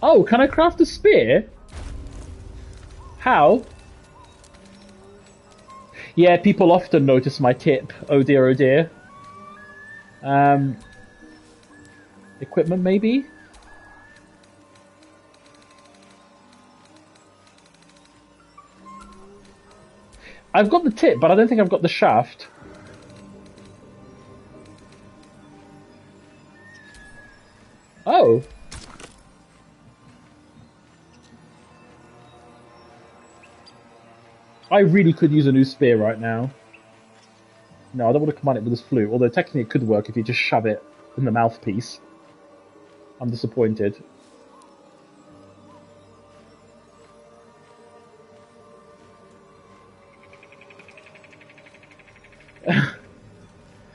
Oh, can I craft a spear? How? Yeah, people often notice my tip. Oh dear, oh dear. Equipment, maybe? I've got the tip, but I don't think I've got the shaft. Oh. I really could use a new spear right now. No, I don't want to combine it with this flute, although technically it could work if you just shove it in the mouthpiece. I'm disappointed.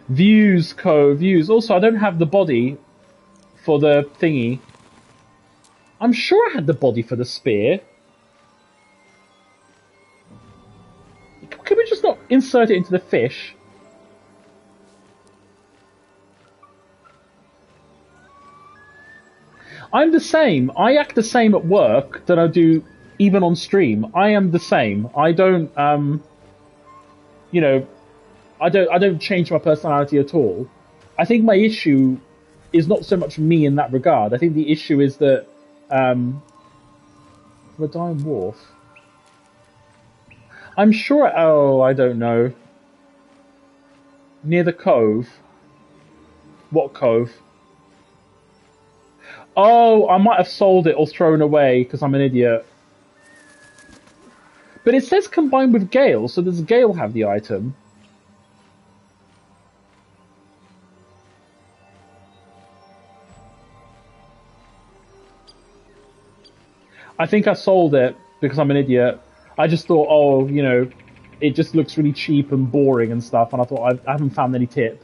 Views, views. Also, I don't have the body for the thingy. I'm sure I had the body for the spear. Can we just not insert it into the fish? I'm the same. I act the same at work that I do even on stream. I am the same. I don't, you know, I don't change my personality at all. I think my issue is not so much me in that regard. I think the issue is that, the Dying Wharf. I'm sure, oh, I don't know. Near the cove. What cove? Oh, I might have sold it or thrown away because I'm an idiot. But it says combined with Gale, so does Gale have the item? I think I sold it because I'm an idiot. I just thought, oh, you know, it just looks really cheap and boring and stuff, and I thought I haven't found any tip.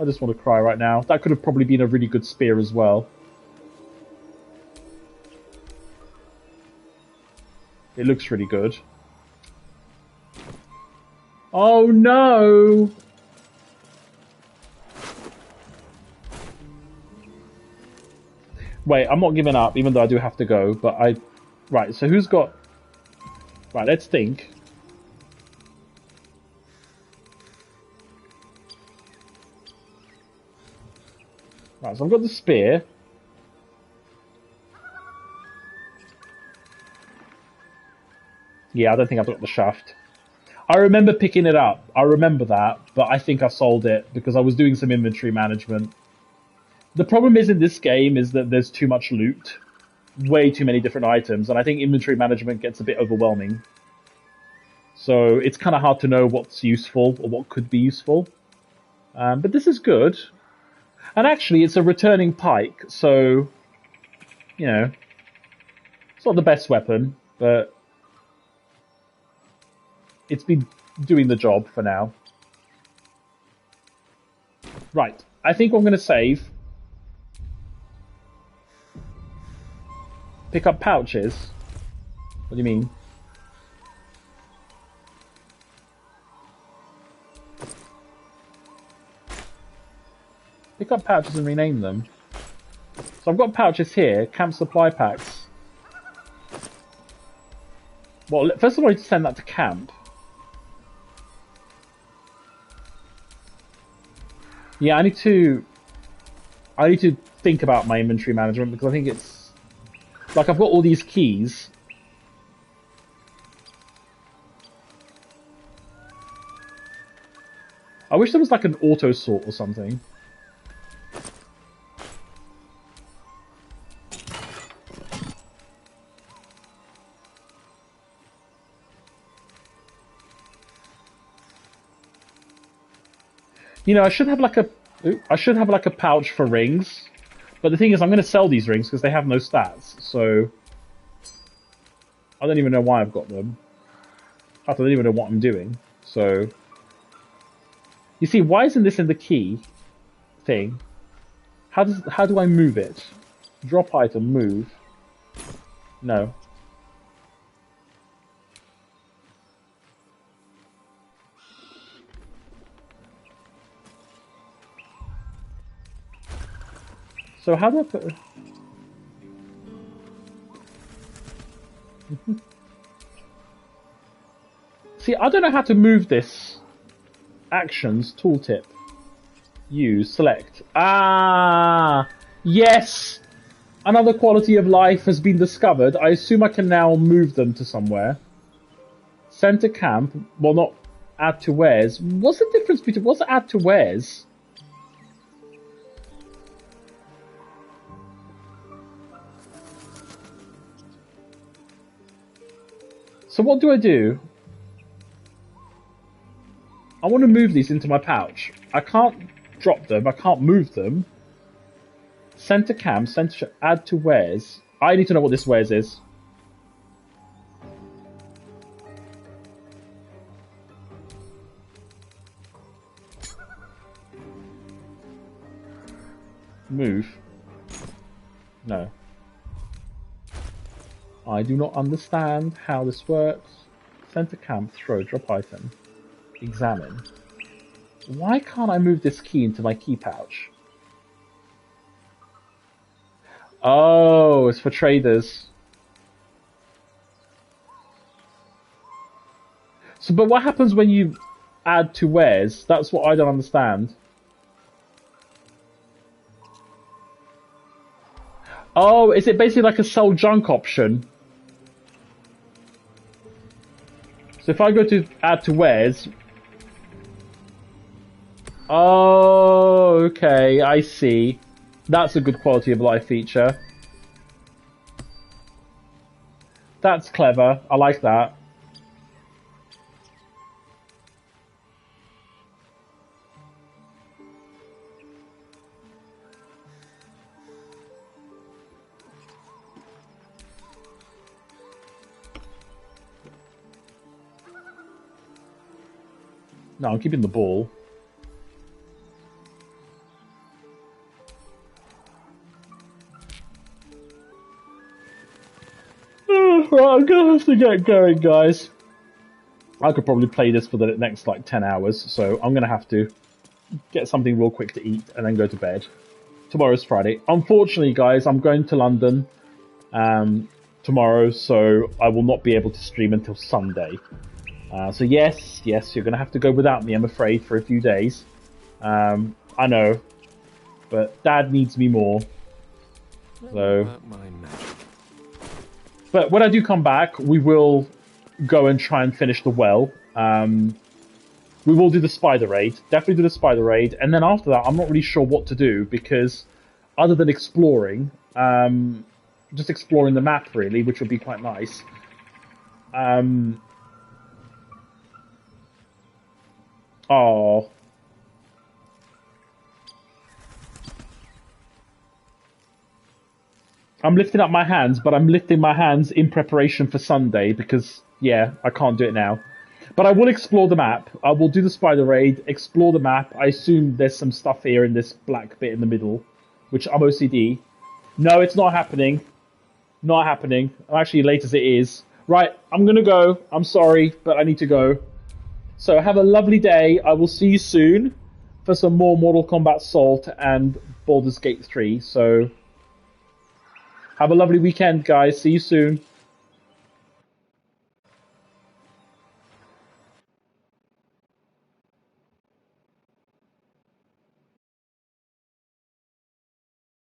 I just want to cry right now. That could have probably been a really good spear as well. It looks really good. Oh no! Wait, I'm not giving up, even though I do have to go, but I... Right, so who's got... Right, let's think. Right, so I've got the spear. Yeah, I don't think I've got the shaft. I remember picking it up. I remember that, but I think I sold it because I was doing some inventory management. The problem is in this game is that there's too much loot. Way too many different items, and I think inventory management gets a bit overwhelming. So it's kind of hard to know what's useful or what could be useful. But this is good. And actually, it's a returning pike, so, you know, it's not the best weapon, but it's been doing the job for now. Right, I think I'm going to save. Pick up pouches? What do you mean? Pick up pouches and rename them. So I've got pouches here, camp supply packs. Well, first of all, I need to send that to camp. Yeah, I need to think about my inventory management because I think it's like I've got all these keys. I wish there was like an auto sort or something. You know, I should have like a pouch for rings, but the thing is, I'm going to sell these rings because they have no stats. So I don't even know why I've got them. I don't even know what I'm doing. So you see, why isn't this in the key thing? How do I move it? Drop item, move. No. So how do I put... See, I don't know how to move this. Actions, tooltip. Use, select. Ah! Yes! Another quality of life has been discovered. I assume I can now move them to somewhere. Send to camp. Well, not add to wares. What's the difference between... What's add to wares? So what do I do? I want to move these into my pouch. I can't drop them. I can't move them. Send to cam. Send to add to wares. I need to know what this wares is. Move. No. I do not understand how this works. Send to camp, throw, drop item. Examine. Why can't I move this key into my key pouch? Oh, it's for traders. So, but what happens when you add to wares? That's what I don't understand. Oh, is it basically like a sell junk option? So if I go to add to wares... Oh, okay, I see. That's a good quality of life feature. That's clever. I like that. No, I'm keeping the ball. Right, I'm gonna have to get going, guys. I could probably play this for the next, like, 10 hours, so I'm gonna have to get something real quick to eat and then go to bed. Tomorrow's Friday. Unfortunately, guys, I'm going to London tomorrow, so I will not be able to stream until Sunday. So yes, you're going to have to go without me, I'm afraid, for a few days. I know, but Dad needs me more. So, but when I do come back, we will go and try and finish the well. We will do the spider raid, definitely do the spider raid, and then after that, I'm not really sure what to do because, other than exploring, just exploring the map really, which would be quite nice. Oh. I'm lifting up my hands, but I'm lifting my hands in preparation for Sunday because, yeah, I can't do it now. But I will explore the map. I will do the spider raid, explore the map. I assume there's some stuff here in this black bit in the middle, which I'm OCD. No, it's not happening. Not happening. Actually, late as it is. Right, I'm going to go. I'm sorry, but I need to go. So have a lovely day. I will see you soon for some more Mortal Kombat Salt and Baldur's Gate 3. So have a lovely weekend, guys. See you soon.